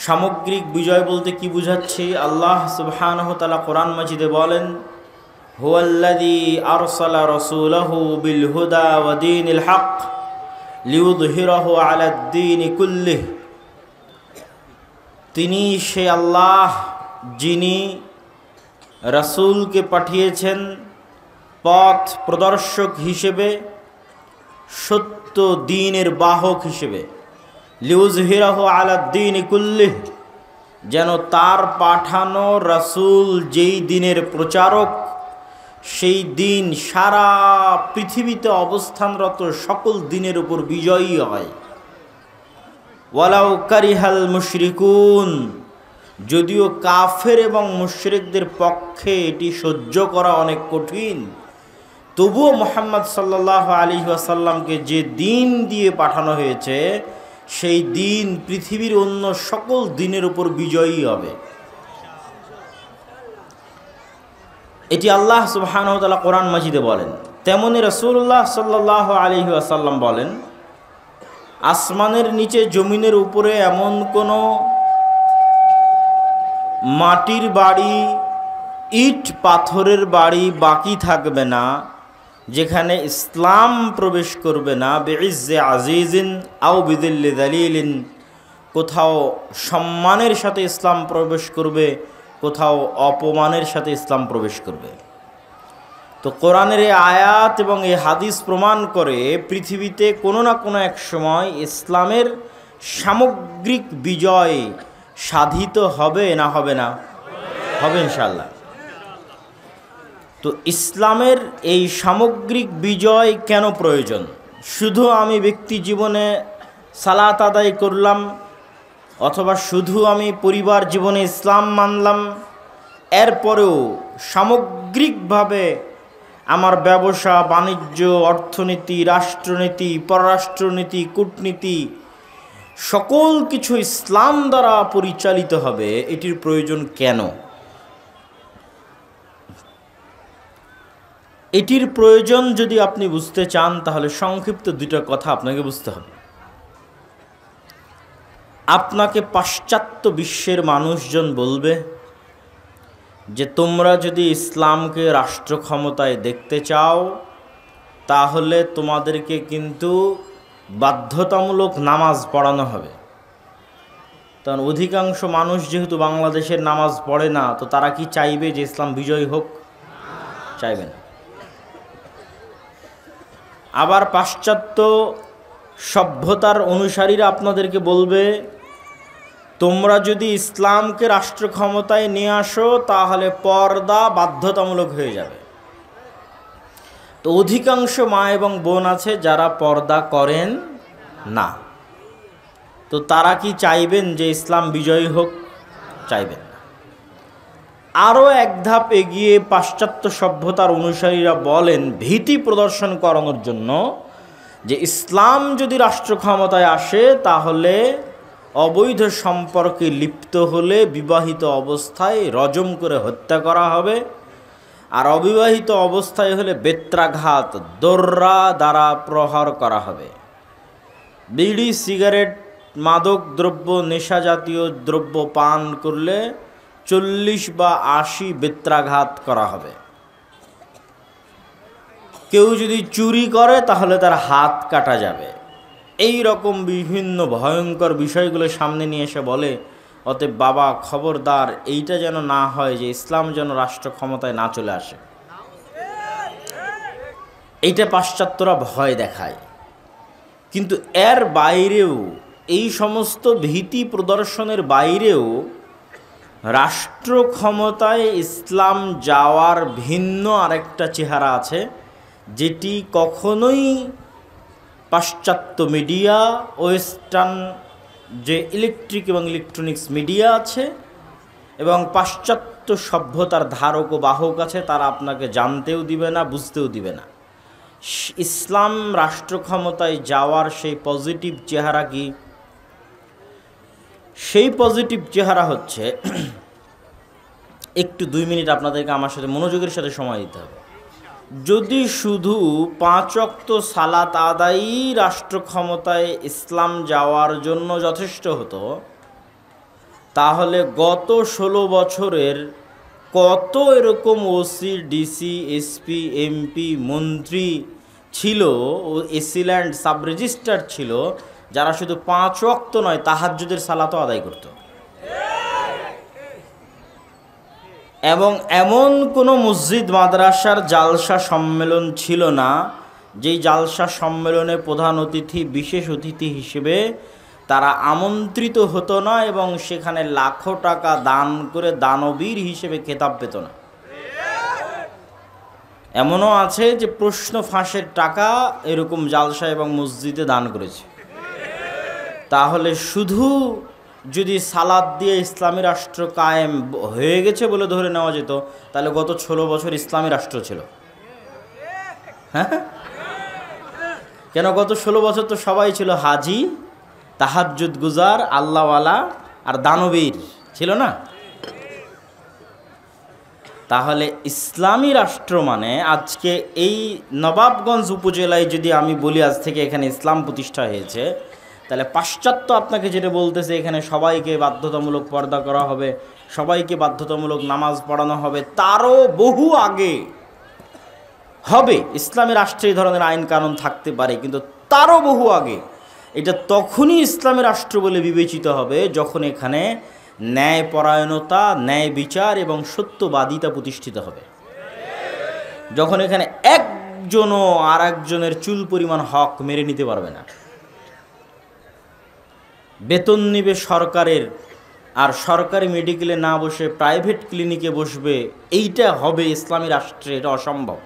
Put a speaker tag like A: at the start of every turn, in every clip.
A: সামগ্রিক বিজয় বলতে কি বুঝাচ্ছি? আল্লাহ সুবহানাহু ওয়া তাআলা কোরআন মাজিদে বলেন, হুয়াল্লাযী আরসালা রাসূলাহু বিল হুদা ওয়া দীনিল হক লিইয়ুযহিরাহু আলাদ-দীনি কুল্লিহি। তিনি সে আল্লাহ যিনি রাসূলকে পাঠিয়েছেন পথ প্রদর্শক হিসেবে, সত্য দ্বীনের বাহক হিসেবে। লিউযহিরাহু আলাদ-দীনি কুল্লিহি, যেন তার পাঠানো রাসূল যেই দ্বীনের প্রচারক, সেই দ্বীন সারা পৃথিবীতে অবস্থানরত সকল দ্বীনের উপর বিজয়ী হয়। ওয়ালাউ কারিহাল মুশরিকুন, যদিও কাফের এবং মুশরিকদের পক্ষে এটি সহ্য করা অনেক কঠিন, তবুও মুহাম্মদ সাল্লাল্লাহু আলাইহি ওয়াসাল্লামকে যে দ্বীন দিয়ে পাঠানো হয়েছে, সেই দ্বীন পৃথিবীর অন্য সকল দ্বীনের উপর বিজয়ী হবে। এটি আল্লাহ সুবহানাহু ওয়া তাআলা কোরআন মাজিদে বলেন। তেমনি রাসূলুল্লাহ সাল্লাল্লাহু আলাইহি ওয়াসাল্লাম বলেন, আসমানের নিচে জমিনের উপরে এমন কোনো মাটির বাড়ি, ইট পাথরের বাড়ি বাকি থাকবে না যেখানে ইসলাম প্রবেশ করবে না। বিইজ্জে আজিজিন আও বিদিল্লি যালিলিন, কোথাও সম্মানের সাথে ইসলাম প্রবেশ করবে, কোথাও অপমানের সাথে ইসলাম প্রবেশ করবে। তো কোরআনের এই আয়াত এবং এই হাদিস প্রমাণ করে পৃথিবীতে কোনো না কোনো এক সময় ইসলামের সামগ্রিক বিজয় সাধিত হবে, না হবে না? হবে ইনশাআল্লাহ। তো ইসলামের এই সামগ্রিক বিজয় কেন প্রয়োজন? শুধু আমি ব্যক্তি জীবনে সালাত আদায় করলাম, অথবা শুধু আমি পরিবার জীবনে ইসলাম মানলাম, এরপরেও সামগ্রিকভাবে আমার ব্যবসা বাণিজ্য, অর্থনীতি, রাষ্ট্রনীতি, পররাষ্ট্রনীতি, কূটনীতি সকল কিছু ইসলাম দ্বারা পরিচালিত হবে, এটির প্রয়োজন কেন? এটির প্রয়োজন যদি আপনি বুঝতে চান, তাহলে সংক্ষিপ্ত দুইটা কথা আপনাকে বুঝতে হবে। আপনাকে পাশ্চাত্য বিশ্বের মানুষজন বলবে যে তোমরা যদি ইসলামকে রাষ্ট্র ক্ষমতায় দেখতে চাও, তাহলে তোমাদেরকে কিন্তু বাধ্যতামূলক নামাজ পড়ানো হবে। কারণ অধিকাংশ মানুষ যেহেতু বাংলাদেশের নামাজ পড়ে না, তো তারা কি চাইবে যে ইসলাম বিজয়ী হোক? চাইবে না। আবার পাশ্চাত্য সভ্যতার অনুসারীরা আপনাদেরকে বলবে, তোমরা যদি ইসলামকে রাষ্ট্র ক্ষমতায় নিয়ে আসো, তাহলে পর্দা বাধ্যতামূলক হয়ে যাবে। তো অধিকাংশ মা এবং বোন আছে যারা পর্দা করেন না। তো তারা কি চাইবেন যে ইসলাম বিজয়ী হোক? চাইবেন না। আরও এক ধাপ এগিয়ে পাশ্চাত্য সভ্যতার অনুসারীরা বলেন, ভীতি প্রদর্শন করানোর জন্য, যে ইসলাম যদি রাষ্ট্র ক্ষমতায় আসে, তাহলে অবৈধ সম্পর্কে লিপ্ত হলে বিবাহিত অবস্থায় রজম করে হত্যা করা হবে, আর অবিবাহিত অবস্থায় হলে বেত্রাঘাত, দোররা দ্বারা প্রহার করা হবে। বিড়ি, সিগারেট, মাদক দ্রব্য, নেশা জাতীয় দ্রব্য পান করলে 40 বা 80 বেত্রাঘাত করা হবে। কেউ যদি চুরি করে তাহলে তার হাত কাটা যাবে। এই রকম বিভিন্ন ভয়ঙ্কর বিষয়গুলো সামনে নিয়ে এসে বলে, অতএব বাবা খবরদার, এইটা যেন না হয় যে ইসলাম যেন রাষ্ট্র ক্ষমতায় না চলে আসে। এইটা পাশ্চাত্যরা ভয় দেখায়। কিন্তু এর বাইরেও, এই সমস্ত ভীতি প্রদর্শনের বাইরেও রাষ্ট্র ক্ষমতায় ইসলাম যাওয়ার ভিন্ন আরেকটা চেহারা আছে, যেটি কখনোই পাশ্চাত্য মিডিয়া, ওয়েস্টার্ন যে ইলেকট্রিক এবং ইলেকট্রনিক্স মিডিয়া আছে এবং পাশ্চাত্য সভ্যতার ধারক ও বাহক আছে, তারা আপনাকে জানতেও দিবে না, বুঝতেও দিবে না। ইসলাম রাষ্ট্র ক্ষমতায় যাওয়ার সেই পজিটিভ চেহারা কি? সেই পজিটিভ চেহারা হচ্ছে, একটু 2 মিনিট আপনাদেরকে আমার সাথে মনোযোগের সাথে সময় দিতে হবে। যদি শুধু 5 ওয়াক্ত সালাত আদায়ই রাষ্ট্র ক্ষমতায় ইসলাম যাওয়ার জন্য যথেষ্ট হতো, তাহলে গত 16 বছরের কত এরকম ওসি, ডিসি, এসপি, এমপি, মন্ত্রী ছিল ও এসিল্যান্ড সাব রেজিস্ট্রার ছিল, যারা শুধু 5 ওয়াক্ত নয় তাহাজ্জুদের সালাতও আদায় করত। এবং এমন কোনো মসজিদ মাদ্রাসার জালসা সম্মেলন ছিল না যেই জালসা সম্মেলনে প্রধান অতিথি, বিশেষ অতিথি হিসেবে তারা আমন্ত্রিত হতো না এবং সেখানে লাখো টাকা দান করে দানবীর হিসেবে খেতাব পেত না। এমনও আছে যে প্রশ্ন ফাঁসের টাকা এরকম জালসা এবং মসজিদে দান করেছে। তাহলে শুধু যদি সালাত দিয়ে ইসলামী রাষ্ট্র কায়েম হয়ে গেছে বলে ধরে নেওয়া যেত, তাহলে গত 16 বছর ইসলামী রাষ্ট্র ছিল। হ্যাঁ, কেন গত 16 বছর তো সবাই ছিল হাজি, তাহাজ্জুদ গুজার, আল্লাহওয়ালা আর দানবীর, ছিল না? তাহলে ইসলামী রাষ্ট্র মানে আজকে এই নবাবগঞ্জ উপজেলায় যদি আমি বলি আজ থেকে এখানে ইসলাম প্রতিষ্ঠা হয়েছে, তাহলে পাশ্চাত্য আপনাকে যেটা বলতেছে এখানে সবাইকে বাধ্যতামূলক পর্দা করা হবে, সবাইকে বাধ্যতামূলক নামাজ পড়ানো হবে, তারও বহু আগে হবে। ইসলামী রাষ্ট্রে এই ধরনের আইন কানুন থাকতে পারে, কিন্তু তারও বহু আগে। এটা তখনই ইসলামী রাষ্ট্র বলে বিবেচিত হবে যখন এখানে ন্যায়পরায়ণতা, ন্যায় বিচার এবং সত্যবাদিতা প্রতিষ্ঠিত হবে। যখন এখানে একজনও আর একজনের চুল পরিমাণ হক মেরে নিতে পারবে না। বেতন নিবে সরকারের, আর সরকারি মেডিকেলে না বসে প্রাইভেট ক্লিনিকে বসবে, এইটা হবে ইসলামী রাষ্ট্রে? এটা অসম্ভব।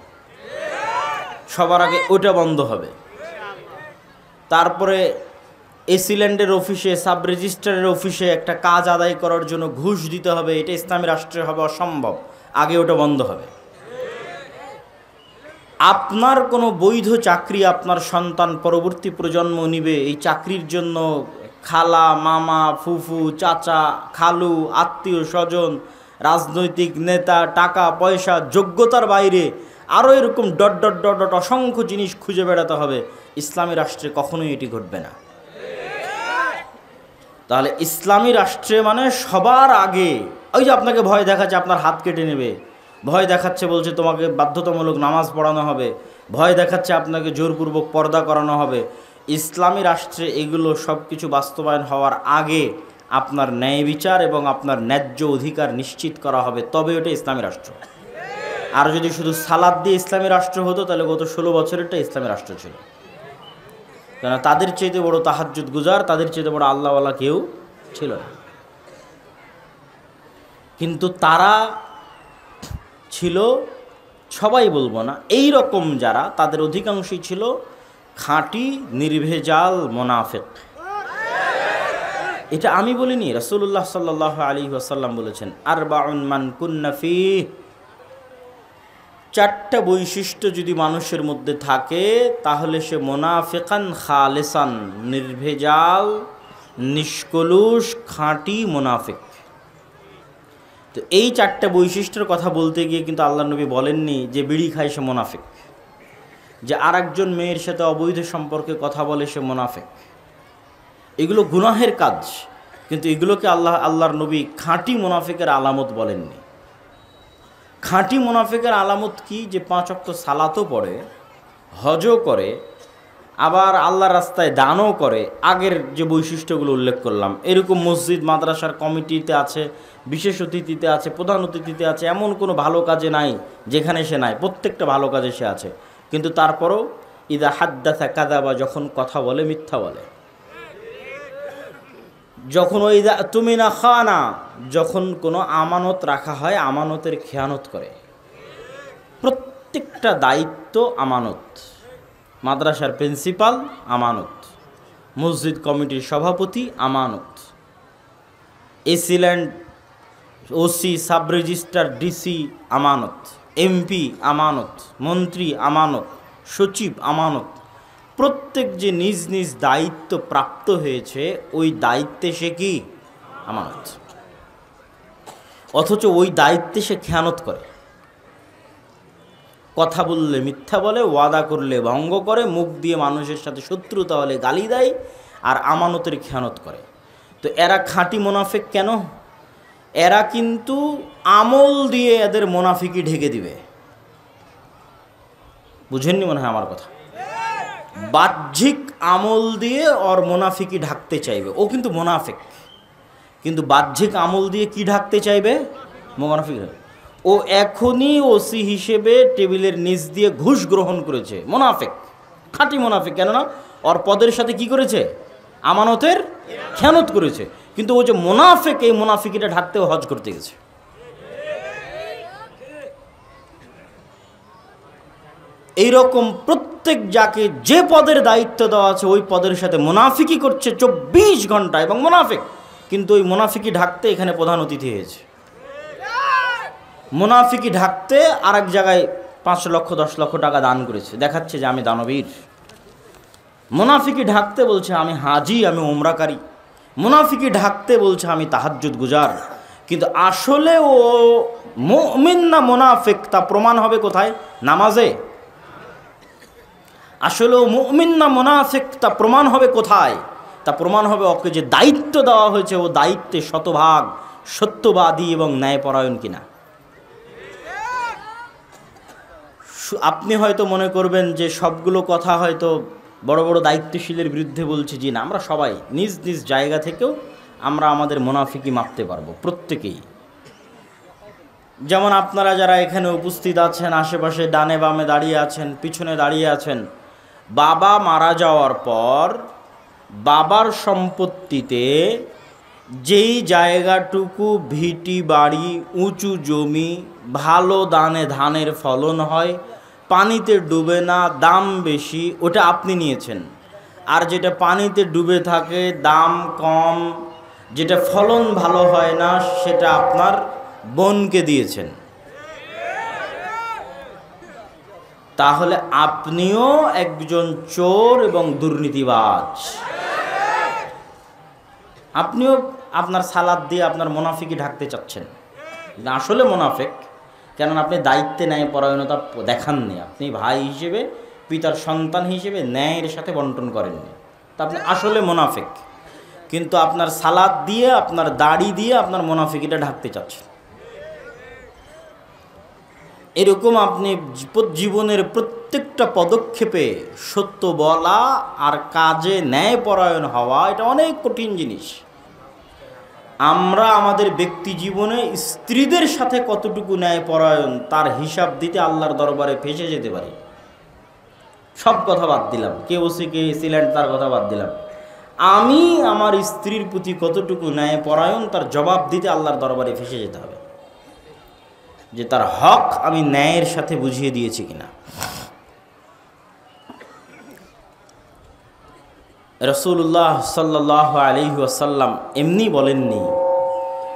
A: সবার আগে ওটা বন্ধ হবে। তারপরে এসিল্যান্ডের অফিসে, সাব রেজিস্ট্রারের অফিসে একটা কাজ আদায় করার জন্য ঘুষ দিতে হবে, এটা ইসলামী রাষ্ট্রে হবে অসম্ভব। আগে ওটা বন্ধ হবে। আপনার কোনো বৈধ চাকরি আপনার সন্তান পরবর্তী প্রজন্ম নিবে, এই চাকরির জন্য খালা, মামা, ফুফু, চাচা, খালু, আত্মীয় স্বজন, রাজনৈতিক নেতা, টাকা পয়সা, যোগ্যতার বাইরে আরও এরকম ডট ডট ডট ডট অসংখ্য জিনিস খুঁজে বেড়াতে হবে। ইসলামী রাষ্ট্রে কখনোই এটি ঘটবে না। তাহলে ইসলামী রাষ্ট্রে মানে সবার আগে ওই যে আপনাকে ভয় দেখাচ্ছে আপনার হাত কেটে নেবে, ভয় দেখাচ্ছে বলছে তোমাকে বাধ্যতামূলক নামাজ পড়ানো হবে, ভয় দেখাচ্ছে আপনাকে জোরপূর্বক পর্দা করানো হবে, ইসলামী রাষ্ট্রে এগুলো সব কিছু বাস্তবায়ন হওয়ার আগে আপনার ন্যায় বিচার এবং আপনার ন্যায্য অধিকার নিশ্চিত করা হবে, তবে ওটা ইসলামী রাষ্ট্র। আর যদি শুধু সালাদ দিয়ে ইসলামী রাষ্ট্র হতো তাহলে গত 16 বছরেরটা ইসলামী রাষ্ট্র ছিল। কেন তাদের চাইতে বড় তাহাজ্জুদ গুজার, তাদের চাইতে বড় আল্লাহওয়ালা কেউ ছিল না। কিন্তু তারা ছিল, সবাই বলবো না, এই রকম যারা, তাদের অধিকাংশই ছিল খাঁটি নির্ভেজাল মোনাফেক। এটা আমি বলিনি, রাসূলুল্লাহ সাল্লাল্লাহু আলাইহি ওয়াসাল্লাম বলেছেন, আরবাউন মান কুন্না ফীহ, 4টা বৈশিষ্ট্য যদি মানুষের মধ্যে থাকে তাহলে সে মোনাফিকান খালেসান, নির্ভেজাল, নিষ্কলুষ, খাঁটি মোনাফিক। তো এই 4টা বৈশিষ্ট্যের কথা বলতে গিয়ে কিন্তু আল্লাহ নবী বলেননি যে বিড়ি খায় সে মোনাফিক, যে আরেকজন মেয়ের সাথে অবৈধ সম্পর্কে কথা বলে সে মোনাফিক। এগুলো গুনাহের কাজ, কিন্তু এগুলোকে আল্লাহর নবী খাঁটি মোনাফিকের আলামত বলেননি। খাঁটি মুনাফিকের আলামত কি? যে 5 ওয়াক্ত সালাতও পড়ে, হজও করে, আবার আল্লাহর রাস্তায় দানও করে। আগের যে বৈশিষ্ট্যগুলো উল্লেখ করলাম, এরকম মসজিদ মাদ্রাসার কমিটিতে আছে, বিশেষ অতিথিতে আছে, প্রধান অতিথিতে আছে, এমন কোনো ভালো কাজে নাই যেখানে সে নাই, প্রত্যেকটা ভালো কাজে সে আছে। কিন্তু তারপরও ইদা হাদ্দাসা কাযাবা, যখন কথা বলে মিথ্যা বলে। যখন ওই তুমি না খানা, যখন কোনো আমানত রাখা হয় আমানতের খেয়ানত করে। প্রত্যেকটা দায়িত্ব আমানত। মাদ্রাসার প্রিন্সিপাল আমানত, মসজিদ কমিটির সভাপতি আমানত, AC land OC, sub registrar, DC আমানত, এমপি আমানত, মন্ত্রী আমানত, সচিব আমানত। প্রত্যেক যে নিজ নিজ দায়িত্ব প্রাপ্ত হয়েছে ওই দায়িত্বে সে কি আমানত, অথচ ওই দায়িত্বে সে খেয়ানত করে। কথা বললে মিথ্যা বলে, ওয়াদা করলে ভঙ্গ করে, মুখ দিয়ে মানুষের সাথে শত্রুতা হলে গালি দেয়, আর আমানতের খেয়ানত করে। তো এরা খাঁটি মুনাফিক কেন? এরা কিন্তু আমল দিয়ে এদের মুনাফিকি ঢেকে দিবে। বুঝেননি মনে হয় আমার কথা? বাহ্যিক আমল দিয়ে ওর মুনাফিকি ঢাকতে চাইবে, ও কিন্তু মুনাফিক, কিন্তু বাহ্যিক আমল দিয়ে কি ঢাকতে চাইবে? মুনাফিক। ও এখনই ওসি হিসেবে টেবিলের নিচ দিয়ে ঘুষ গ্রহণ করেছে, মুনাফিক, খাঁটি মুনাফিক। কেননা ওর পদের সাথে কি করেছে? আমানতের খেয়ানত করেছে। কিন্তু ও যে মুনাফিক, এই মুনাফিকিটা ঢাকতেও হজ করতে গেছে। এইরকম প্রত্যেক যাকে যে পদের দায়িত্ব দেওয়া আছে ওই পদের সাথে মুনাফিকি করছে 24 ঘন্টা, এবং মুনাফিক, কিন্তু ওই মুনাফিকি ঢাকতে এখানে প্রধান অতিথি হয়েছে। মুনাফিকি ঢাকতে আর এক জায়গায় 5 লক্ষ 10 লক্ষ টাকা দান করেছে, দেখাচ্ছে যে আমি দানবীর। মুনাফিকি ঢাকতে বলছে আমি হাজি, আমি ওমরাকারী। মুনাফিকি ঢাকতে বলছে আমি তাহাজ্জুদ গুজার। কিন্তু আসলে ও মুমিন না মুনাফিক তা প্রমাণ হবে কোথায়? নামাজে। আসলে ও মুমিন না মুনাফিক তা প্রমাণ হবে কোথায়? তা প্রমাণ হবে ওকে যে দায়িত্ব দেওয়া হয়েছে ও দায়িত্বে শতভাগ সত্যবাদী এবং ন্যায়পরায়ণ কিনা। আপনি হয়তো মনে করবেন যে সবগুলো কথা হয়তো বড় বড় দায়িত্বশীলের বিরুদ্ধে বলছি। জি না, আমরা সবাই নিজ নিজ জায়গা থেকেও আমরা আমাদের মুনাফিকি মাপতে পারবো, প্রত্যেকেই। যেমন আপনারা যারা এখানে উপস্থিত আছেন, আশেপাশে ডানে বামে দাঁড়িয়ে আছেন, পিছনে দাঁড়িয়ে আছেন, বাবা মারা যাওয়ার পর বাবার সম্পত্তিতে যেই জায়গাটুকু ভিটি বাড়ি, উঁচু জমি, ভালো দানে ধানের ফলন হয়, পানিতে ডুবে না, দাম বেশি, ওটা আপনি নিয়েছেন। আর যেটা পানিতে ডুবে থাকে, দাম কম, যেটা ফলন ভালো হয় না, সেটা আপনার বোনকে দিয়েছেন। তাহলে আপনিও একজন চোর এবং দুর্নীতিবাজ। আপনিও আপনার সালাদ দিয়ে আপনার মুনাফিকি ঢাকতে চাচ্ছেন। আসলে মুনাফিক, কেননা আপনি দায়িত্বে ন্যায় পরায়ণতা দেখাননি। আপনি ভাই হিসেবে, পিতার সন্তান হিসেবে ন্যায়ের সাথে বন্টন করেননি, তা আপনি আসলে মুনাফিক। কিন্তু আপনার সালাদ দিয়ে, আপনার দাড়ি দিয়ে আপনার মুনাফিকিটা ঢাকতে চাচ্ছেন। এরকম আপনি জীবনের প্রত্যেকটা পদক্ষেপে সত্য বলা আর কাজে ন্যায়পরায়ণ হওয়া, এটা অনেক কঠিন জিনিস। আমরা আমাদের ব্যক্তি জীবনে স্ত্রীদের সাথে কতটুকু ন্যায়পরায়ণ তার হিসাব দিতে আল্লাহর দরবারে ফেঁসে যেতে পারি। সব কথা বাদ দিলাম, কে ওসি কে সিলেন্ট তার কথা বাদ দিলাম, আমি আমার স্ত্রীর প্রতি কতটুকু ন্যায়পরায়ণ তার জবাব দিতে আল্লাহর দরবারে ফেঁসে যেতে হবে, যে তার হক আমি ন্যায়ের সাথে বুঝিয়ে দিয়েছি কিনা। রাসূলুল্লাহ সাল্লাল্লাহু আলাইহি ওয়াসাল্লাম এমনি বলেননি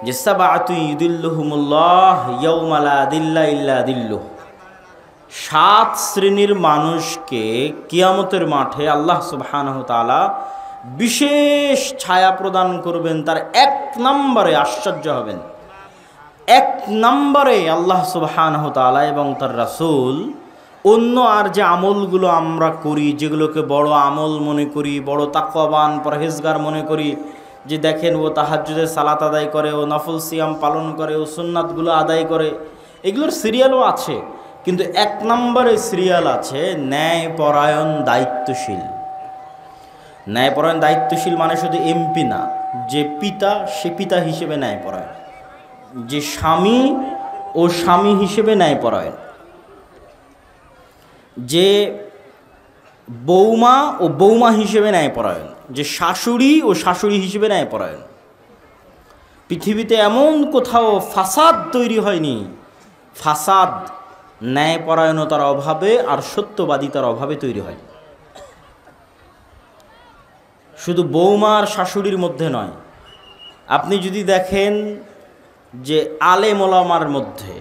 A: যে সাবআতু ইউদিল্লুহুমুল্লাহ ইয়াওমা লা দিল্লা ইল্লা দিল্লুহ, 7 শ্রেণীর মানুষকে কিয়ামতের মাঠে আল্লাহ সুবহানাহু ওয়া তাআলা বিশেষ ছায়া প্রদান করবেন। তার 1 নম্বরে, আশ্চর্য হবেন, 1 নম্বরে আল্লাহ সুবহানাহু ওয়া তাআলা এবং তার রাসূল অন্য আর যে আমলগুলো আমরা করি, যেগুলোকে বড় আমল মনে করি, বড় তাকওয়াবান পরহেজগার মনে করি, যে দেখেন ও তাহাজ্জুদের সালাত আদায় করে, ও নফল সিয়াম পালন করে, ও সুন্নাতগুলো আদায় করে, এগুলোর সিরিয়ালও আছে। কিন্তু 1 নম্বরে সিরিয়াল আছে ন্যায়পরায়ণ দায়িত্বশীল। ন্যায়পরায়ণ দায়িত্বশীল মানে শুধু এমপি না, যে পিতা সে পিতা হিসেবে ন্যায়পরায়ণ, যে স্বামী ও স্বামী হিসেবে ন্যায়পরায়ণ, যে বৌমা ও বৌমা হিসেবে ন্যায়পরায়ণ, যে শাশুড়ি ও শাশুড়ি হিসেবে ন্যায়পরায়ণ। পৃথিবীতে এমন কোথাও ফাসাদ তৈরি হয়নি, ফাসাদ ন্যায়পরায়ণতার অভাবে আর সত্যবাদিতার অভাবে তৈরি হয়। শুধু বৌমা আর শাশুড়ির মধ্যে নয়, আপনি যদি দেখেন যে আলেম ওলামার মধ্যে,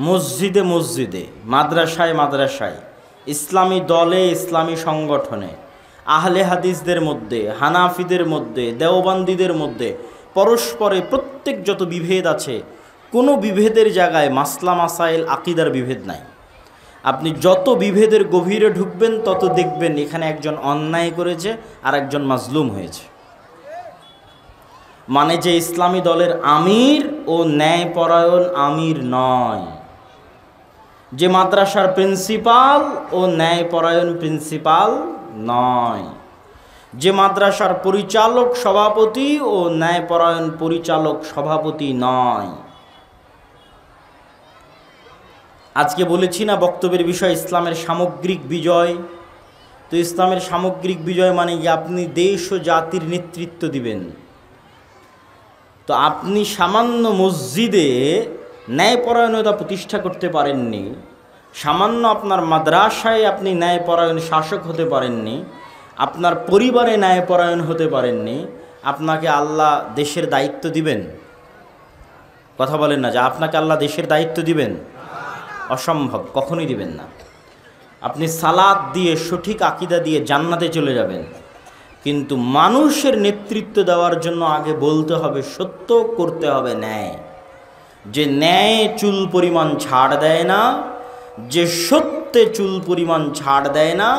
A: মসজিদে মসজিদে, মাদ্রাসায় মাদ্রাসায়, ইসলামী দলে, ইসলামী সংগঠনে, আহলে হাদিসদের মধ্যে, হানাফিদের মধ্যে, দেওবন্দীদের মধ্যে পরস্পরে প্রত্যেক যত বিভেদ আছে, কোনো বিভেদের জায়গায় মাসলা মাসাইল আকিদার বিভেদ নাই। আপনি যত বিভেদের গভীরে ঢুকবেন তত দেখবেন এখানে একজন অন্যায় করেছে আর একজন মাজলুম হয়েছে। মানে যে ইসলামী দলের আমির ও ন্যায়পরায়ণ আমির নয়, যে মাদ্রাসার প্রিন্সিপাল ও ন্যায়পরায়ণ প্রিন্সিপাল নয়, যে মাদ্রাসার পরিচালক সভাপতি ও ন্যায়পরায়ণ পরিচালক সভাপতি নয়। আজকে বলেছি না বক্তব্যের বিষয় ইসলামের সামগ্রিক বিজয়। তো ইসলামের সামগ্রিক বিজয় মানে কি আপনি দেশ ও জাতির নেতৃত্ব দিবেন। তো আপনি সামান্য মসজিদে ন্যায়পরায়ণতা প্রতিষ্ঠা করতে পারেননি, সামান্য আপনার মাদ্রাসায় আপনি ন্যায়পরায়ণ শাসক হতে পারেননি, আপনার পরিবারে ন্যায়পরায়ণ হতে পারেননি, আপনাকে আল্লাহ দেশের দায়িত্ব দিবেন? কথা বলেন না যে আপনাকে আল্লাহ দেশের দায়িত্ব দিবেন? অসম্ভব, কখনোই দিবেন না। আপনি সালাত দিয়ে সঠিক আকীদা দিয়ে জান্নাতে চলে যাবেন, কিন্তু মানুষের নেতৃত্ব দেওয়ার জন্য আগে বলতে হবে সত্য, করতে হবে ন্যায়। যে ন্যায় চুল পরিমাণ ছাড় দেয় না, যে সত্যে চুল পরিমাণ ছাড় দেয় না,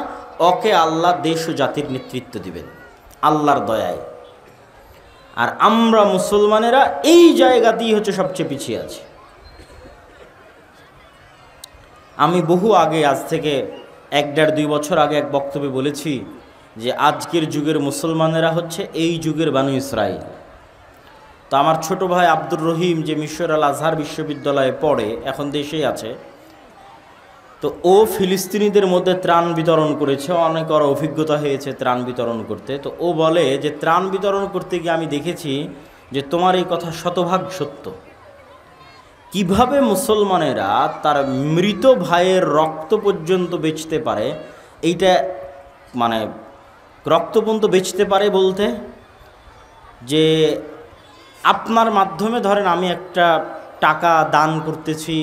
A: ওকে আল্লাহ দেশ ও জাতির নেতৃত্ব দিবেন আল্লাহর দয়ায়। আর আমরা মুসলমানেরা এই জায়গাতেই হচ্ছে সবচেয়ে পিছিয়ে আছি। আমি বহু আগে, আজ থেকে 1-1.5-2 বছর আগে এক বক্তব্যে বলেছি যে আজকের যুগের মুসলমানেরা হচ্ছে এই যুগের বানু ইসরাইল। তো আমার ছোট ভাই আব্দুর রহিম, যে মিশর আল আজহার বিশ্ববিদ্যালয়ে পড়ে, এখন দেশেই আছে, তো ও ফিলিস্তিনিদের মধ্যে ত্রাণ বিতরণ করেছে, অনেক ওর অভিজ্ঞতা হয়েছে ত্রাণ বিতরণ করতে। তো ও বলে যে ত্রাণ বিতরণ করতে গিয়ে আমি দেখেছি যে তোমার এই কথা শতভাগ সত্য। কিভাবে মুসলমানেরা তার মৃত ভাইয়ের রক্ত পর্যন্ত বেচতে পারে, এইটা মানে রক্ত পর্যন্ত বেচতে পারে বলতে যে আপনার মাধ্যমে ধরেন আমি একটা টাকা দান করতেছি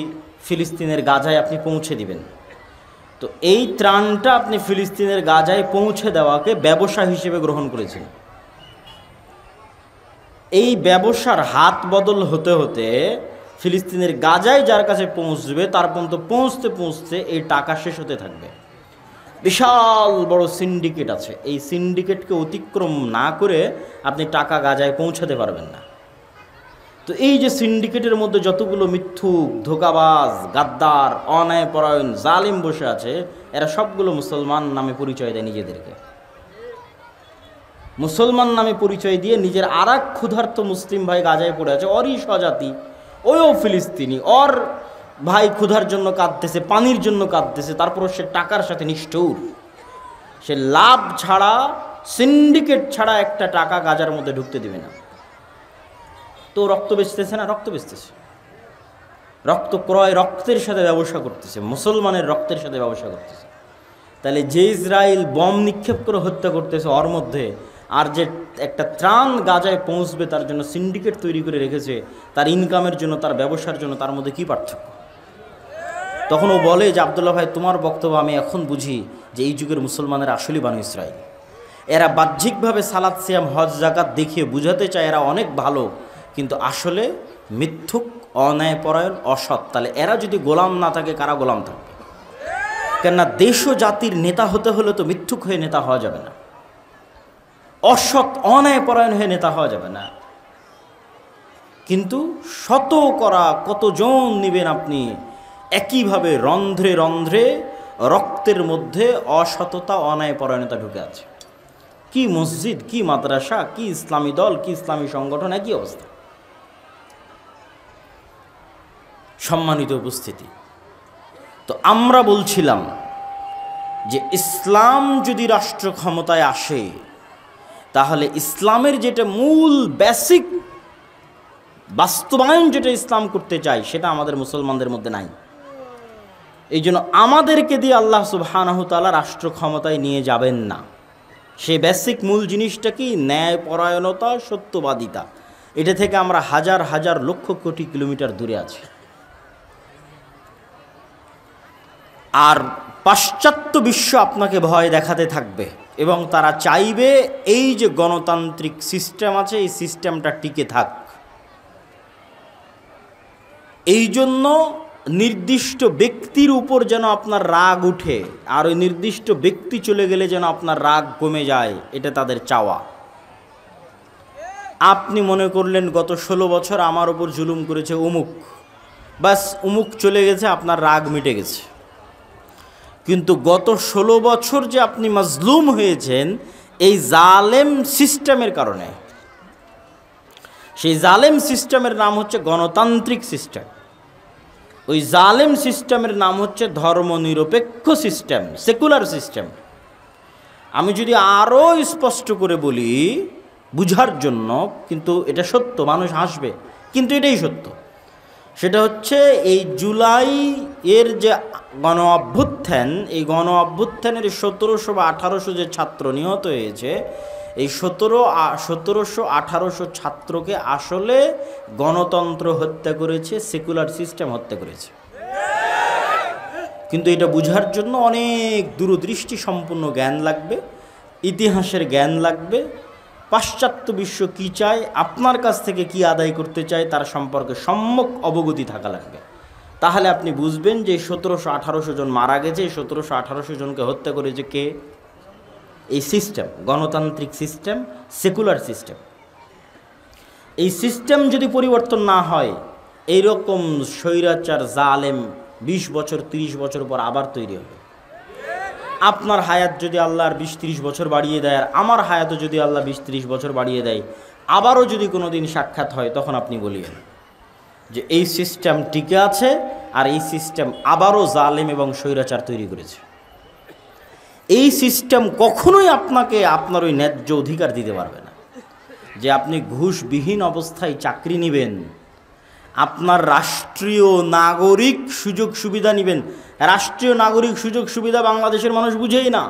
A: ফিলিস্তিনের গাজায়, আপনি পৌঁছে দিবেন। তো এই ত্রাণটা আপনি ফিলিস্তিনের গাজায় পৌঁছে দেওয়াকে ব্যবসা হিসেবে গ্রহণ করেছেন। এই ব্যবসার হাত বদল হতে হতে ফিলিস্তিনের গাজায় যার কাছে পৌঁছবে তার পর্যন্ত পৌঁছতে পৌঁছতে এই টাকা শেষ হতে থাকবে। বিশাল বড় সিন্ডিকেট আছে, এই সিন্ডিকেটকে অতিক্রম না করে আপনি টাকা গাজায় পৌঁছাতে পারবেন না। তো এই যে সিন্ডিকেটের মধ্যে যতগুলো মিথ্যুক, ধোঁকাবাজ, গাদ্দার, অন্যায়পরায়ণ, জালিম বসে আছে, এরা সবগুলো মুসলমান নামে পরিচয় দেয় নিজেদেরকে। মুসলমান নামে পরিচয় দিয়ে নিজের আর এক ক্ষুধার্ত মুসলিম ভাই গাজায় পড়ে আছে, ওরই স্বজাতি, ওইও ফিলিস্তিনি, ওর ভাই ক্ষুধার জন্য কাঁদতেছে, পানির জন্য কাঁদতেছে, তারপরও সে টাকার সাথে নিষ্ঠুর। সে লাভ ছাড়া, সিন্ডিকেট ছাড়া একটা টাকা গাজার মধ্যে ঢুকতে দিবে না। তো রক্ত বেচতেছে না, রক্ত বেচতেছে, রক্ত ক্রয়, রক্তের সাথে ব্যবসা করতেছে, মুসলমানের রক্তের সাথে ব্যবসা করতেছে। তাহলে যে ইসরায়েল বম নিক্ষেপ করে হত্যা করতেছে ওর মধ্যে, আর যে একটা ত্রাণ গাজায় পৌঁছবে তার জন্য সিন্ডিকেট তৈরি করে রেখেছে, তার ইনকামের জন্য, তার ব্যবসার জন্য, তার মধ্যে কী পার্থক্য? তখন ও বলে যে আব্দুল্লাহ ভাই, তোমার বক্তব্য আমি এখন বুঝি যে এই যুগের মুসলমানের আসলেই বানু ইসরাইল। এরা বাহ্যিকভাবে সালাত, সিয়াম, হজ, জাকাত দেখিয়ে বুঝাতে চায় এরা অনেক ভালো, কিন্তু আসলে মিথ্যুক, অন্যায়পরায়ণ, অসৎ। তাহলে এরা যদি গোলাম না থাকে, কারা গোলাম থাকবে? কেননা দেশ ও জাতির নেতা হতে হলে তো মিথ্যুক হয়ে নেতা হওয়া যাবে না, অসৎ অন্যায়পরায়ণ হয়ে নেতা হওয়া যাবে না। কিন্তু শত করা কতজন নেবেন আপনি? একইভাবে রন্ধ্রে রন্ধ্রে রক্তের মধ্যে অসততা, অন্যায়পরায়ণতা ঢুকে আছে। কি মসজিদ, কি মাদ্রাসা, কি ইসলামী দল, কি ইসলামী সংগঠন, একই অবস্থা। সম্মানিত উপস্থিতি, তো আমরা বলছিলাম যে ইসলাম যদি রাষ্ট্র ক্ষমতায় আসে, তাহলে ইসলামের যেটা মূল বেসিক বাস্তবায়ন, যেটা ইসলাম করতে চায়, সেটা আমাদের মুসলমানদের মধ্যে নাই। এই জন্য আমাদেরকে দিয়ে আল্লাহ সুবহানাহু ওয়া তাআলা রাষ্ট্র ক্ষমতায় নিয়ে যাবেন না। সেই বেসিক মূল জিনিসটা কি? ন্যায়পরায়ণতা, সত্যবাদিতা। এটা থেকে আমরা হাজার হাজার লক্ষ কোটি কিলোমিটার দূরে আছি। আর পাশ্চাত্য বিশ্ব আপনাকে ভয় দেখাতে থাকবে এবং তারা চাইবে এই যে গণতান্ত্রিক সিস্টেম আছে, এই সিস্টেমটা টিকে থাক। এই জন্য নির্দিষ্ট ব্যক্তির উপর যেন আপনার রাগ উঠে, আর ওই নির্দিষ্ট ব্যক্তি চলে গেলে যেন আপনার রাগ কমে যায়, এটা তাদের চাওয়া। আপনি মনে করলেন গত 16 বছর আমার ওপর জুলুম করেছে অমুক, বাস অমুক চলে গেছে, আপনার রাগ মিটে গেছে। কিন্তু গত 16 বছর যে আপনি মাজলুম হয়েছেন এই জালেম সিস্টেমের কারণে। সেই জালেম সিস্টেমের নাম হচ্ছে গণতান্ত্রিক সিস্টেম, ওই জালেম সিস্টেমের নাম হচ্ছে ধর্মনিরপেক্ষ সিস্টেম, সেকুলার সিস্টেম। আমি যদি আরও স্পষ্ট করে বলি বুঝার জন্য, কিন্তু এটা সত্য, মানুষ হাসবে কিন্তু এটাই সত্য, সেটা হচ্ছে এই জুলাই এর যে গণ অভ্যুত্থান, এই গণ অভ্যুত্থানের 1700 বা 1800 যে ছাত্র নিহত হয়েছে, এই 1700 1800 ছাত্রকে আসলে গণতন্ত্র হত্যা করেছে, সেকুলার সিস্টেম হত্যা করেছে। কিন্তু এটা বুঝার জন্য অনেক দূরদৃষ্টি সম্পন্ন জ্ঞান লাগবে, ইতিহাসের জ্ঞান লাগবে, পাশ্চাত্য বিশ্ব কী চায়, আপনার কাছ থেকে কি আদায় করতে চায় তার সম্পর্কে সম্যক অবগতি থাকা লাগবে। তাহলে আপনি বুঝবেন যে 1700 1800 জন মারা গেছে, এই 1700 1800 জনকে হত্যা করেছে কে? এই সিস্টেম, গণতান্ত্রিক সিস্টেম, সেকুলার সিস্টেম। এই সিস্টেম যদি পরিবর্তন না হয়, এইরকম স্বৈরাচার জালেম 20 বছর 30 বছর পর আবার তৈরি হবে। আপনার হায়াত যদি আল্লাহর 20-30 বছর বাড়িয়ে দেয়, আর আমার হায়াতও যদি আল্লাহ 20-30 বছর বাড়িয়ে দেয়, আবারও যদি কোনো দিন সাক্ষাৎ হয়, তখন আপনি বলিয়েন যে এই সিস্টেম টিকে আছে, আর এই সিস্টেম আবারও জালেম এবং স্বৈরাচার তৈরি করেছে। এই সিস্টেম কখনোই আপনাকে আপনার ওই ন্যায্য অধিকার দিতে পারবে না যে আপনি ঘুষবিহীন অবস্থায় চাকরি নেবেন, আপনার রাষ্ট্রীয় নাগরিক সুযোগ সুবিধা নেবেন। রাষ্ট্রীয় নাগরিক সুযোগ সুবিধা বাংলাদেশের মানুষ বুঝেই না।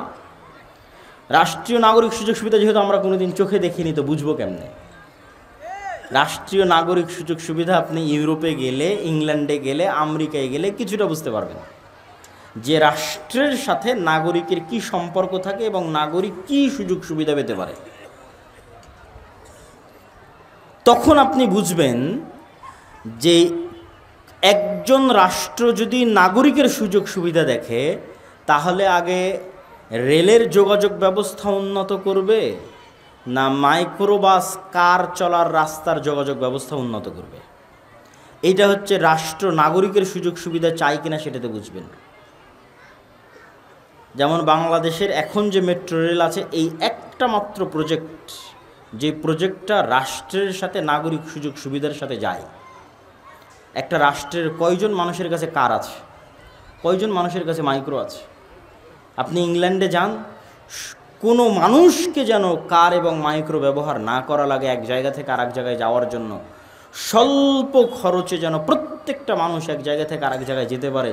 A: রাষ্ট্রীয় নাগরিক সুযোগ সুবিধা যেহেতু আমরা কোনোদিন চোখে দেখিনি, তো বুঝবো কেমনে? রাষ্ট্রীয় নাগরিক সুযোগ সুবিধা আপনি ইউরোপে গেলে, ইংল্যান্ডে গেলে, আমেরিকায় গেলে কিছুটা বুঝতে পারবেন যে রাষ্ট্রের সাথে নাগরিকের কি সম্পর্ক থাকে এবং নাগরিক কি সুযোগ সুবিধা পেতে পারে। তখন আপনি বুঝবেন যে একজন রাষ্ট্র যদি নাগরিকের সুযোগ সুবিধা দেখে, তাহলে আগে রেলের যোগাযোগ ব্যবস্থা উন্নত করবে, না মাইক্রোবাস কার চলার রাস্তার যোগাযোগ ব্যবস্থা উন্নত করবে। এইটা হচ্ছে রাষ্ট্র নাগরিকের সুযোগ সুবিধা চাই কিনা সেটাতে বুঝবেন। যেমন বাংলাদেশের এখন যে মেট্রো রেল আছে, এই একটা মাত্র প্রজেক্ট, যে প্রজেক্টটা রাষ্ট্রের সাথে নাগরিক সুযোগ সুবিধার সাথে যায়। একটা রাষ্ট্রের কয়জন মানুষের কাছে কার আছে, কয়জন মানুষের কাছে মাইক্রো আছে? আপনি ইংল্যান্ডে যান, কোনো মানুষকে যেন কার এবং মাইক্রো ব্যবহার না করা লাগে এক জায়গা থেকে আরেক জায়গায় যাওয়ার জন্য। স্বল্প খরচে যেন প্রত্যেকটা মানুষ এক জায়গা থেকে আরেক জায়গায় যেতে পারে,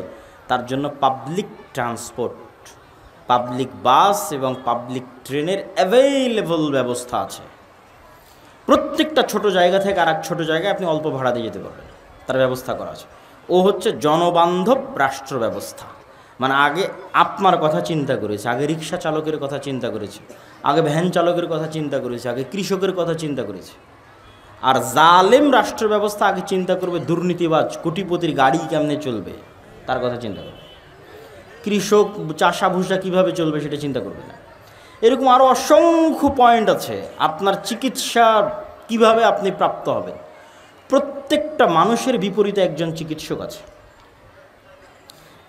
A: তার জন্য পাবলিক ট্রান্সপোর্ট, পাবলিক বাস এবং পাবলিক ট্রেনের অ্যাভেইলেবল ব্যবস্থা আছে। প্রত্যেকটা ছোট জায়গা থেকে আরেক ছোট জায়গায় আপনি অল্প ভাড়া দিয়ে যেতে পারবেন, তার ব্যবস্থা করা আছে। ও হচ্ছে জনবান্ধব রাষ্ট্র ব্যবস্থা। মানে আগে আপনার কথা চিন্তা করেছে, আগে রিক্সা চালকের কথা চিন্তা করেছে, আগে ভ্যান চালকের কথা চিন্তা করেছে, আগে কৃষকের কথা চিন্তা করেছে। আর জালেম রাষ্ট্র ব্যবস্থা আগে চিন্তা করবে দুর্নীতিবাজ কোটিপতির গাড়ি কেমনে চলবে, তার কথা চিন্তা করবে। কৃষক চাষা ভুষা কীভাবে চলবে সেটা চিন্তা করবে না। এরকম আরও অসংখ্য পয়েন্ট আছে। আপনার চিকিৎসা কিভাবে আপনি প্রাপ্ত হবেন, প্রত্যেকটা মানুষের বিপরীতে একজন চিকিৎসক আছে,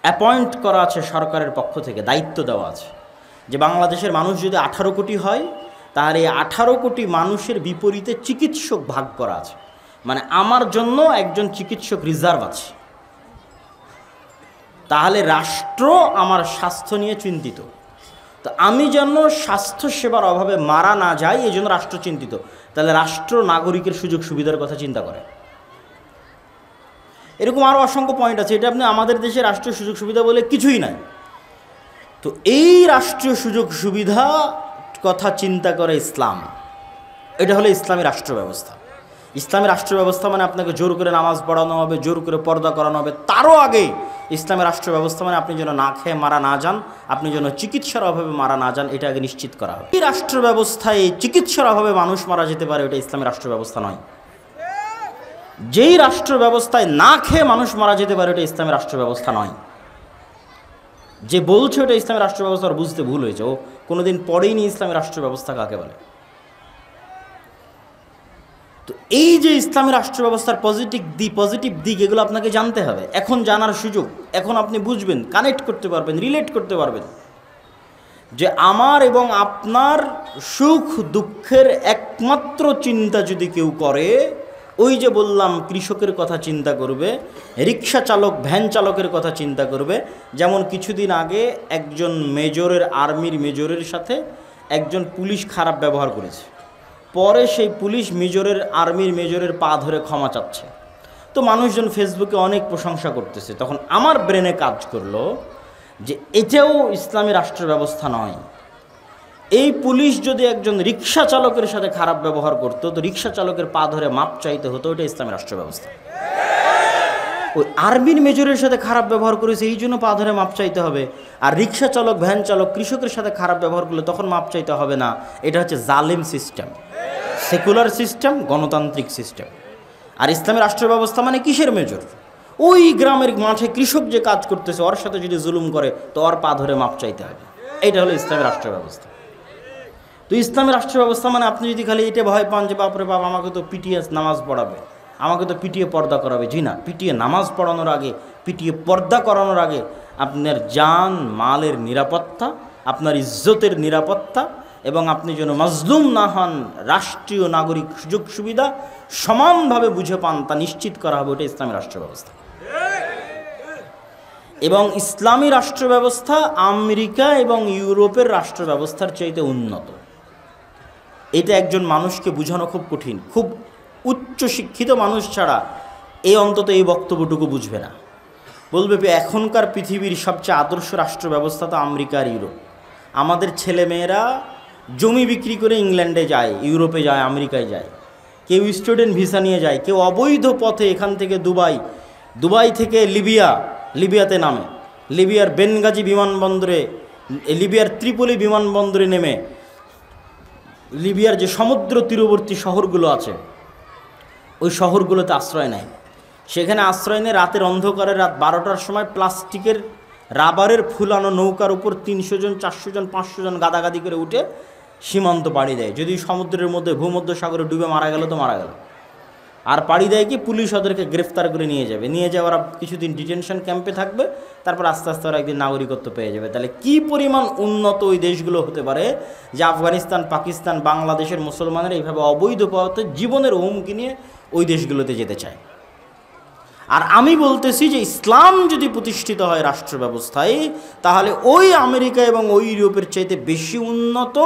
A: অ্যাপয়েন্ট করা আছে সরকারের পক্ষ থেকে, দায়িত্ব দেওয়া আছে যে বাংলাদেশের মানুষ যদি 18 কোটি হয়, তাহলে এই 18 কোটি মানুষের বিপরীতে চিকিৎসক ভাগ করা আছে। মানে আমার জন্য একজন চিকিৎসক রিজার্ভ আছে। তাহলে রাষ্ট্র আমার স্বাস্থ্য নিয়ে চিন্তিত। তো আমি যেন স্বাস্থ্য সেবার অভাবে মারা না যাই, এই জন্য রাষ্ট্র চিন্তিত। তাহলে রাষ্ট্র নাগরিকের সুযোগ সুবিধার কথা চিন্তা করে। এরকম আরও অসংখ্য পয়েন্ট আছে। এটা আপনি আমাদের দেশে রাষ্ট্রীয় সুযোগ সুবিধা বলে কিছুই নাই। তো এই রাষ্ট্রীয় সুযোগ সুবিধা কথা চিন্তা করে ইসলাম। এটা হলো ইসলামী রাষ্ট্র ব্যবস্থা। ইসলামী রাষ্ট্র ব্যবস্থা মানে আপনাকে জোর করে নামাজ পড়ানো হবে, জোর করে পর্দা করানো হবে। তারও আগে ইসলামী রাষ্ট্র ব্যবস্থা মানে আপনি যেন না খেয়ে মারা না যান, আপনি যেন চিকিৎসার অভাবে মারা না যান, এটা আগে নিশ্চিত করা হবে। এই রাষ্ট্র ব্যবস্থায় চিকিৎসার অভাবে মানুষ মারা যেতে পারে, এটা ইসলামী রাষ্ট্র ব্যবস্থা নয়। যেই রাষ্ট্র ব্যবস্থায় না খেয়ে মানুষ মারা যেতে পারে, এটা ইসলামী রাষ্ট্র ব্যবস্থা নয়। যে বলছে ওটা ইসলামী রাষ্ট্র ব্যবস্থা, বুঝতে ভুল হয়েছে। ও কোনোদিন পড়েইনি ইসলামী রাষ্ট্র ব্যবস্থা কাকে বলে। তো এই যে ইসলামী রাষ্ট্র ব্যবস্থার পজিটিভ দিক এগুলো আপনাকে জানতে হবে। এখন জানার সুযোগ, এখন আপনি বুঝবেন, কানেক্ট করতে পারবেন, রিলেট করতে পারবেন যে আমার এবং আপনার সুখ দুঃখের একমাত্র চিন্তা যদি কেউ করে, ওই যে বললাম কৃষকের কথা চিন্তা করবে, রিক্সা চালক ভ্যান চালকের কথা চিন্তা করবে। যেমন কিছুদিন আগে একজন আর্মির মেজরের সাথে একজন পুলিশ খারাপ ব্যবহার করেছে, পরে সেই পুলিশ আর্মির মেজরের পা ধরে ক্ষমা চাচ্ছে। তো মানুষজন ফেসবুকে অনেক প্রশংসা করতেছে। তখন আমার ব্রেনে কাজ করলো যে এটাও ইসলামী রাষ্ট্র ব্যবস্থা নয়। এই পুলিশ যদি একজন রিক্সা চালকের সাথে খারাপ ব্যবহার করতো, তো রিক্সা চালকের পা ধরে মাপ চাইতে হতো, ওটা ইসলামী রাষ্ট্র ব্যবস্থা। ওই আর্মির মেজরের সাথে খারাপ ব্যবহার করেছে এই জন্য পা ধরে মাপ চাইতে হবে, আর রিক্সা চালক ভ্যান চালক কৃষকের সাথে খারাপ ব্যবহার করলে তখন মাপ চাইতে হবে না। এটা হচ্ছে জালিম সিস্টেম, সেকুলার সিস্টেম, গণতান্ত্রিক সিস্টেম। আর ইসলামী রাষ্ট্র ব্যবস্থা মানে কিসের মেজর? ওই গ্রামের মাঠে কৃষক যে কাজ করতেছে ওর সাথে যদি জুলুম করে তো ওর পা ধরে মাপ চাইতে হবে। এইটা হলো ইসলামী রাষ্ট্র ব্যবস্থা। তো ইসলামী রাষ্ট্র ব্যবস্থা মানে আপনি যদি খালি এটা ভয় পান যে বাপরে বাপ আমাকে তো পিটিয়ে নামাজ পড়াবে, আমাকে তো পিটিয়ে পর্দা করাবে, জি না, পিটিয়ে নামাজ পড়ানোর আগে, পিটিয়ে পর্দা করানোর আগে আপনার জান মালের নিরাপত্তা, আপনার ইজ্জতের নিরাপত্তা এবং আপনি যেন মাজলুম না হন, রাষ্ট্রীয় নাগরিক সুযোগ সুবিধা সমানভাবে বুঝে পান, তা নিশ্চিত করা হবে। ওটা ইসলামী রাষ্ট্র ব্যবস্থা। এবং ইসলামী রাষ্ট্র ব্যবস্থা আমেরিকা এবং ইউরোপের রাষ্ট্র ব্যবস্থার চাইতে উন্নত। এটা একজন মানুষকে বোঝানো খুব কঠিন। খুব উচ্চ শিক্ষিত মানুষ ছাড়া অন্তত এই বক্তব্যটুকু বুঝবে না। বলবে এখনকার পৃথিবীর সবচেয়ে আদর্শ রাষ্ট্র ব্যবস্থা তো আমেরিকা আর ইউরোপ। আমাদের ছেলেমেয়েরা জমি বিক্রি করে ইংল্যান্ডে যায়, ইউরোপে যায়, আমেরিকায় যায়, কেউ স্টুডেন্ট ভিসা নিয়ে যায়, কেউ অবৈধ পথে এখান থেকে দুবাই থেকে লিবিয়াতে নামে, লিবিয়ার বেনগাজি বিমানবন্দরে, লিবিয়ার ত্রিপলি বিমানবন্দরে নেমে লিবিয়ার যে সমুদ্র তীরবর্তী শহরগুলো আছে ওই শহরগুলোতে আশ্রয় নেয়। সেখানে আশ্রয় নিয়ে রাতের অন্ধকারে রাত 12টার সময় প্লাস্টিকের রাবারের ফুলানো নৌকার উপর 300 জন 400 জন 500 জন গাদাগাদি করে উঠে সীমান্ত পাড়ি দেয়। যদি সমুদ্রের মধ্যে ভূমধ্য সাগরে ডুবে মারা গেল তো মারা গেল। আর পাড়ি দেয় কি পুলিশ ওদেরকে গ্রেফতার করে নিয়ে যাবে, ওরা কিছুদিন ডিটেনশন ক্যাম্পে থাকবে, তারপর আস্তে আস্তে ওরা একদিন নাগরিকত্ব পেয়ে যাবে। তাহলে কি পরিমাণ উন্নত ওই দেশগুলো হতে পারে যে আফগানিস্তান, পাকিস্তান, বাংলাদেশের মুসলমানেরা এইভাবে অবৈধ পথে জীবনের হুমকি নিয়ে ওই দেশগুলোতে যেতে চায়। আর আমি বলতেছি যে ইসলাম যদি প্রতিষ্ঠিত হয় রাষ্ট্র ব্যবস্থায়, তাহলে ওই আমেরিকা এবং ওই ইউরোপের চাইতে বেশি উন্নত,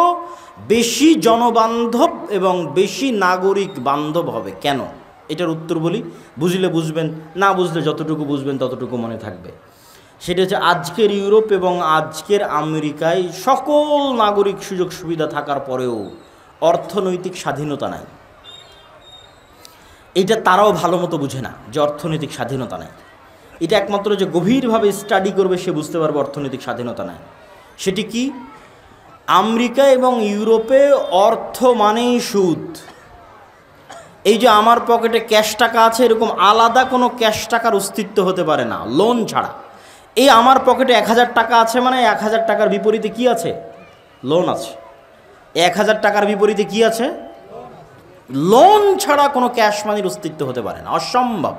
A: বেশি জনবান্ধব এবং বেশি নাগরিক বান্ধব হবে। কেন? এটার উত্তর বলি, বুঝলে বুঝবেন, না বুঝলে যতটুকু বুঝবেন ততটুকু মনে থাকবে। সেটা হচ্ছে আজকের ইউরোপ এবং আজকের আমেরিকায় সকল নাগরিক সুযোগ সুবিধা থাকার পরেও অর্থনৈতিক স্বাধীনতা নাই। এটা তারাও ভালো মতো বুঝে না যে অর্থনৈতিক স্বাধীনতা নাই। এটা একমাত্র যে গভীরভাবে স্টাডি করবে সে বুঝতে পারবে অর্থনৈতিক স্বাধীনতা নাই। সেটি কি? আমেরিকা এবং ইউরোপে অর্থ মানেই সুদ। এই যে আমার পকেটে ক্যাশ টাকা আছে, এরকম আলাদা কোনো ক্যাশ টাকার অস্তিত্ব হতে পারে না লোন ছাড়া। এই আমার পকেটে 1000 টাকা আছে মানে 1000 টাকার বিপরীতে কি আছে? লোন আছে। 1000 টাকার বিপরীতে কি আছে? লোন ছাড়া কোনো ক্যাশ মানির অস্তিত্ব হতে পারে না, অসম্ভব।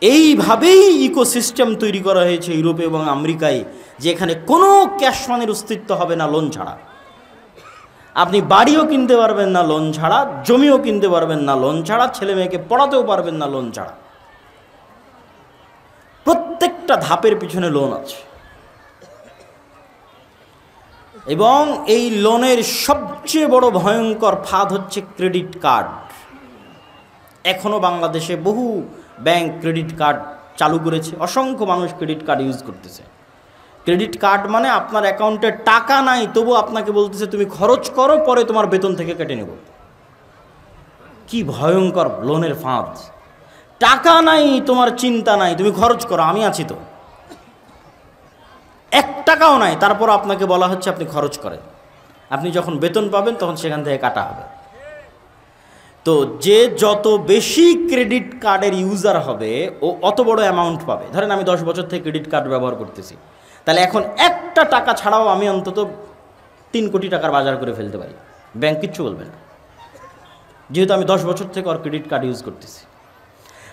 A: এইভাবেই ইকোসিস্টেম তৈরি করা হয়েছে ইউরোপে এবং আমেরিকায়, যেখানে কোনো ক্যাশ মানির অস্তিত্ব হবে না লোন ছাড়া। আপনি বাড়িও কিনতে পারবেন না লোন ছাড়া, জমিও কিনতে পারবেন না লোন ছাড়া, ছেলে মেয়েকে পড়াতেও পারবেন না লোন ছাড়া। প্রত্যেকটা ধাপের পিছনে লোন আছে। এবং এই লোনের সবচেয়ে বড় ভয়ঙ্কর ফাঁদ হচ্ছে ক্রেডিট কার্ড। এখনও বাংলাদেশে বহু ব্যাংক ক্রেডিট কার্ড চালু করেছে, অসংখ্য মানুষ ক্রেডিট কার্ড ইউজ করতেছে। ক্রেডিট কার্ড মানে আপনার অ্যাকাউন্টে টাকা নাই, তবু আপনাকে বলতেছে তুমি খরচ করো, পরে তোমার বেতন থেকে কেটে নেব। কি ভয়ঙ্কর লোনের ফাঁদ! টাকা নাই, তোমার চিন্তা নাই, তুমি খরচ করো, আমি আছি তো। 1 টাকাও নাই, তারপর আপনাকে বলা হচ্ছে আপনি খরচ করেন, আপনি যখন বেতন পাবেন তখন সেখান থেকে কাটা হবে। তো যে যত বেশি ক্রেডিট কার্ডের ইউজার হবে ও অত বড় অ্যামাউন্ট পাবে। ধরেন আমি 10 বছর থেকে ক্রেডিট কার্ড ব্যবহার করতেছি, তাহলে এখন 1টা টাকা ছাড়াও আমি অন্তত 3 কোটি টাকার বাজার করে ফেলতে পারি, ব্যাংক কিচ্ছু বলবে না। যেহেতু আমি 10 বছর থেকে ওর ক্রেডিট কার্ড ইউজ করতেছি।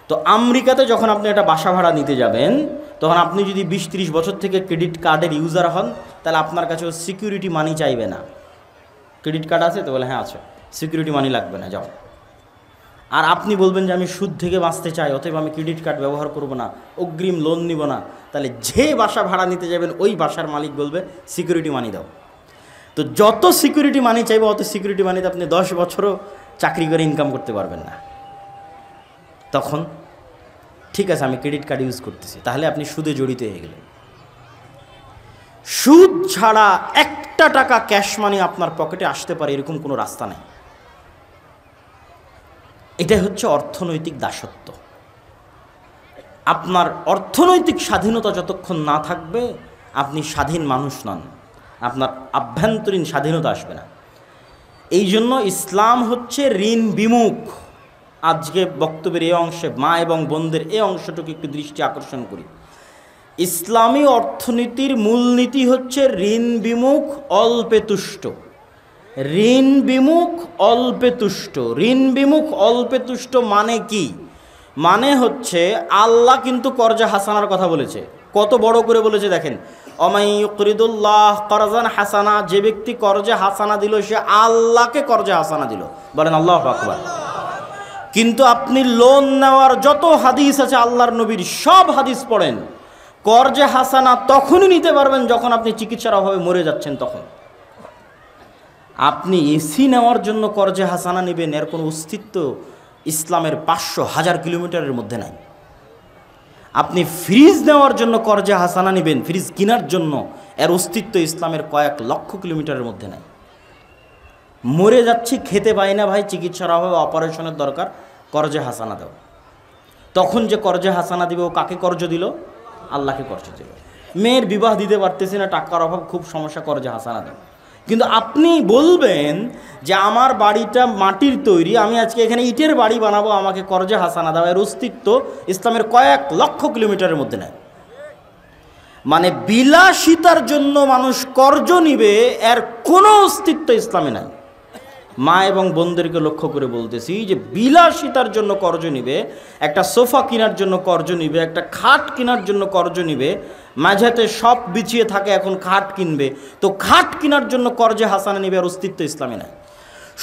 A: তো আমেরিকাতে যখন আপনি একটা বাসা ভাড়া নিতে যাবেন, তখন আপনি যদি 20-30 বছর থেকে ক্রেডিট কার্ডের ইউজার হন, তাহলে আপনার কাছে সিকিউরিটি মানি চাইবে না। ক্রেডিট কার্ড আছে তো? বলে হ্যাঁ আছে, সিকিউরিটি মানি লাগবে না, যাও। আর আপনি বলবেন যে আমি সুদ থেকে বাঁচতে চাই, অতএব আমি ক্রেডিট কার্ড ব্যবহার করব না, অগ্রিম লোন নিব না, তাহলে যে বাসা ভাড়া নিতে যাবেন ওই বাসার মালিক বলবে সিকিউরিটি মানি দাও। তো যত সিকিউরিটি মানি চাইবে অত সিকিউরিটি মানিতে আপনি 10 বছরও চাকরি করে ইনকাম করতে পারবেন না। তখন ঠিক আছে আমি ক্রেডিট কার্ড ইউজ করতেছি, তাহলে আপনি সুদে জড়িত হয়ে গেলেন। সুদ ছাড়া একটা টাকা ক্যাশ মানি আপনার পকেটে আসতে পারে এরকম কোনো রাস্তা নেই। এটাই হচ্ছে অর্থনৈতিক দাসত্ব। আপনার অর্থনৈতিক স্বাধীনতা যতক্ষণ না থাকবে আপনি স্বাধীন মানুষ নন, আপনার আভ্যন্তরীণ স্বাধীনতা আসবে না। এই জন্য ইসলাম হচ্ছে ঋণ বিমুখ। আজকে বক্তব্যের এই অংশে মা এবং বোনদের এই অংশটুকু একটু দৃষ্টি আকর্ষণ করি। ইসলামী অর্থনীতির মূলনীতি হচ্ছে ঋণ বিমুখ, অল্পে তুষ্ট। ঋণ বিমুখ, অল্পে তুষ্ট। ঋণ বিমুখ, অল্পে তুষ্ট মানে কি? মানে হচ্ছে আল্লাহ কিন্তু কর্জে হাসানার কথা বলেছে, কত বড় করে বলেছে দেখেন, অমাই ইউকরিদুল্লাহ করজান হাসানা, যে ব্যক্তি কর্জে হাসানা দিল সে আল্লাহকে কর্জে হাসানা দিল। বলেন আল্লাহু আকবার। কিন্তু আপনি লোন নেওয়ার যত হাদিস আছে আল্লাহর নবীর, সব হাদিস পড়েন, কর্জে হাসানা তখনই নিতে পারবেন যখন আপনি চিকিৎসার অভাবে মরে যাচ্ছেন। তখন আপনি এসি নেওয়ার জন্য কর্জে হাসানা নেবেন, এর কোনো অস্তিত্ব ইসলামের 500,000 কিলোমিটারের মধ্যে নাই। আপনি ফ্রিজ নেওয়ার জন্য কর্জে হাসানা নেবেন, ফ্রিজ কেনার জন্য, এর অস্তিত্ব ইসলামের কয়েক লক্ষ কিলোমিটারের মধ্যে নাই। মরে যাচ্ছি, খেতে পাই না ভাই, চিকিৎসার অভাবে অপারেশনের দরকার, কর্জে হাসানা দাও। তখন যে কর্জে হাসানা দিবে ও কাকে কর্জ দিল? আল্লাহকে কর্জ দিল। মেয়ের বিবাহ দিতে পারতেছি না, টাকার অভাব, খুব সমস্যা, কর্জে হাসানা দাও। কিন্তু আপনি বলবেন যে আমার বাড়িটা মাটির তৈরি, আমি আজকে এখানে ইটের বাড়ি বানাবো, আমাকে কর্জে হাসানা দাও, এর অস্তিত্ব ইসলামের কয়েক লক্ষ কিলোমিটারের মধ্যে নেয়। মানে বিলাসিতার জন্য মানুষ কর্জ নিবে, এর কোনো অস্তিত্ব ইসলামে নাই। মা এবং বোনদেরকে লক্ষ্য করে বলতেছি যে বিলাসিতার জন্য কর্জ নিবে, একটা সোফা কেনার জন্য কর্জ নিবে, একটা খাট কেনার জন্য কর্জ নিবে, মাঝেতে সব বিছিয়ে থাকে এখন খাট কিনবে, তো খাট কেনার জন্য কর্জে হাসানা নিবে, আর অস্তিত্ব ইসলামে নাই।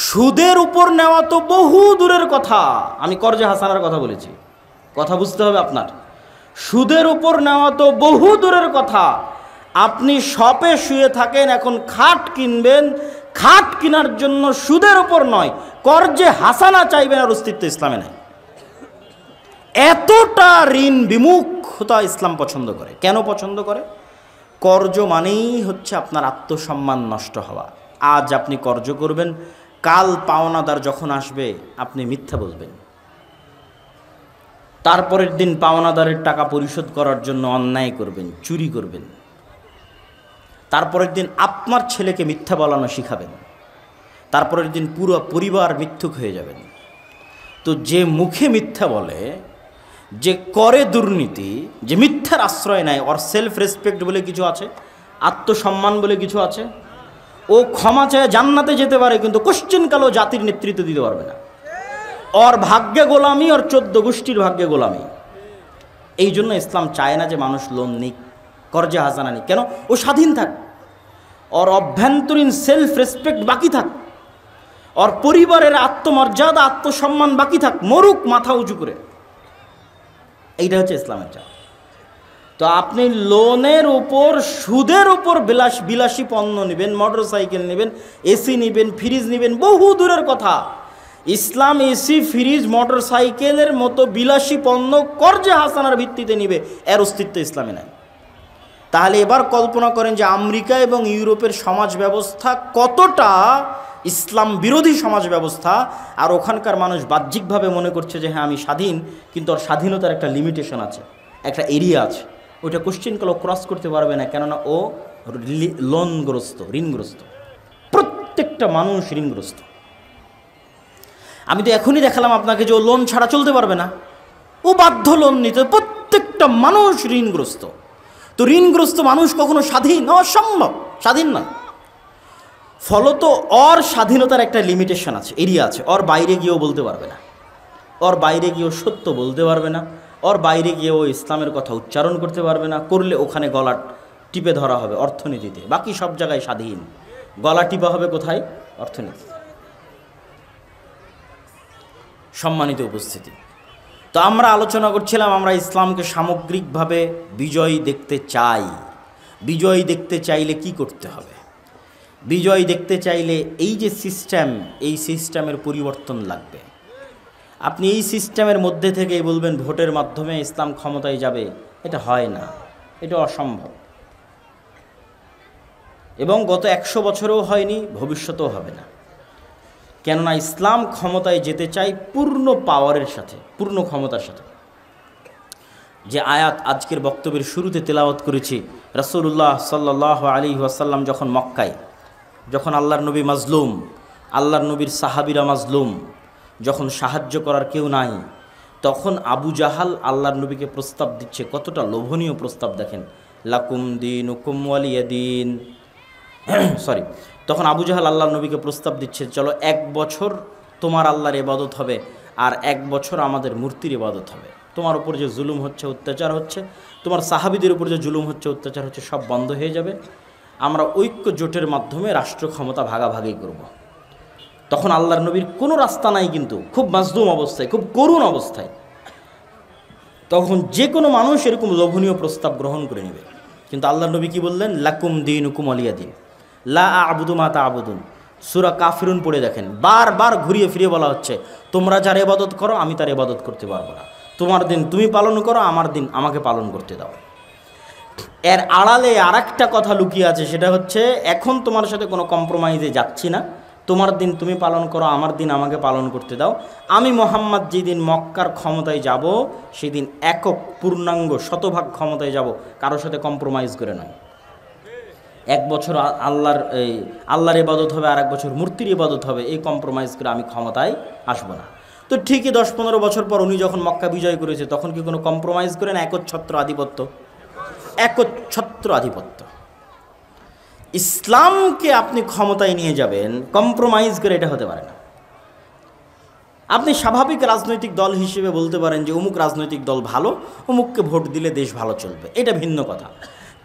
A: সুদের উপর নেওয়া তো বহু দূরের কথা, আমি কর্জে হাসানার কথা বলেছি, কথা বুঝতে হবে আপনার। সুদের উপর নেওয়া তো বহু দূরের কথা, আপনি শপে শুয়ে থাকেন, এখন খাট কিনবেন, খাট কেনার জন্য সুদের উপর নয় কর্জে হাসানা চাইবেন, আর অস্তিত্ব ইসলামে নাই। এতটা ঋণ বিমুখতা ইসলাম পছন্দ করে। কেন পছন্দ করে? কর্জ মানেই হচ্ছে আপনার আত্মসম্মান নষ্ট হওয়া। আজ আপনি কর্জ করবেন, কাল পাওনাদার যখন আসবে আপনি মিথ্যা বলবেন, তারপরের দিন পাওনাদারের টাকা পরিশোধ করার জন্য অন্যায় করবেন, চুরি করবেন, তারপরের দিন আপনার ছেলেকে মিথ্যা বলানো শিখাবেন, তারপরের দিন পুরো পরিবার মিথ্যুক হয়ে যাবেন। তো যে মুখে মিথ্যা বলে, যে করে দুর্নীতি, যে মিথ্যার আশ্রয় নেয়, ওর সেলফ রেসপেক্ট বলে কিছু আছে, আত্মসম্মান বলে কিছু আছে, ও ক্ষমা চায় জান্নাতে যেতে পারে, কিন্তু কোশ্চেনকালেও জাতির নেতৃত্ব দিতে পারবে না। ওর ভাগ্যে গোলামি, ওর 14 গোষ্ঠীর ভাগ্যে গোলামি। এই জন্য ইসলাম চায় না যে মানুষ লোন নিক, কর্জে হাসানা নিক। কেন? ও স্বাধীন থাক, ওর অভ্যন্তরীণ সেলফ রেসপেক্ট বাকি থাক, ওর পরিবারের আত্মমর্যাদা, আত্মসম্মান বাকি থাক, মরুক মাথা উঁচু করে। এইটা হচ্ছে ইসলামের চাপ। তো আপনি লোনের উপর, সুদের উপর বিলাসী পণ্য নেবেন, মোটর সাইকেল নেবেন, এসি নেবেন, ফ্রিজ নেবেন, বহু দূরের কথা। ইসলাম এসি, ফ্রিজ, মোটর সাইকেলের মতো বিলাসী পণ্য কর্জে হাসানার ভিত্তিতে নিবে, এর অস্তিত্ব ইসলামে নাই। তাহলে এবার কল্পনা করেন যে আমেরিকা এবং ইউরোপের সমাজ ব্যবস্থা কতটা ইসলাম বিরোধী সমাজ ব্যবস্থা, আর ওখানকার মানুষ বাহ্যিকভাবে মনে করছে যে হ্যাঁ আমি স্বাধীন, কিন্তু ওর স্বাধীনতার একটা লিমিটেশন আছে, একটা এরিয়া আছে, ওইটা কোশ্চেনকালেও ক্রস করতে পারবে না। কেননা ও লোনগ্রস্ত, ঋণগ্রস্ত। প্রত্যেকটা মানুষ ঋণগ্রস্ত। আমি তো এখনই দেখালাম আপনাকে যে ও লোন ছাড়া চলতে পারবে না, ও বাধ্য লোন নিতে। প্রত্যেকটা মানুষ ঋণগ্রস্ত। তো ঋণগ্রস্ত মানুষ কখনো স্বাধীন? অসম্ভব, স্বাধীন নয়। ফলত ওর স্বাধীনতার একটা লিমিটেশন আছে, এরিয়া আছে। ওর বাইরে গিয়েও বলতে পারবে না, ওর বাইরে গিয়েও সত্য বলতে পারবে না, ওর বাইরে গিয়েও ইসলামের কথা উচ্চারণ করতে পারবে না। করলে ওখানে গলা টিপে ধরা হবে অর্থনীতিতে। বাকি সব জায়গায় স্বাধীন, গলা টিপা হবে কোথায়? অর্থনীতিতে। সম্মানিত উপস্থিতি, তো আমরা আলোচনা করছিলাম আমরা ইসলামকে সামগ্রিকভাবে বিজয়ী দেখতে চাই। বিজয়ী দেখতে চাইলে কি করতে হবে? বিজয় দেখতে চাইলে এই যে সিস্টেম, এই সিস্টেমের পরিবর্তন লাগবে। আপনি এই সিস্টেমের মধ্যে থেকেই বলবেন ভোটের মাধ্যমে ইসলাম ক্ষমতায় যাবে, এটা হয় না, এটা অসম্ভব। এবং গত 100 বছরেও হয়নি, ভবিষ্যতেও হবে না। কেননা ইসলাম ক্ষমতায় যেতে চাই পূর্ণ পাওয়ারের সাথে, পূর্ণ ক্ষমতার সাথে। যে আয়াত আজকের বক্তব্যের শুরুতে তেলাওয়াত করেছি, রাসূলুল্লাহ সাল্লাল্লাহু আলাইহি ওয়াসাল্লাম যখন মক্কায়, যখন আল্লাহর নবী মাজলুম, আল্লাহর নবীর সাহাবীরা মাজলুম, যখন সাহায্য করার কেউ নাই, তখন আবু জাহাল আল্লাহর নবীকে প্রস্তাব দিচ্ছে। কতটা লোভনীয় প্রস্তাব দেখেন, লাকুম দীনুকুম ওয়ালিয়া দীন। সরি, তখন আবু জাহাল আল্লাহর নবীকে প্রস্তাব দিচ্ছে, চলো 1 বছর তোমার আল্লাহর ইবাদত হবে আর 1 বছর আমাদের মূর্তির ইবাদত হবে। তোমার উপর যে জুলুম হচ্ছে, অত্যাচার হচ্ছে, তোমার সাহাবীদের উপর যে জুলুম হচ্ছে, অত্যাচার হচ্ছে, সব বন্ধ হয়ে যাবে। আমরা ঐক্য জোটের মাধ্যমে রাষ্ট্র ক্ষমতা ভাগাভাগি করব। তখন আল্লাহর নবীর কোনো রাস্তা নাই, কিন্তু খুব মাজলুম অবস্থায়, খুব করুণ অবস্থায়। তখন যে কোনো মানুষ এরকম লোভনীয় প্রস্তাব গ্রহণ করে নেবে। কিন্তু আল্লাহর নবী কি বললেন? লাকুম দীনুকুম ওয়ালিয়া দীন, লা আ'বুদু মা তা'বুদুন। সূরা কাফিরুন পড়ে দেখেন, বারবার ঘুরিয়ে ফিরিয়ে বলা হচ্ছে তোমরা যার ইবাদত করো আমি তার ইবাদত করতে পারবো না। তোমার দিন তুমি পালন করো, আমার দিন আমাকে পালন করতে দাও। এর আড়ালে আরেকটা কথা লুকিয়ে আছে, সেটা হচ্ছে এখন তোমার সাথে কোনো কম্প্রোমাইজে যাচ্ছি না। তোমার দিন তুমি পালন করো, আমার দিন আমাকে পালন করতে দাও। আমি মুহাম্মদ যেদিন মক্কার ক্ষমতায় যাব, সেদিন একক পূর্ণাঙ্গ শতভাগ ক্ষমতায় যাব, কারোর সাথে কম্প্রোমাইজ করে নয়। 1 বছর আল্লাহর ইবাদত হবে আর 1 বছর মূর্তির ইবাদত হবে, এই কম্প্রোমাইজ করে আমি ক্ষমতায় আসবো না। তো ঠিকই 10-15 বছর পর উনি যখন মক্কা বিজয় করেছে, তখন কি কোনো কম্প্রোমাইজ করেন? একচ্ছত্র আধিপত্য, একচ্ছত্র আধিপত্য। ইসলামকে আপনি ক্ষমতায় নিয়ে যাবেন কম্প্রোমাইজ করে, এটা হতে পারে না। আপনি স্বাভাবিক রাজনৈতিক দল হিসেবে বলতে পারেন যে অমুক রাজনৈতিক দল ভালো, অমুককে ভোট দিলে দেশ ভালো চলবে, এটা ভিন্ন কথা।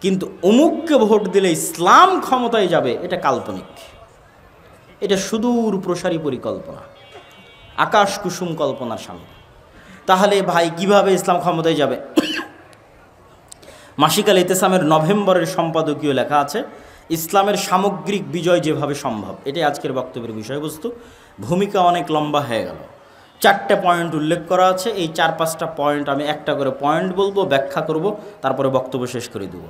A: কিন্তু অমুককে ভোট দিলে ইসলাম ক্ষমতায় যাবে, এটা কাল্পনিক, এটা সুদূর প্রসারী পরিকল্পনা, আকাশ কুসুম কল্পনার সামনে। তাহলে ভাই কিভাবে ইসলাম ক্ষমতায় যাবে? মাসিক আল ইতিসামের নভেম্বরের সম্পাদকীয় লেখা আছে, ইসলামের সামগ্রিক বিজয় যেভাবে সম্ভব। এটাই আজকের বক্তব্যের বিষয়বস্তু। ভূমিকা অনেক লম্বা হয়ে গেল, 4টে পয়েন্ট উল্লেখ করা আছে। এই 4-5টা পয়েন্ট আমি একটা করে পয়েন্ট বলবো, ব্যাখ্যা করব, তারপরে বক্তব্য শেষ করে দেব।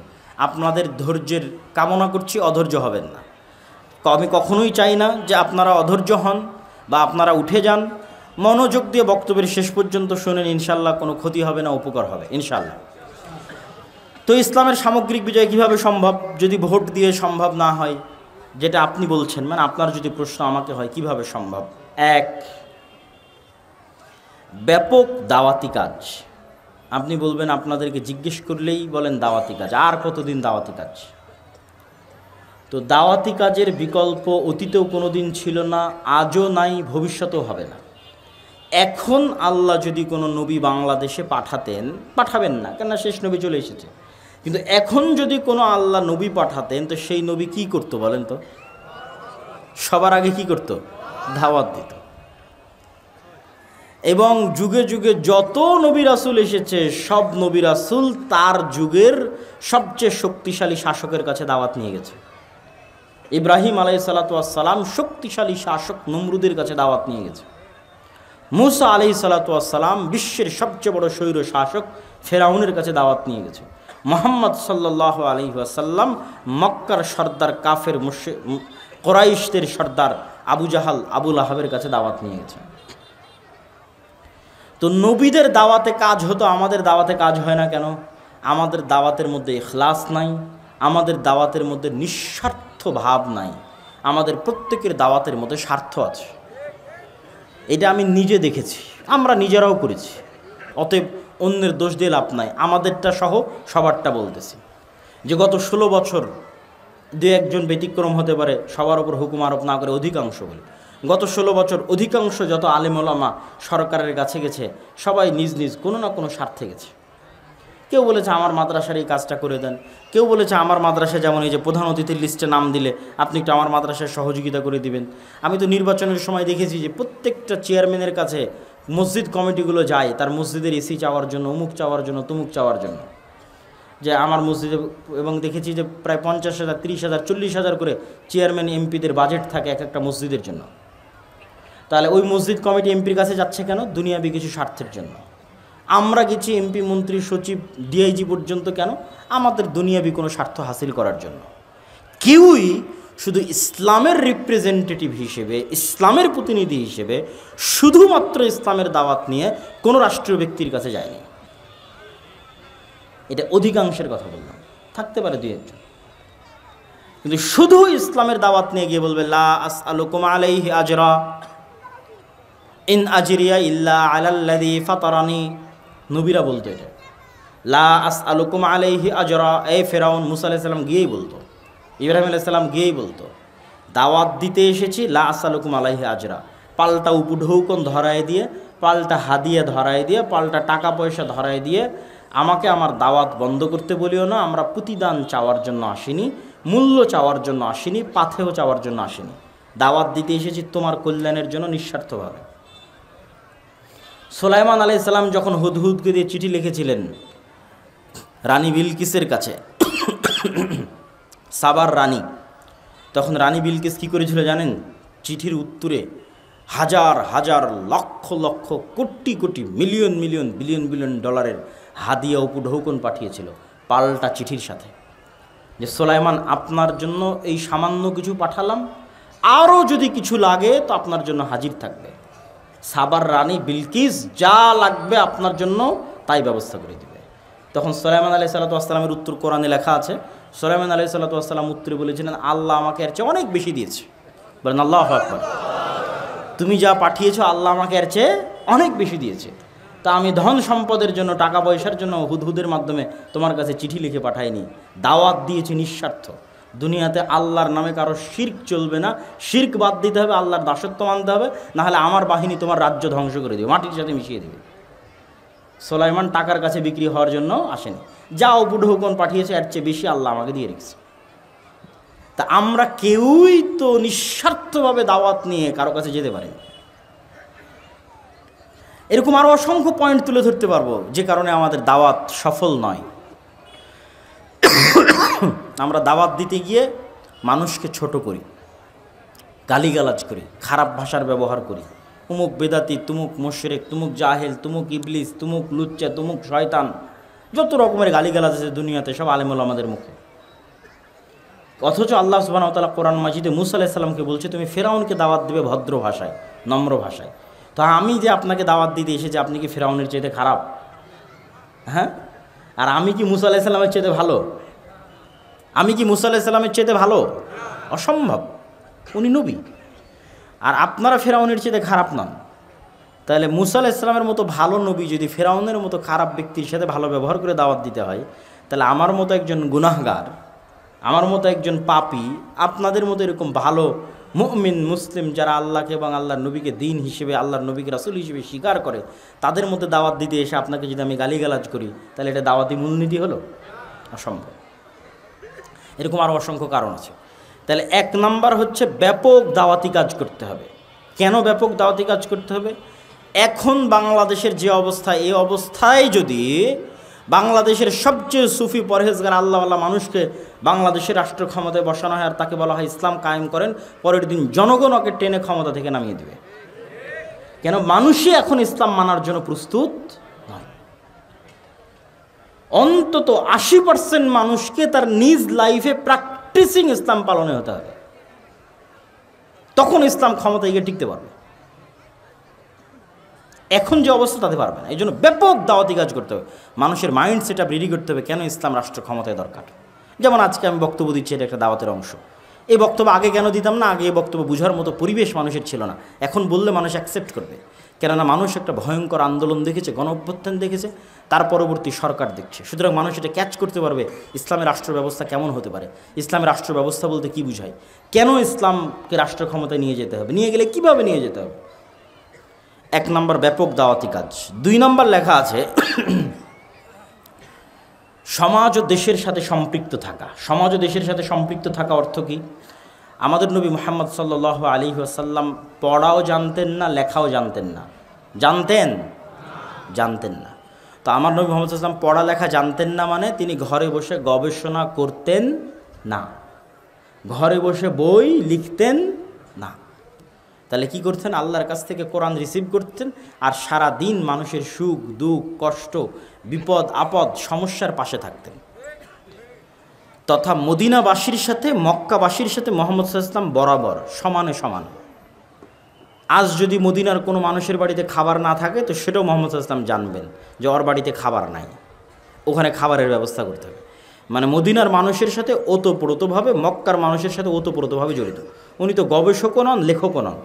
A: আপনাদের ধৈর্যের কামনা করছি, অধৈর্য হবেন না। আমি কখনোই চাই না যে আপনারা অধৈর্য হন বা আপনারা উঠে যান। মনোযোগ দিয়ে বক্তব্যের শেষ পর্যন্ত শুনেন, ইনশাল্লাহ কোনো ক্ষতি হবে না, উপকার হবে ইনশাল্লাহ। তো ইসলামের সামগ্রিক বিজয় কিভাবে সম্ভব যদি ভোট দিয়ে সম্ভব না হয়, যেটা আপনি বলছেন, মানে আপনার যদি প্রশ্ন আমাকে হয় কিভাবে সম্ভব? 1, ব্যাপক দাওয়াতি কাজ। আপনি বলবেন আপনাদেরকে জিজ্ঞেস করলেই বলেন দাওয়াতি কাজ, আর কতদিন দাওয়াতি কাজ? তো দাওয়াতি কাজের বিকল্প অতীতেও কোনো দিন ছিল না, আজও নাই, ভবিষ্যতেও হবে না। এখন আল্লাহ যদি কোনো নবী বাংলাদেশে পাঠাতেন, পাঠাবেন না কেননা শেষ নবী চলে এসেছে, কিন্তু এখন যদি কোনো আল্লাহ নবী পাঠাতেন, তো সেই নবী কি করতো বলেন তো? সবার আগে কি করতো? দাওয়াত দিত। এবং যুগে যুগে যত নবী রাসূল এসেছে, সব নবী রাসূল তার যুগের সবচেয়ে শক্তিশালী শাসকের কাছে দাওয়াত নিয়ে গেছে। ইব্রাহিম আলাইহিসসালাতু ওয়াসসালাম শক্তিশালী শাসক নমরুদের কাছে দাওয়াত নিয়ে গেছে। মুসা আলাইহিসসালাতু ওয়াসসালাম বিশ্বের সবচেয়ে বড় স্বৈর শাসক ফেরাউনের কাছে দাওয়াত নিয়ে গেছে। মুহাম্মদ সাল্লাল্লাহু আলাইহি ওয়াসাল্লাম মক্কার সর্দার কাফের কুরাইশদের সর্দার আবু জাহাল, আবু লাহাবের কাছে দাওয়াত নিয়ে গেছে। তো নবীদের দাওয়াতে কাজ হতো, আমাদের দাওয়াতে কাজ হয় না কেন? আমাদের দাওয়াতের মধ্যে ইখলাস নাই, আমাদের দাওয়াতের মধ্যে নিঃস্বার্থ ভাব নাই, আমাদের প্রত্যেকের দাওয়াতের মধ্যে স্বার্থ আছে। এটা আমি নিজে দেখেছি, আমরা নিজেরাও করেছি। অতএব অন্যের দোষ দিয়ে লাভ নাই, আমাদেরটা সহ সবারটা বলতেছি। যে গত 16 বছর দু একজন ব্যতিক্রম হতে পারে, সবার উপর হুকুম আরোপ না করে অধিকাংশ বলে। গত 16 বছর অধিকাংশ যত আলেম ওলামা সরকারের কাছে গেছে, সবাই নিজ নিজ কোনো না কোনো স্বার্থে গেছে। কেউ বলেছে আমার মাদ্রাসার এই কাজটা করে দেন, কেউ বলেছে আমার মাদ্রাসায় যেমন এই যে প্রধান অতিথির লিস্টে নাম দিলে আপনি একটু আমার মাদ্রাসায় সহযোগিতা করে দিবেন। আমি তো নির্বাচনের সময় দেখেছি যে প্রত্যেকটা চেয়ারম্যানের কাছে মসজিদ কমিটিগুলো যায় তার মসজিদের এসি চাওয়ার জন্য, অমুক চাওয়ার জন্য, তমুক চাওয়ার জন্য, যে আমার মসজিদে। এবং দেখেছি যে প্রায় 50,000, 30,000, 40,000 করে চেয়ারম্যান এমপিদের বাজেট থাকে এক একটা মসজিদের জন্য। তাহলে ওই মসজিদ কমিটি এমপির কাছে যাচ্ছে কেন? দুনিয়াবি কিছু স্বার্থের জন্য। আমরা গেছি এমপি, মন্ত্রী, সচিব, ডিআইজি পর্যন্ত কেন? আমাদের দুনিয়াবি কোনো স্বার্থ হাসিল করার জন্য। কেউই শুধু ইসলামের রিপ্রেজেন্টেটিভ হিসেবে, ইসলামের প্রতিনিধি হিসেবে শুধুমাত্র ইসলামের দাওয়াত নিয়ে কোনো রাষ্ট্রীয় ব্যক্তির কাছে যায়নি। এটা অধিকাংশের কথা বললাম, থাকতে পারে দুই একজন, কিন্তু শুধু ইসলামের দাওয়াত নিয়ে গিয়ে বলবে লা আসআলুকুম আলাইহি আজরা ইন আজরিয়া ইল্লা আলাল্লাযী ফাতারানি। নবীরা বলতো এটা, লা আসআলুকুম আলাইহি আজরা। এই ফেরাউন মুসা আলাইহিস সালাম গিয়েই বলতো, ইব্রাহিম আলাইহিস সালাম গিয়েই বলতো, দাওয়াত দিতে এসেছি, লা আসআলুকুম আলাইহি আজরা। পাল্টা উপঢৌকন ধরায় দিয়ে, পাল্টা হাদিয়া ধরায় দিয়ে, পাল্টা টাকা পয়সা ধরায় দিয়ে আমাকে আমার দাওয়াত বন্ধ করতে বলিও না। আমরা প্রতিদান চাওয়ার জন্য আসিনি, মূল্য চাওয়ার জন্য আসিনি, পাথেও চাওয়ার জন্য আসিনি। দাওয়াত দিতে এসেছি তোমার কল্যাণের জন্য নিঃস্বার্থভাবে। সুলাইমান আলাইহিস সালাম যখন হুদহুদকে দিয়ে চিঠি লিখেছিলেন রানী বিলকিসের কাছে, সাবার রানী, তখন রানী বিলকিস কী করেছিল জানেন? চিঠির উত্তরে হাজার হাজার, lakh lakh, crore crore, million million, billion billion ডলারের হাদিয়া উপঢৌকন পাঠিয়েছিল পাল্টা চিঠির সাথে, যে সুলাইমান আপনার জন্য এই সামান্য কিছু পাঠালাম, আরও যদি কিছু লাগে তো আপনার জন্য হাজির থাকবে। সাবার রানী বিলকিস যা লাগবে আপনার জন্য তাই ব্যবস্থা করে দিবে। তখন সুলাইমান আলাইহিস সালাতু ওয়াস সালামের উত্তর কোরআনে লেখা আছে। সুলাইমান আলাইহিস সালাতু ওয়াস সালাম উত্তরে বলেছিলেন, আল্লাহ আমাকে এর চেয়ে অনেক বেশি দিয়েছে। বলেন আল্লাহু আকবার। তুমি যা পাঠিয়েছো আল্লাহ আমাকে এর চেয়ে অনেক বেশি দিয়েছে। তা আমি ধন সম্পদের জন্য, টাকা পয়সার জন্য হুদহুদের মাধ্যমে তোমার কাছে চিঠি লিখে পাঠাইনি, দাওয়াত দিয়েছি নিঃস্বার্থ। দুনিয়াতে আল্লাহর নামে কারো শিরক চলবে না, শিরক বাদ দিতে হবে, আল্লাহর দাসত্ব মানতে হবে, নাহলে আমার বাহিনী তোমার রাজ্য ধ্বংস করে দেবে, মাটির সাথে মিশিয়ে দেবে। সুলাইমান টাকার কাছে বিক্রি হওয়ার জন্য আসেনি, যা উপঢৌকন পাঠিয়েছে এর চেয়ে বেশি আল্লাহ আমাকে দিয়ে রেখেছে। তা আমরা কেউই তো নিঃস্বার্থভাবে দাওয়াত নিয়ে কারো কাছে যেতে পারি। এরকম আরও অসংখ্য পয়েন্ট তুলে ধরতে পারবো যে কারণে আমাদের দাওয়াত সফল নয়। আমরা দাওয়াত দিতে গিয়ে মানুষকে ছোট করি, গালিগালাজ করি, খারাপ ভাষার ব্যবহার করি, তুমুক বেদাতি, তুমুক মুশরিক, তুমুক জাহেল, তুমুক ইবলিস, তুমুক লুচ্চা, তুমুক শয়তান, যত রকমের গালিগালাজ আছে দুনিয়াতে সব আলেমুল আমাদের মুখে। অথচ আল্লাহ সুবহানাহু ওয়া তাআলা কোরআন মাজিদে মুসা আলাইহিস সালামকে বলছে তুমি ফেরাউনকে দাওয়াত দিবে ভদ্র ভাষায়, নম্র ভাষায়। তো আমি যে আপনাকে দাওয়াত দিতে এসেছি, আপনি কি ফেরাউনের চাইতে খারাপ? হ্যাঁ? আর আমি কি মুসা আলাইহিস সালামের চাইতে ভালো? আমি কি মুসা আলাইহিস সালামের চাইতে ভালো? অসম্ভব, উনি নবী। আর আপনারা ফেরাউনের চাইতে খারাপ নন। তাহলে মুসা আলাইহিস সালামের মতো ভালো নবী যদি ফেরাউনের মতো খারাপ ব্যক্তির সাথে ভালো ব্যবহার করে দাওয়াত দিতে হয়, তাহলে আমার মতো একজন গুনাহগার, আমার মতো একজন পাপী, আপনাদের মতো এরকম ভালো মুমিন মুসলিম যারা আল্লাহকে এবং আল্লাহর নবীকে দিন হিসেবে, আল্লাহর নবীকে রাসূল হিসেবে স্বীকার করে, তাদের মধ্যে দাওয়াত দিতে এসে আপনাকে যদি আমি গালিগালাজ করি, তাহলে এটা দাওয়াতি মূলনীতি হলো? অসম্ভব। এরকম আরও অসংখ্য কারণ আছে। তাহলে 1 নাম্বার হচ্ছে ব্যাপক দাওয়াতি কাজ করতে হবে। কেন ব্যাপক দাওয়াতি কাজ করতে হবে? এখন বাংলাদেশের যে অবস্থা, এই অবস্থায় যদি বাংলাদেশের সবচেয়ে সুফি পরহেজগার আল্লাহওয়ালা মানুষকে বাংলাদেশের রাষ্ট্র ক্ষমতায় বসানো হয় আর তাকে বলা হয় ইসলাম কায়েম করেন, পরের দিন জনগণ ওকে টেনে ক্ষমতা থেকে নামিয়ে দেবে। কেন? মানুষই এখন ইসলাম মানার জন্য প্রস্তুত নয়। অন্তত 80% মানুষকে তার নিজ লাইফে প্র্যাকটিসিং ইসলাম পালনে হতে হবে, তখন ইসলাম ক্ষমতায় গিয়ে টিকতে পারবে। এখন যে অবস্থা তাতে পারবে না। এই জন্য ব্যাপক দাওয়াতি কাজ করতে হবে, মানুষের মাইন্ড সেট আপ রেডি করতে হবে কেন ইসলাম রাষ্ট্র ক্ষমতায় দরকার। যেমন আজকে আমি বক্তব্য দিচ্ছি, এটা একটা দাওয়াতের অংশ। এই বক্তব্য আগে কেন দিতাম না? আগে এই বক্তব্য বোঝার মতো পরিবেশ মানুষের ছিল না। এখন বললে মানুষ অ্যাকসেপ্ট করবে। কেননা মানুষ একটা ভয়ঙ্কর আন্দোলন দেখেছে, গণ অভ্যুত্থান দেখেছে, তার পরবর্তী সরকার দেখছে। সুতরাং মানুষ এটা ক্যাচ করতে পারবে ইসলামের রাষ্ট্র ব্যবস্থা কেমন হতে পারে, ইসলামের রাষ্ট্র ব্যবস্থা বলতে কী বুঝায়, কেন ইসলামকে রাষ্ট্র ক্ষমতায় নিয়ে যেতে হবে, নিয়ে গেলে কীভাবে নিয়ে যেতে হবে। 1 নম্বর ব্যাপক দাওয়াতি কাজ। 2 নম্বর লেখা আছে সমাজ ও দেশের সাথে সম্পৃক্ত থাকা। সমাজ ও দেশের সাথে সম্পৃক্ত থাকা অর্থ কী? আমাদের নবী মুহাম্মদ সাল্লাল্লাহু আলাইহি ওয়াসাল্লাম পড়াও জানতেন না, লেখাও জানতেন না। জানতেন না। তো আমার নবী মুহাম্মদ সাল্লাল্লাহু আলাইহি ওয়াসাল্লাম পড়ালেখা জানতেন না মানে তিনি ঘরে বসে গবেষণা করতেন না, ঘরে বসে বই লিখতেন না। তাহলে কি করতেন? আল্লাহর কাছ থেকে কোরআন রিসিভ করতেন আর সারা দিন মানুষের সুখ দুঃখ কষ্ট বিপদ আপদ সমস্যার পাশে থাকতেন। তথা মদিনাবাসীর সাথে মক্কাবাসীর সাথে মুহাম্মদ সাল্লাল্লাহু আলাইহি ওয়াসাল্লাম বরাবর সমানে সমান। আজ যদি মদিনার কোনো মানুষের বাড়িতে খাবার না থাকে তো সেটাও মুহাম্মদ সাল্লাল্লাহু আলাইহি ওয়াসাল্লাম জানবেন যে ওর বাড়িতে খাবার নাই, ওখানে খাবারের ব্যবস্থা করতে হবে। মানে মদিনার মানুষের সাথে ওতপ্রোতভাবে, মক্কার মানুষের সাথে ওতপ্রোতভাবে জড়িত। উনি তো গবেষকও নন, লেখকও নন।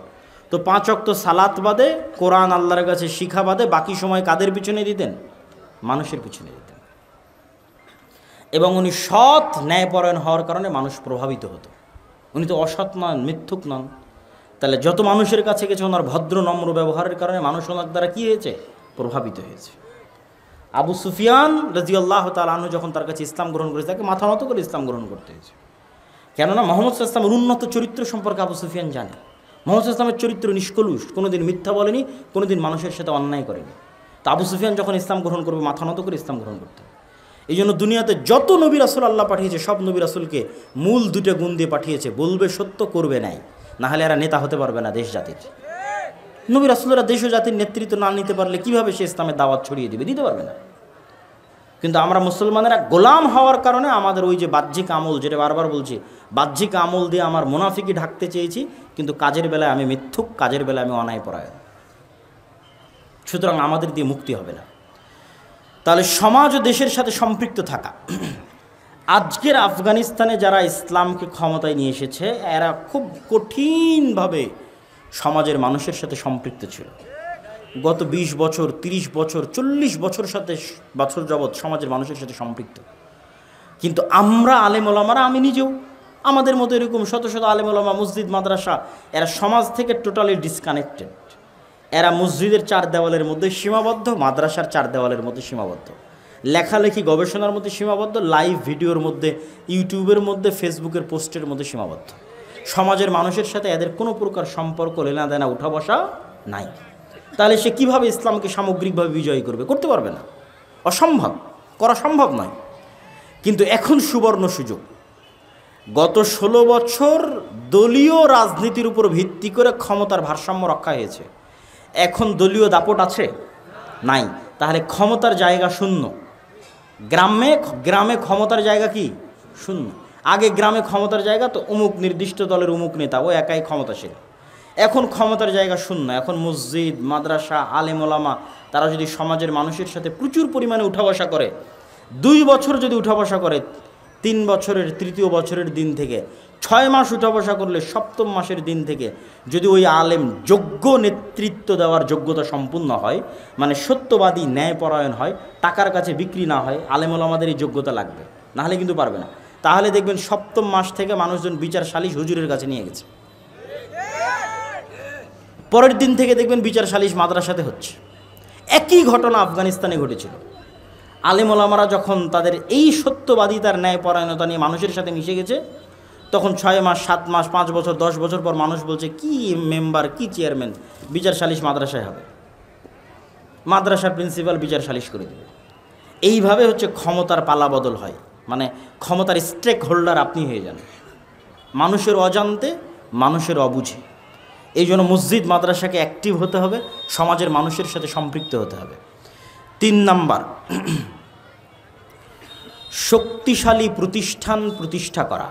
A: তো 5 ওয়াক্ত সালাত বাদে, কোরআন আল্লাহর কাছে শিখা বাদে বাকি সময় কাদের পিছনে দিতেন? মানুষের পিছনে দিতেন। এবং উনি সৎ ন্যায়পরায়ণ হওয়ার কারণে মানুষ প্রভাবিত হতো। উনি তো অসৎ নন, মিথ্যুক নন। তাহলে যত মানুষের কাছে গেছে ওনার ভদ্র নম্র ব্যবহারের কারণে মানুষ ওনার দ্বারা কী হয়েছে? প্রভাবিত হয়েছে। আবু সুফিয়ান রাদিয়াল্লাহু তাআলা আনহু যখন তার কাছে ইসলাম গ্রহণ করেছে তাকে মাথা নত করে ইসলাম গ্রহণ করতে হয়েছে। কেননা মুহাম্মদ সাল্লাল্লাহু আলাইহি ওয়াসাল্লামের উন্নত চরিত্র সম্পর্কে আবু সুফিয়ান জানে। মুহাম্মদ সাল্লাল্লাহু আলাইহি ওয়াসাল্লামের চরিত্র নিষ্কলুষ, কোনোদিন মিথ্যা বলেনি, কোনোদিন মানুষের সাথে অন্যায় করেনি। তো আবু সুফিয়ান যখন ইসলাম গ্রহণ করবে মাথা নত করে ইসলাম গ্রহণ করতে। এই জন্য দুনিয়াতে যত নবী রাসূল আল্লাহ পাঠিয়েছে সব নবী রাসূলকে মূল 2টা গুণ দিয়ে পাঠিয়েছে: বলবে সত্য, করবে নাই, নাহলে এরা নেতা হতে পারবে না দেশ জাতির। নবী রাসূলরা দেশ ও জাতির নেতৃত্ব না নিতে পারলে কীভাবে সে ইসলামের দাওয়াত ছড়িয়ে দিবে? দিতে পারবে না। কিন্তু আমরা মুসলমানেরা গোলাম হওয়ার কারণে আমাদের ওই যে বাহ্যিক আমল, যেটা বারবার বলছি, বাহ্যিক আমল দিয়ে আমার মুনাফিকি ঢাকতে চেয়েছি, কিন্তু কাজের বেলায় আমি মিথ্যুক, কাজের বেলায় আমি অন্যায়পরায়ণ। সুতরাং আমাদের দিয়ে মুক্তি হবে না। তাহলে সমাজ ও দেশের সাথে সম্পৃক্ত থাকা। আজকের আফগানিস্তানে যারা ইসলামকে ক্ষমতায় নিয়ে এসেছে এরা খুব কঠিনভাবে সমাজের মানুষের সাথে সম্পৃক্ত ছিল। গত 20 বছর 30 বছর 40 বছর যাবৎ সমাজের মানুষের সাথে সম্পৃক্ত। কিন্তু আমরা আলেম ওলামারা, আমি নিজেও, আমাদের মতো এরকম শত শত আলেম ওলামা, মসজিদ মাদ্রাসা, এরা সমাজ থেকে টোটালি ডিসকানেক্টেড। এরা মসজিদের 4 দেওয়ালের মধ্যে সীমাবদ্ধ, মাদ্রাসার 4 দেওয়ালের মধ্যে সীমাবদ্ধ, লেখালেখি গবেষণার মধ্যে সীমাবদ্ধ, লাইভ ভিডিওর মধ্যে, ইউটিউবের মধ্যে, ফেসবুকের পোস্টের মধ্যে সীমাবদ্ধ। সমাজের মানুষের সাথে এদের কোনো প্রকার সম্পর্ক, লেনা দেনা, উঠা বসা নাই। তাহলে সে কীভাবে ইসলামকে সামগ্রিকভাবে বিজয়ী করবে? করতে পারবে না, অসম্ভব, করা সম্ভব নয়। কিন্তু এখন সুবর্ণ সুযোগ। গত 16 বছর দলীয় রাজনীতির উপর ভিত্তি করে ক্ষমতার ভারসাম্য রক্ষা হয়েছে। এখন দলীয় দাপট আছে? নাই। তাহলে ক্ষমতার জায়গা শূন্য। গ্রামে ক্ষমতার জায়গা কি? শূন্য। আগে গ্রামে ক্ষমতার জায়গা তো অমুক নির্দিষ্ট দলের অমুক নেতা, ও একাই ক্ষমতাশীল। এখন ক্ষমতার জায়গা শূন্য। এখন মসজিদ মাদ্রাসা আলেম ওলামা তারা যদি সমাজের মানুষের সাথে প্রচুর পরিমাণে উঠা বসা করে, 2 বছর যদি উঠা বসা করে, 3 বছরের 3য় বছরের দিন থেকে 6 মাস উঠা বসা করলে 7ম মাসের দিন থেকে যদি ওই আলেম যোগ্য নেতৃত্ব দেওয়ার যোগ্যতা সম্পূর্ণ হয়, মানে সত্যবাদী ন্যায়পরায়ণ হয়, টাকার কাছে বিক্রি না হয়, আলেম ওলামাদের এই যোগ্যতা লাগবে, নাহলে কিন্তু পারবে না। তাহলে দেখবেন 7ম মাস থেকে মানুষজন বিচার সালিশ হুজুরের কাছে নিয়ে গেছে। পরের দিন থেকে দেখবেন বিচার সালিশ মাদ্রাসাতে হচ্ছে। একই ঘটনা আফগানিস্তানে ঘটেছিল। আলেম ওলামারা যখন তাদের এই সত্যবাদিতার ন্যায়পরায়ণতা নিয়ে মানুষের সাথে মিশে গেছে, তখন 6 মাস 7 মাস 5 বছর 10 বছর পর মানুষ বলছে কি মেম্বার, কি চেয়ারম্যান, বিচার সালিশ মাদ্রাসায় হবে, মাদ্রাসার প্রিন্সিপাল বিচার সালিশ করে দেবে। এইভাবে হচ্ছে ক্ষমতার পালা বদল হয়, মানে ক্ষমতার স্টেক হোল্ডার আপনি হয়ে যান মানুষের অজান্তে, মানুষের অবুঝে। এই জন্য মসজিদ মাদ্রাসাকে অ্যাক্টিভ হতে হবে, সমাজের মানুষের সাথে সম্পৃক্ত হতে হবে। 3 নাম্বার, শক্তিশালী প্রতিষ্ঠান প্রতিষ্ঠা করা।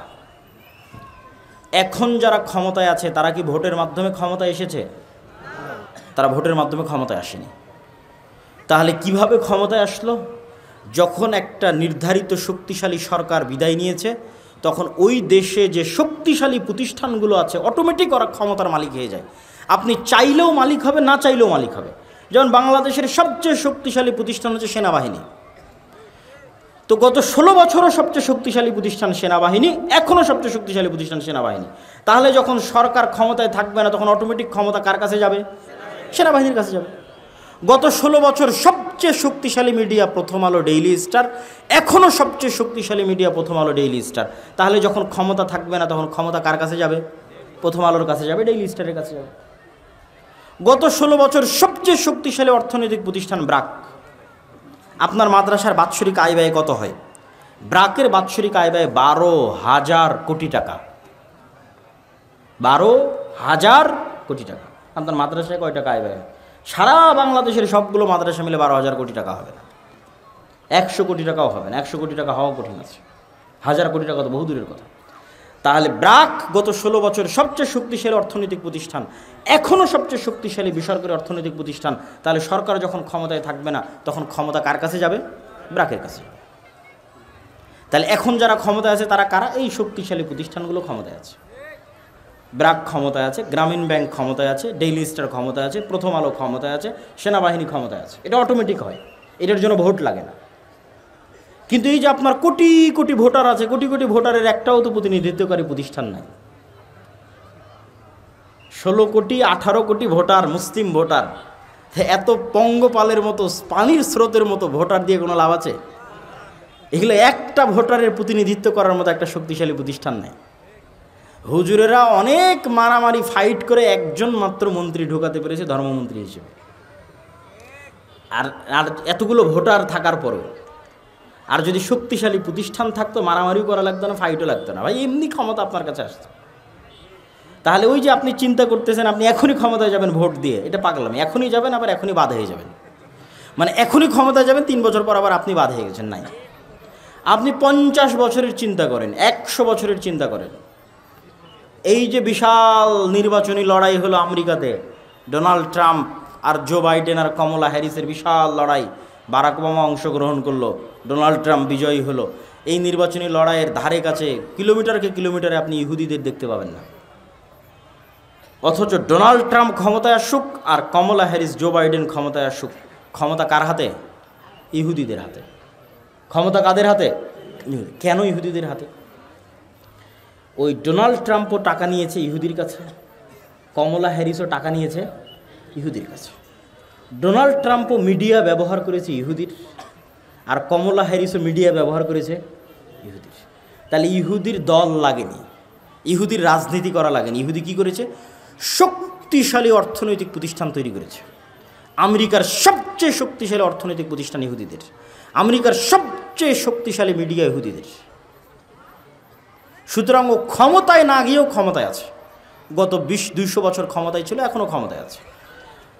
A: এখন যারা ক্ষমতায় আছে তারা কি ভোটের মাধ্যমে ক্ষমতায় এসেছে? তারা ভোটের মাধ্যমে ক্ষমতায় আসেনি। তাহলে কিভাবে ক্ষমতায় আসলো? যখন একটা নির্ধারিত শক্তিশালী সরকার বিদায় নিয়েছে, তখন ওই দেশে যে শক্তিশালী প্রতিষ্ঠানগুলো আছে অটোমেটিক ওরা ক্ষমতার মালিক হয়ে যায়। আপনি চাইলেও মালিক হবে, না চাইলেও মালিক হবে। যেমন বাংলাদেশের সবচেয়ে শক্তিশালী প্রতিষ্ঠান হচ্ছে সেনাবাহিনী। তো গত 16 বছরও সবচেয়ে শক্তিশালী প্রতিষ্ঠান সেনাবাহিনী, এখনও সবচেয়ে শক্তিশালী প্রতিষ্ঠান সেনাবাহিনী। তাহলে যখন সরকার ক্ষমতায় থাকবে না, তখন অটোমেটিক ক্ষমতা কার কাছে যাবে? সেনাবাহিনীর কাছে যাবে। গত 16 বছর সবচেয়ে শক্তিশালী মিডিয়া প্রথম আলো, ডেইলি স্টার, এখনও সবচেয়ে শক্তিশালী মিডিয়া প্রথম আলো, ডেইলি স্টার। তাহলে যখন ক্ষমতা থাকবে না, তখন ক্ষমতা কার কাছে যাবে? প্রথম আলোর কাছে যাবে, ডেইলি স্টারের কাছে যাবে। গত 16 বছর সবচেয়ে শক্তিশালী অর্থনৈতিক প্রতিষ্ঠান ব্র্যাক। আপনার মাদ্রাসার বাৎসরিক আয় ব্যয় কত হয়? ব্র্যাকের বাৎসরিক আয় ব্যয় 12,000 কোটি টাকা। 12,000 কোটি টাকা। আপনার মাদ্রাসায় কয় টাকা আয় ব্যয়? সারা বাংলাদেশের সবগুলো মাদ্রাসা মিলে 12,000 কোটি টাকা হবে না, 100 কোটি টাকাও হবে না। 100 কোটি টাকা হওয়া কঠিন আছে, 1000 কোটি টাকা তো বহু দূরের কথা। তাহলে ব্র্যাক গত 16 বছর সবচেয়ে শক্তিশালী অর্থনৈতিক প্রতিষ্ঠান, এখনও সবচেয়ে শক্তিশালী বেসরকারি অর্থনৈতিক প্রতিষ্ঠান। তাহলে সরকার যখন ক্ষমতায় থাকবে না, তখন ক্ষমতা কার কাছে যাবে? ব্র্যাকের কাছে। তাহলে এখন যারা ক্ষমতায় আছে তারা কারা? এই শক্তিশালী প্রতিষ্ঠানগুলো ক্ষমতায় আছে। ব্র্যাক ক্ষমতায় আছে, গ্রামীণ ব্যাংক ক্ষমতায় আছে, ডেইলি স্টার ক্ষমতায় আছে, প্রথম আলো ক্ষমতায় আছে, সেনাবাহিনী ক্ষমতায় আছে। এটা অটোমেটিক হয়, এটার জন্য ভোট লাগে না। কিন্তু এই যে আপনার কোটি কোটি ভোটার আছে, কোটি কোটি ভোটারের একটাও তো প্রতিনিধিত্বকারী প্রতিষ্ঠান নাই। 16 কোটি 18 কোটি ভোটার, মুসলিম ভোটার, এত পঙ্গপালের মতো, পানির স্রোতের মতো ভোটার দিয়ে কোনো লাভ আছে? এগুলো একটা ভোটারের প্রতিনিধিত্ব করার মতো একটা শক্তিশালী প্রতিষ্ঠান নাই। হুজুরেরা অনেক মারামারি ফাইট করে একজন মাত্র মন্ত্রী ঢোকাতে পেরেছে ধর্মমন্ত্রী হিসেবে। আর এতগুলো ভোটার থাকার পরেও, আর যদি শক্তিশালী প্রতিষ্ঠান থাকতো, মারামারিও করা লাগতো না, ফাইটও লাগতো না ভাই, এমনি ক্ষমতা আপনার কাছে আসতো। তাহলে ওই যে আপনি চিন্তা করতেছেন আপনি এখনই ক্ষমতায় যাবেন ভোট দিয়ে, এটা পাগলামি। এখনই যাবেন, আবার এখনই বাদ হয়ে যাবেন। মানে এখনই ক্ষমতায় যাবেন, 3 বছর পর আবার আপনি বাদ হয়ে গেছেন। নাই, আপনি 50 বছরের চিন্তা করেন, 100 বছরের চিন্তা করেন। এই যে বিশাল নির্বাচনী লড়াই হলো আমেরিকাতে, ডোনাল্ড ট্রাম্প আর জো বাইডেন আর কমলা হ্যারিসের বিশাল লড়াই, বারাক ওবামা অংশগ্রহণ করলো, ডোনাল্ড ট্রাম্প বিজয়ী হলো। এই নির্বাচনী লড়াইয়ের ধারে কাছে কিলোমিটারকে কিলোমিটারে আপনি ইহুদিদের দেখতে পাবেন না। অথচ ডোনাল্ড ট্রাম্প ক্ষমতায় আসুক আর কমলা হ্যারিস, জো বাইডেন ক্ষমতায় আসুক, ক্ষমতা কার হাতে? ইহুদিদের হাতে। ক্ষমতা কাদের হাতে? কেন ইহুদিদের হাতে? ওই ডোনাল্ড ট্রাম্পও টাকা নিয়েছে ইহুদির কাছে, কমলা হ্যারিসও টাকা নিয়েছে ইহুদির কাছে। ডোনাল্ড ট্রাম্পও মিডিয়া ব্যবহার করেছে ইহুদির, আর কমলা হ্যারিসও মিডিয়া ব্যবহার করেছে ইহুদির। তাহলে ইহুদির দল লাগেনি, ইহুদির রাজনীতি করা লাগেনি। ইহুদি কী করেছে? শক্তিশালী অর্থনৈতিক প্রতিষ্ঠান তৈরি করেছে। আমেরিকার সবচেয়ে শক্তিশালী অর্থনৈতিক প্রতিষ্ঠান ইহুদিদের, আমেরিকার সবচেয়ে শক্তিশালী মিডিয়া ইহুদিদের। সুতরাং ও ক্ষমতায় না গিয়েও ক্ষমতায় আছে। গত 20-200 বছর ক্ষমতায় ছিল, এখনও ক্ষমতায় আছে।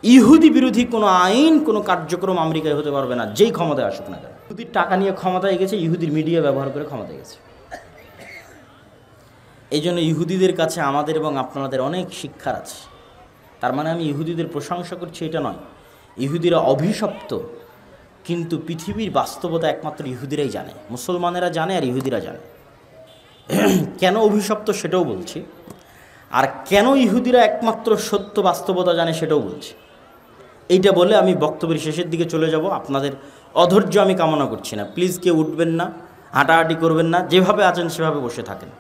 A: ইহুদি বিরোধী কোনো আইন, কোনো কার্যক্রম আমেরিকায় হতে পারবে না, যেই ক্ষমতায় আসুক না কেন। ইহুদির টাকা নিয়ে ক্ষমতায় গেছে, ইহুদির মিডিয়া ব্যবহার করে ক্ষমতায় গেছে। এই জন্য ইহুদিদের কাছে আমাদের এবং আপনাদের অনেক শিক্ষার আছে। তার মানে আমি ইহুদিদের প্রশংসা করছি এটা নয়। ইহুদিরা অভিশপ্ত, কিন্তু পৃথিবীর বাস্তবতা একমাত্র ইহুদিরাই জানে, মুসলমানেরা জানে আর ইহুদিরা জানে। কেন অভিশপ্ত সেটাও বলছি, আর কেন ইহুদিরা একমাত্র সত্য বাস্তবতা জানে সেটাও বলছি। এইটা বলে আমি বক্তব্যের শেষের দিকে চলে যাব। আপনাদের অধৈর্য আমি কামনা করছি না, প্লিজ কেউ উঠবেন না, হাঁটাহাঁটি করবেন না, যেভাবে আছেন সেভাবে বসে থাকেন।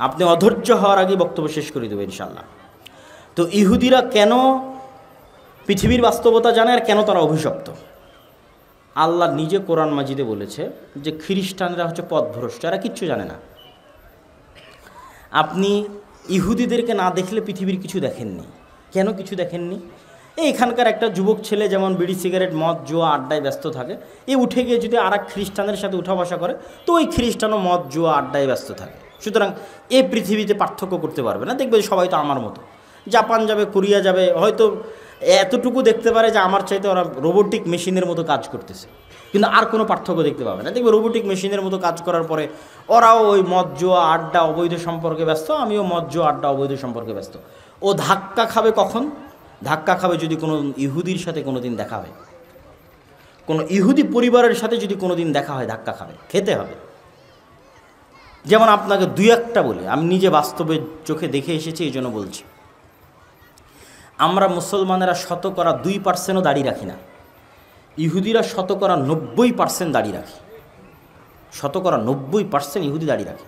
A: আপনি অধৈর্য হওয়ার আগে বক্তব্য শেষ করে দেবেন ইনশাল্লাহ। তো ইহুদিরা কেন পৃথিবীর বাস্তবতা জানে আর কেন তারা অভিশপ্ত? আল্লাহ নিজে কোরআন মাজিদে বলেছে যে খ্রিস্টানরা হচ্ছে পথভ্রষ্ট, এরা কিচ্ছু জানে না। আপনি ইহুদিদেরকে না দেখলে পৃথিবীর কিছু দেখেননি। কেন কিছু দেখেননি? এখানকার একটা যুবক ছেলে যেমন বিড়ি সিগারেট মদ জুয়া আড্ডায় ব্যস্ত থাকে, এ উঠে গিয়ে যদি আর এক খ্রিস্টানের সাথে উঠা বসা করে, তো ওই খ্রিস্টানও মদ জুয়া আড্ডায় ব্যস্ত থাকে। সুতরাং এ পৃথিবীতে পার্থক্য করতে পারবে না। দেখবে সবাই তো আমার মতো, জাপান যাবে, কোরিয়া যাবে, হয়তো এতটুকু দেখতে পারে যে আমার চাইতে ওরা রোবোটিক মেশিনের মতো কাজ করতেছে, কিন্তু আর কোনো পার্থক্য দেখতে পাবে না। দেখবে রোবোটিক মেশিনের মতো কাজ করার পরে ওরাও ওই মদ জুয়া আড্ডা অবৈধ সম্পর্কে ব্যস্ত, আমিও মদ জুয়া আড্ডা অবৈধ সম্পর্কে ব্যস্ত। ও ধাক্কা খাবে কখন? ধাক্কা খাবে যদি কোনো ইহুদির সাথে কোনো দিন দেখা হয়, কোনো ইহুদি পরিবারের সাথে যদি কোনো দিন দেখা হয়, ধাক্কা খাবে, খেতে হবে। যেমন আপনাকে 2-1টা বলি, আমি নিজে বাস্তবে চোখে দেখে এসেছি, এই জন্য বলছি। আমরা মুসলমানেরা 2% দাড়ি রাখি না, ইহুদিরা 90% দাড়ি রাখে। 90% ইহুদি দাড়ি রাখে,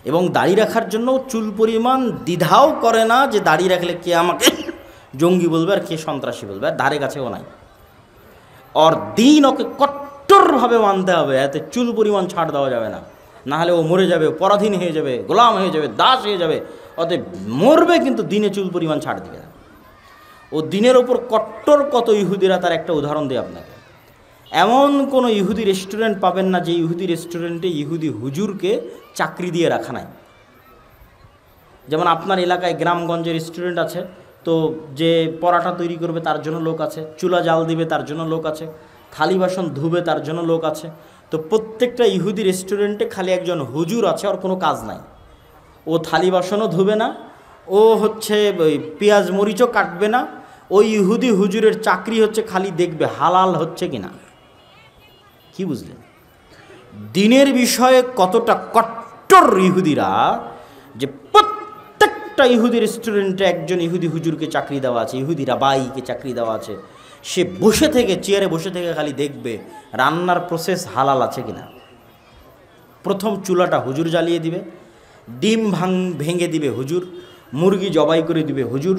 A: এবং দাড়ি রাখার জন্য চুল পরিমাণ দ্বিধাও করে না যে দাড়ি রাখলে কে আমাকে জঙ্গি বলবে আর কে সন্ত্রাসী বলবে, আর ধারে কাছেও নাই। ওর দিন ওকে কট্টরভাবে মানতে হবে, এতে চুল পরিমাণ ছাড় দেওয়া যাবে না, নাহলে ও মরে যাবে, পরাধীন হয়ে যাবে, গোলাম হয়ে যাবে, দাস হয়ে যাবে। ওতে মরবে কিন্তু দিনে চুল পরিমাণ ছাড় দিবে না। ও দিনের ওপর কট্টর কত ইহুদিরা, তার একটা উদাহরণ দিই আপনাকে। এমন কোনো ইহুদি রেস্টুরেন্ট পাবেন না যে ইহুদি রেস্টুরেন্টে ইহুদি হুজুরকে চাকরি দিয়ে রাখা নাই। যেমন আপনার এলাকায় গ্রামগঞ্জে রেস্টুরেন্ট আছে, তো যে পরাটা তৈরি করবে তার জন্য লোক আছে, চুলা জাল দিবে তার জন্য লোক আছে, থালি বাসন ধুবে তার জন্য লোক আছে। তো প্রত্যেকটা ইহুদি রেস্টুরেন্টে খালি একজন হুজুর আছে, ওর কোনো কাজ নাই। ও থালি বাসনও ধুবে না, ও হচ্ছে ওই পেঁয়াজ মরিচও কাটবে না। ওই ইহুদি হুজুরের চাকরি হচ্ছে খালি দেখবে হালাল হচ্ছে কিনা। কি বুঝলেন দিনের বিষয়ে কতটা কট্টর ইহুদিরা, যে প্রত্যেকটা ইহুদি রেস্টুরেন্টে একজন ইহুদি হুজুরকে চাকরি দেওয়া আছে, ইহুদি রাবাইকে চাকরি দেওয়া আছে। সে বসে থেকে, চেয়ারে বসে থেকে খালি দেখবে রান্নার প্রসেস হালাল আছে কিনা। প্রথম চুলাটা হুজুর জ্বালিয়ে দিবে, ডিম ভেঙে দিবে হুজুর, মুরগি জবাই করে দিবে হুজুর,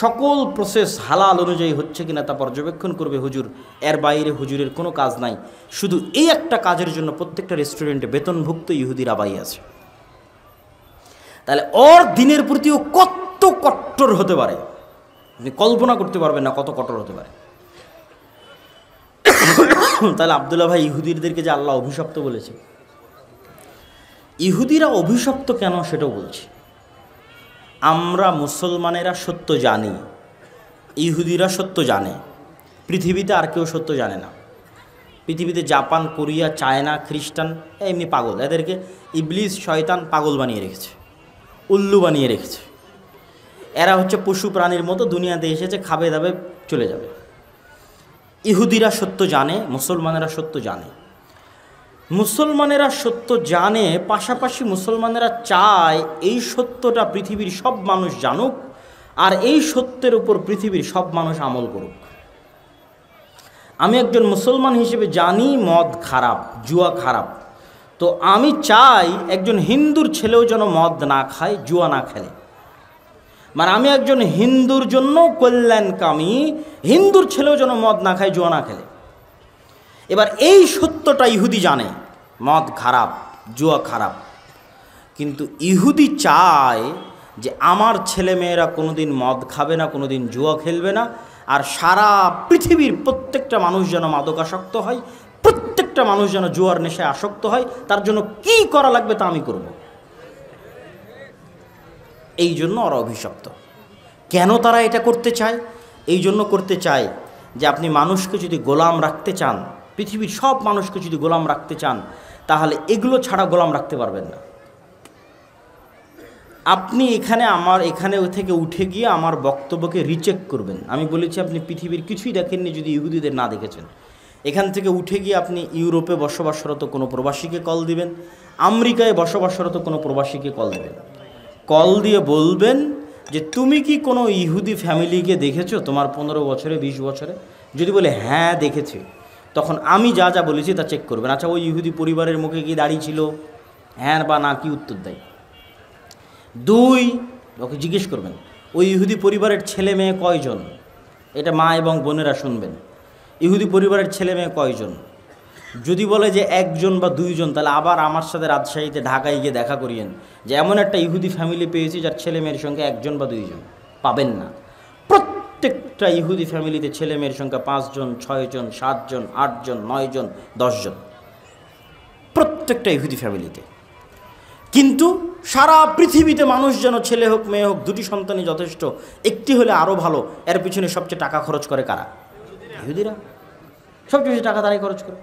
A: সকল প্রসেস হালাল অনুযায়ী হচ্ছে কিনা তা পর্যবেক্ষণ করবে হুজুর। এর বাইরে হুজুরের কোনো কাজ নাই। শুধু এই একটা কাজের জন্য প্রত্যেকটা রেস্টুরেন্টে বেতনভুক্ত ইহুদি রাবাই আছে। তাহলে ওর দিনের প্রতিও কত কট্টর হতে পারে, আপনি কল্পনা করতে পারবেন না কত কঠোর হতে পারে। তাহলে আব্দুল্লাহ ভাই, ইহুদিদেরকে যে আল্লাহ অভিশপ্ত বলেছে, ইহুদিরা অভিশপ্ত কেন সেটাও বলছি। আমরা মুসলমানেরা সত্য জানি, ইহুদিরা সত্য জানে। পৃথিবীতে আর কেউ সত্য জানে না। পৃথিবীতে জাপান, কোরিয়া, চায়না, খ্রিস্টান এমনি পাগল। এদেরকে ইবলিস শয়তান পাগল বানিয়ে রেখেছে, উল্লু বানিয়ে রেখেছে। এরা হচ্ছে পশু প্রাণীর মতো, দুনিয়াতে এসেছে, খাবে দাবে চলে যাবে। ইহুদিরা সত্য জানে, মুসলমানেরা সত্য জানে। মুসলমানেরা সত্য জানে, পাশাপাশি মুসলমানেরা চায় এই সত্যটা পৃথিবীর সব মানুষ জানুক, আর এই সত্যের উপর পৃথিবীর সব মানুষ আমল করুক। আমি একজন মুসলমান হিসেবে জানি মদ খারাপ, জুয়া খারাপ। তো আমি চাই একজন হিন্দুর ছেলেও যেন মদ না খায়, জুয়া না খেলে। মানে আমি একজন হিন্দুর জন্য কল্যাণকামী, হিন্দুর ছেলেও যেন মদ না খায়, জুয়া না খেলে। এবার এই সত্যটা ইহুদি জানে, মদ খারাপ, জুয়া খারাপ। কিন্তু ইহুদি চায় যে আমার ছেলেমেয়েরা কোনোদিন মদ খাবে না, কোনোদিন জুয়া খেলবে না, আর সারা পৃথিবীর প্রত্যেকটা মানুষ যেন মাদকাসক্ত হয়, প্রত্যেকটা মানুষ যেন জুয়ার নেশায় আসক্ত হয়। তার জন্য কি করা লাগবে তা আমি করব। এই জন্য ওরা অভিশপ্ত। কেন তারা এটা করতে চায়? এই জন্য করতে চায় যে আপনি মানুষকে যদি গোলাম রাখতে চান, পৃথিবীর সব মানুষকে যদি গোলাম রাখতে চান, তাহলে এগুলো ছাড়া গোলাম রাখতে পারবেন না। আপনি এখানে থেকে উঠে গিয়ে আমার বক্তব্যকে রিচেক করবেন। আমি বলেছি আপনি পৃথিবীর কিছুই দেখেননি যদি ইহুদিদের না দেখেছেন। এখান থেকে উঠে গিয়ে আপনি ইউরোপে বসবাসরত কোনো প্রবাসীকে কল দিবেন, আমেরিকায় বসবাসরত কোনো প্রবাসীকে কল দেবেন। কল দিয়ে বলবেন যে তুমি কি কোনো ইহুদি ফ্যামিলিকে দেখেছো তোমার 15 বছরে, 20 বছরে? যদি বলে হ্যাঁ দেখেছি, তখন আমি যা যা বলেছি তা চেক করবেন। আচ্ছা, ওই ইহুদি পরিবারের মুখে কি দাড়ি ছিল? হ্যাঁ বা না, কি উত্তর দেয়। 2, ওকে জিজ্ঞেস করবেন ওই ইহুদি পরিবারের ছেলে মেয়ে কয়জন? এটা মা এবং বোনেরা শুনবেন। ইহুদি পরিবারের ছেলে মেয়ে কয়জন? যদি বলে যে 1 জন বা 2 জন, তাহলে আবার আমার সাথে রাজশাহীতে, ঢাকায় গিয়ে দেখা করিয়েন যে এমন একটা ইহুদি ফ্যামিলি পেয়েছি যার ছেলে মেয়ের সংখ্যা 1 জন বা 2 জন। পাবেন না। প্রত্যেকটা ইহুদি ফ্যামিলিতে ছেলে মেয়ের সংখ্যা 5 জন, 6 জন, 7 জন, 8 জন, 9 জন, 10 জন, প্রত্যেকটা ইহুদি ফ্যামিলিতে। কিন্তু সারা পৃথিবীতে মানুষ যেন ছেলে হোক মেয়ে হোক 2টি সন্তানই যথেষ্ট, একটি হলে আরও ভালো, এর পিছনে সবচেয়ে টাকা খরচ করে কারা? ইহুদিরা। সবচেয়ে বেশি টাকা তারাই খরচ করে।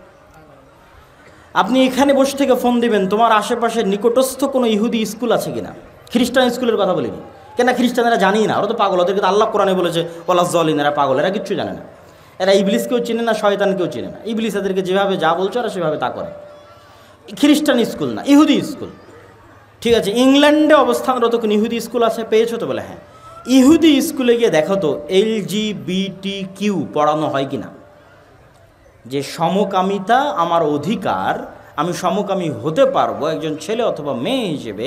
A: আপনি এখানে বসে থেকে ফোন দিবেন, তোমার আশেপাশে নিকটস্থ কোনো ইহুদি স্কুল আছে কিনা? খ্রিস্টান স্কুলের কথা বলিনি, কেন খ্রিস্টানেরা জানি না, ওরা তো পাগল। ওদেরকে তো আল্লাহ কোরআনে বলেছে ওয়ালাজ জালিন, এরা পাগল, এরা কিচ্ছু জানে না। এরা ইবলিসকেও চেনে না, শয়তানকেও চেনে না। ইবলিস এদেরকে যেভাবে যা বলছে ওরা সেভাবে তা করে। খ্রিস্টান স্কুল না, ইহুদি স্কুল। ঠিক আছে, ইংল্যান্ডে অবস্থানরত কোন ইহুদি স্কুল আছে? পেয়েছো তো? বলে হ্যাঁ। ইহুদি স্কুলে গিয়ে দেখো তো LGBTQ পড়ানো হয় কিনা, যে সমকামিতা আমার অধিকার, আমি সমকামী হতে পারবো একজন ছেলে অথবা মেয়ে হিসেবে,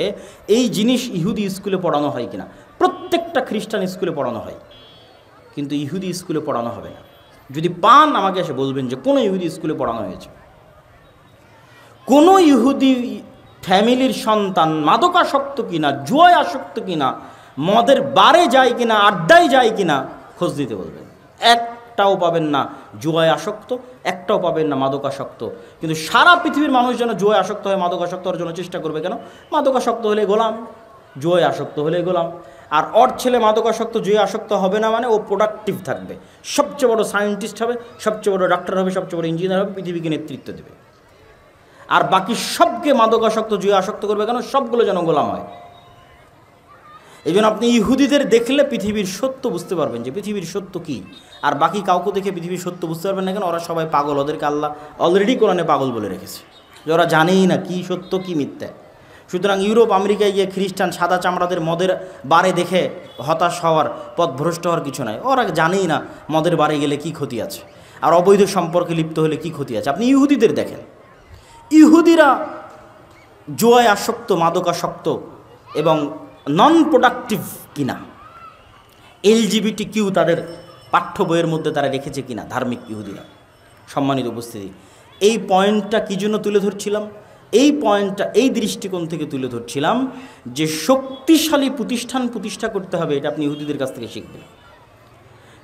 A: এই জিনিস ইহুদি স্কুলে পড়ানো হয় কিনা। প্রত্যেকটা খ্রিস্টান স্কুলে পড়ানো হয়, কিন্তু ইহুদি স্কুলে পড়ানো হবে না। যদি পান আমাকে এসে বলবেন যে কোনো ইহুদি স্কুলে পড়ানো হয়েছে। কোনো ইহুদি ফ্যামিলির সন্তান মাদকাসক্ত কিনা, জুয়ায় আসক্ত কিনা, মদের বারে যায় কিনা, আড্ডায় যায় কিনা খোঁজ দিতে বলবেন। একটাও পাবেন না জুয়ায় আসক্ত, একটাও পাবেন না মাদকাসক্ত। কিন্তু সারা পৃথিবীর মানুষ যেন জুয়ায় আসক্ত হয়, মাদকাসক্ত হওয়ার জন্য চেষ্টা করবে। কেন? মাদকাসক্ত হলে গোলাম, জুয়ায় আসক্ত হলে গোলাম। আর ওর ছেলে মাদকাসক্ত, জুয়ে আসক্ত হবে না মানে ও প্রোডাক্টিভ থাকবে, সবচেয়ে বড় সায়েন্টিস্ট হবে, সবচেয়ে বড় ডাক্তার হবে, সবচেয়ে বড় ইঞ্জিনিয়ার হবে, পৃথিবীকে নেতৃত্ব দেবে। আর বাকি সবকে মাদকাসক্ত, জুয়ে আসক্ত করবে কেন? সবগুলো যেন গোলাম হয়। এই জন্য আপনি ইহুদিদের দেখলে পৃথিবীর সত্য বুঝতে পারবেন যে পৃথিবীর সত্য কী। আর বাকি কাউকে দেখে পৃথিবীর সত্য বুঝতে পারবেন না। কেন? ওরা সবাই পাগল, ওদেরকে আল্লাহ অলরেডি কোরআনে পাগল বলে রেখেছে, যে ওরা জানেই না কী সত্য কী মিথ্যা। সুতরাং ইউরোপ আমেরিকায় গিয়ে খ্রিস্টান সাদা চামড়াদের মদের বারে দেখে হতাশ হওয়ার, পথভ্রষ্ট হওয়ার কিছু নাই। ওরা জানেই না মদের বারে গেলে কি ক্ষতি আছে, আর অবৈধ সম্পর্কে লিপ্ত হলে কি ক্ষতি আছে। আপনি ইহুদিদের দেখেন, ইহুদিরা জুয়ায় আসক্ত, মাদকাসক্ত এবং নন প্রোডাক্টিভ কিনা, LGBTQ তাদের পাঠ্য বইয়ের মধ্যে তারা রেখেছে কিনা ধার্মিক ইহুদিরা। সম্মানিত উপস্থিতি, এই পয়েন্টটা কী জন্য তুলে ধরছিলাম? এই পয়েন্টটা এই দৃষ্টিকোণ থেকে তুলে ধরছিলাম যে শক্তিশালী প্রতিষ্ঠান প্রতিষ্ঠা করতে হবে, এটা আপনি ইহুদিদের কাছ থেকে শিখবেন।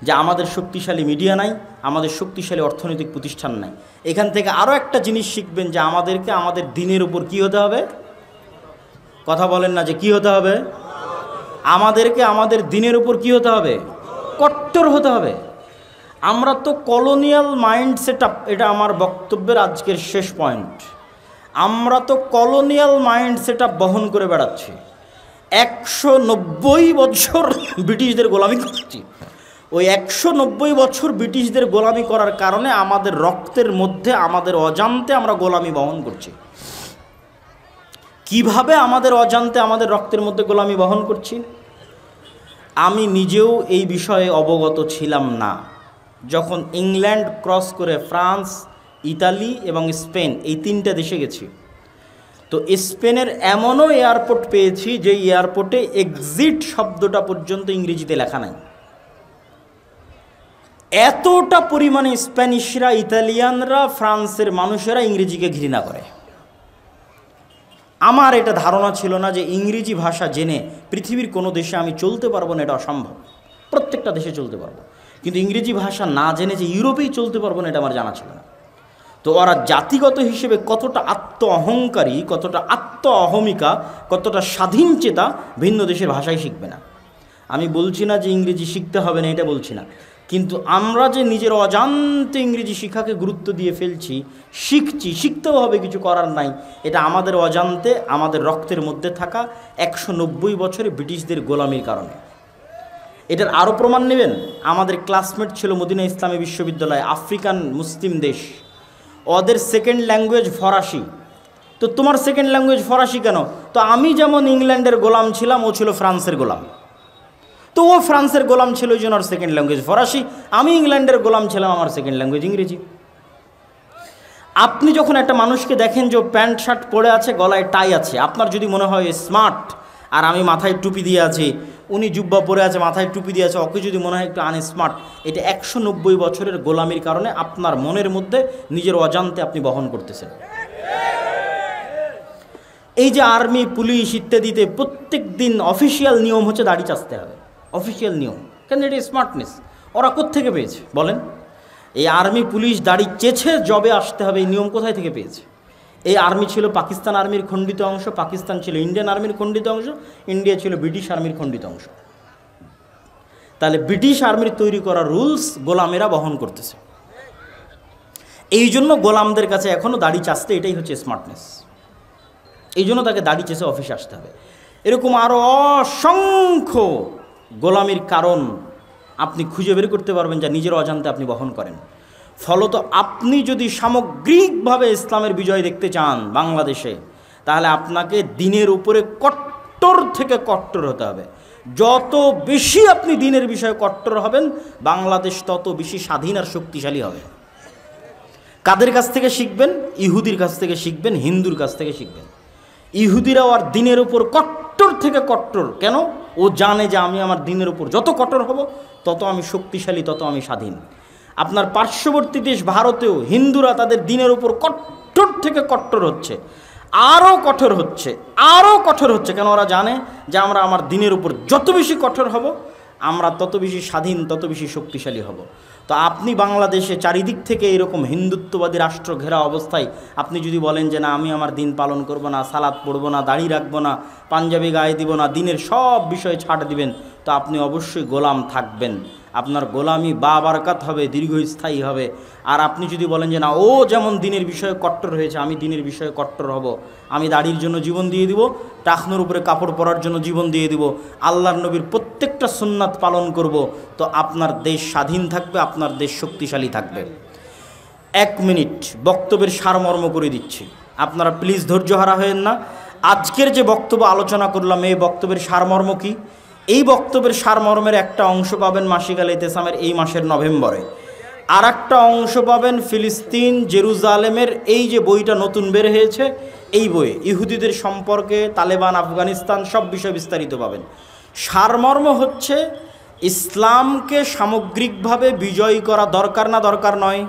A: যে আমাদের শক্তিশালী মিডিয়া নাই, আমাদের শক্তিশালী অর্থনৈতিক প্রতিষ্ঠান নাই। এখান থেকে আরও একটা জিনিস শিখবেন, যে আমাদেরকে আমাদের দিনের উপর কী হতে হবে? কথা বলেন না যে কী হতে হবে? আমাদেরকে আমাদের দিনের উপর কী হতে হবে? কট্টর হতে হবে। আমরা তো কলোনিয়াল মাইন্ড সেট আপ, এটা আমার বক্তব্যের আজকের শেষ পয়েন্ট। আমরা তো কলোনিয়াল মাইন্ড সেট আপ বহন করে বেড়াচ্ছি। 190 বছর ব্রিটিশদের গোলামি করছি। ওই 190 বছর ব্রিটিশদের গোলামি করার কারণে আমাদের রক্তের মধ্যে, আমাদের অজান্তে আমরা গোলামি বহন করছি। কিভাবে আমাদের অজান্তে আমাদের রক্তের মধ্যে গোলামি বহন করছি? আমি নিজেও এই বিষয়ে অবগত ছিলাম না। যখন ইংল্যান্ড ক্রস করে ফ্রান্স, ইতালি এবং স্পেন, এই 3টে দেশে গেছি, তো স্পেনের এমনও এয়ারপোর্ট পেয়েছি যে এয়ারপোর্টে এক্সিট শব্দটা পর্যন্ত ইংরেজিতে লেখা নাই। এতটা পরিমাণে স্প্যানিশরা, ইতালিয়ানরা, ফ্রান্সের মানুষেরা ইংরেজিকে ঘৃণা করে। আমার এটা ধারণা ছিল না যে ইংরেজি ভাষা জেনে পৃথিবীর কোনো দেশে আমি চলতে পারবো না, এটা অসম্ভব। প্রত্যেকটা দেশে চলতে পারবো, কিন্তু ইংরেজি ভাষা না জেনে যে ইউরোপেই চলতে পারবো না, এটা আমার জানা ছিল না। তো ওরা জাতিগত হিসেবে কতটা আত্ম অহংকারী, কতটা আত্ম অহমিকা, কতটা স্বাধীন চেতা, ভিন্ন দেশের ভাষাই শিখবে না। আমি বলছি না যে ইংরেজি শিখতে হবে না, এটা বলছি না, কিন্তু আমরা যে নিজের অজান্তে ইংরেজি শিক্ষাকে গুরুত্ব দিয়ে ফেলছি, শিখছি, শিখতেও হবে, কিছু করার নাই। এটা আমাদের অজান্তে, আমাদের রক্তের মধ্যে থাকা 190 বছরে ব্রিটিশদের গোলামির কারণে। এটার আরও প্রমাণ নেবেন, আমাদের ক্লাসমেট ছিল মদিনা ইসলামী বিশ্ববিদ্যালয়, আফ্রিকান মুসলিম দেশ, ওদের সেকেন্ড ল্যাঙ্গুয়েজ ফরাসি। তো তোমার সেকেন্ড ল্যাঙ্গুয়েজ ফরাসি কেন? তো আমি যেমন ইংল্যান্ডের গোলাম ছিলাম, ও ছিল ফ্রান্সের গোলাম। তো ও ফ্রান্সের গোলাম ছিল, ওই জন্য ওর সেকেন্ড ল্যাঙ্গুয়েজ ফরাসি। আমি ইংল্যান্ডের গোলাম ছিলাম, আমার সেকেন্ড ল্যাঙ্গুয়েজ ইংরেজি। আপনি যখন একটা মানুষকে দেখেন যে প্যান্ট শার্ট পরে আছে, গলায় টাই আছে, আপনার যদি মনে হয় স্মার্ট, আর আমি মাথায় টুপি দিয়ে আছি, উনি জুব্বা পরে আছে, মাথায় টুপি দিয়ে আছে, ওকে যদি মনে হয় একটু আনস্মার্ট, এটা 190 বছরের গোলামির কারণে আপনার মনের মধ্যে নিজের অজান্তে আপনি বহন করতেছেন। এই যে আর্মি, পুলিশ ইত্যাদিতে প্রত্যেক দিন অফিসিয়াল নিয়ম হচ্ছে দাড়ি চাচতে হবে, অফিসিয়াল নিয়ম। কেন? এটা স্মার্টনেস। ওরা কোত্থেকে পেয়েছে বলেন? এই আর্মি পুলিশ দাড়ি চেছে জবে আসতে হবে, এই নিয়ম কোথায় থেকে পেয়েছে? এই আর্মি ছিল পাকিস্তান আর্মির খণ্ডিত অংশ, পাকিস্তান ছিল ইন্ডিয়ান আর্মির খণ্ডিত অংশ, ইন্ডিয়া ছিল ব্রিটিশ আর্মির খণ্ডিত অংশ। তাহলে ব্রিটিশ আর্মির তৈরি করা রুলস গোলামেরা বহন করতেছে। এই জন্য গোলামদের কাছে এখনও দাড়ি চাচতে এটাই হচ্ছে স্মার্টনেস। এই জন্য তাকে দাড়ি চেষে অফিসে আসতে হবে। এরকম আরও অসংখ্য গোলামির কারণ আপনি খুঁজে বের করতে পারবেন, যা নিজের অজান্তে আপনি বহন করেন। ফলত আপনি যদি সামগ্রিকভাবে ইসলামের বিজয় দেখতে চান বাংলাদেশে, তাহলে আপনাকে দিনের উপরে কট্টর থেকে কট্টর হতে হবে। যত বেশি আপনি দ্বীনের বিষয়ে কট্টর হবেন, বাংলাদেশ তত বেশি স্বাধীন আর শক্তিশালী হবে। কাদের কাছ থেকে শিখবেন? ইহুদির কাছ থেকে শিখবেন, হিন্দুর কাছ থেকে শিখবেন। ইহুদিরাও আর দ্বীনের উপর কট্টর থেকে কট্টর। কেন? ও জানে যে আমি আমার দ্বীনের উপর যত কঠোর হব তত আমি শক্তিশালী, তত আমি স্বাধীন। আপনার পার্শ্ববর্তী দেশ ভারতেও হিন্দুরা তাদের দ্বীনের উপর কট্টর থেকে কট্টর হচ্ছে, আরও কঠোর হচ্ছে, আরও কঠোর হচ্ছে। কেন? ওরা জানে যে আমরা আমার দ্বীনের উপর যত বেশি কঠোর হব, আমরা তত বেশি স্বাধীন, তত বেশি শক্তিশালী হব। তো আপনি বাংলাদেশে চারিদিক থেকে এরকম হিন্দুত্ববাদী রাষ্ট্র ঘেরা অবস্থায় আপনি যদি বলেন যে না আমি আমার দিন পালন করব না, সালাত পড়ব না, দাড়ি রাখবো না, পাঞ্জাবি গায়ে দিব না, দিনের সব বিষয়ে ছাড় দিবেন, তো আপনি অবশ্যই গোলাম থাকবেন। আপনার গোলামি বাবারকাত হবে, দীর্ঘস্থায়ী হবে। আর আপনি যদি বলেন যে না ও যেমন দিনের বিষয়ে কট্টর হয়েছে, আমি দিনের বিষয়ে কট্টর হব, আমি দাড়ির জন্য জীবন দিয়ে দিব, টাকনোর উপরে কাপড় পরার জন্য জীবন দিয়ে দিব, আল্লাহর নবীর প্রত্যেকটা সুন্নাত পালন করব, তো আপনার দেশ স্বাধীন থাকবে, আপনার দেশ শক্তিশালী থাকবে। 1 মিনিট বক্তব্যের সারমর্ম করে দিচ্ছি, আপনারা প্লিজ ধৈর্য হারা হয়েন না। আজকের যে বক্তব্য আলোচনা করলাম, এই বক্তব্যের সারমর্ম কি? এই বক্তব্যের সারমর্মের একটা অংশ পাবেন মাসিক আল ইতিসামের এই মাসের নভেম্বরে, আর একটা অংশ পাবেন ফিলিস্তিন জেরুজালেমের এই যে বইটা নতুন বের হয়েছে, এই বইয়ে ইহুদিদের সম্পর্কে, তালেবান, আফগানিস্তান সব বিষয় বিস্তারিত পাবেন। সারমর্ম হচ্ছে ইসলামকে সামগ্রিকভাবে বিজয়ী করা দরকার না দরকার নয়?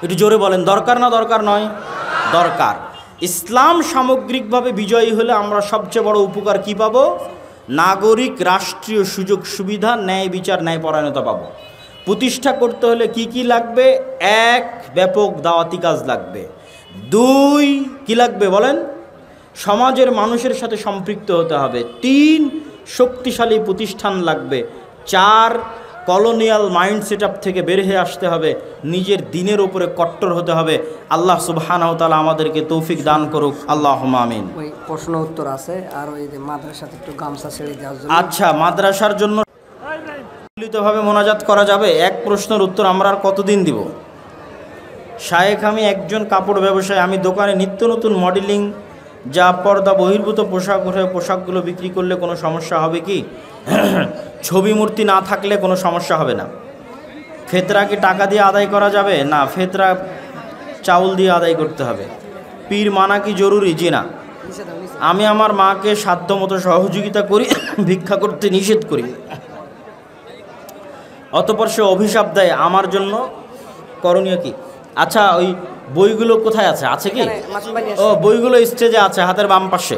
A: একটু জোরে বলেন, দরকার না দরকার নয়? দরকার। ইসলাম সামগ্রিকভাবে বিজয়ী হলে আমরা সবচেয়ে বড় উপকার কি পাবো? নাগরিক রাষ্ট্রীয় সুযোগ সুবিধা, ন্যায় বিচার, ন্যায়পরায়ণতা পাবো। প্রতিষ্ঠা করতে হলে কি কি লাগবে? 1, ব্যাপক দাওয়াতি কাজ লাগবে। 2, কি লাগবে বলেন? সমাজের মানুষের সাথে সম্পৃক্ত হতে হবে। 3, শক্তিশালী প্রতিষ্ঠান লাগবে। 4, কলোনিয়াল মাইন্ড সেটআপ থেকে বের হয়ে আসতে হবে, নিজের দ্বীনের উপরে কট্টর হতে হবে। আল্লাহ সুবহানাহু ওয়া তাআলা আমাদেরকে তৌফিক দান করুক, আল্লাহুম্মা আমিন।
B: ওই প্রশ্ন উত্তর আছে, আর ওই যে মাদ্রাসাতে একটু গামছা ছেড়ে দেওয়ার জন্য।
A: আচ্ছা, মাদ্রাসার জন্য মিলিতভাবে মোনাজাত করা যাবে? এক প্রশ্নের উত্তর আমরা আর কতদিন দিব? শায়েখ, আমি একজন কাপড় ব্যবসায়ী, আমি দোকানে নিত্য নতুন মডেলিং যা পর্দা বহির্ভূত পোশাক ওঠে, পোশাকগুলো বিক্রি করলে কোনো সমস্যা হবে কি? ছবি মূর্তি না থাকলে কোনো সমস্যা হবে না। ফেতরা কি টাকা দিয়ে আদায় করা যাবে? না, ফেতরা চাউল দিয়ে আদায় করতে হবে। পীর মানা কি জরুরি? জি না। আমি আমার মাকে সাধ্যমতো সহযোগিতা করি, ভিক্ষা করতে নিষেধ করি। অতঃপর সে অভিশাপ দেয়, আমার জন্য করণীয় কি? আচ্ছা, ওই বইগুলো কোথায় আছে? আছে কি? ও, বইগুলো স্টেজে আছে, হাতের বাম পাশে।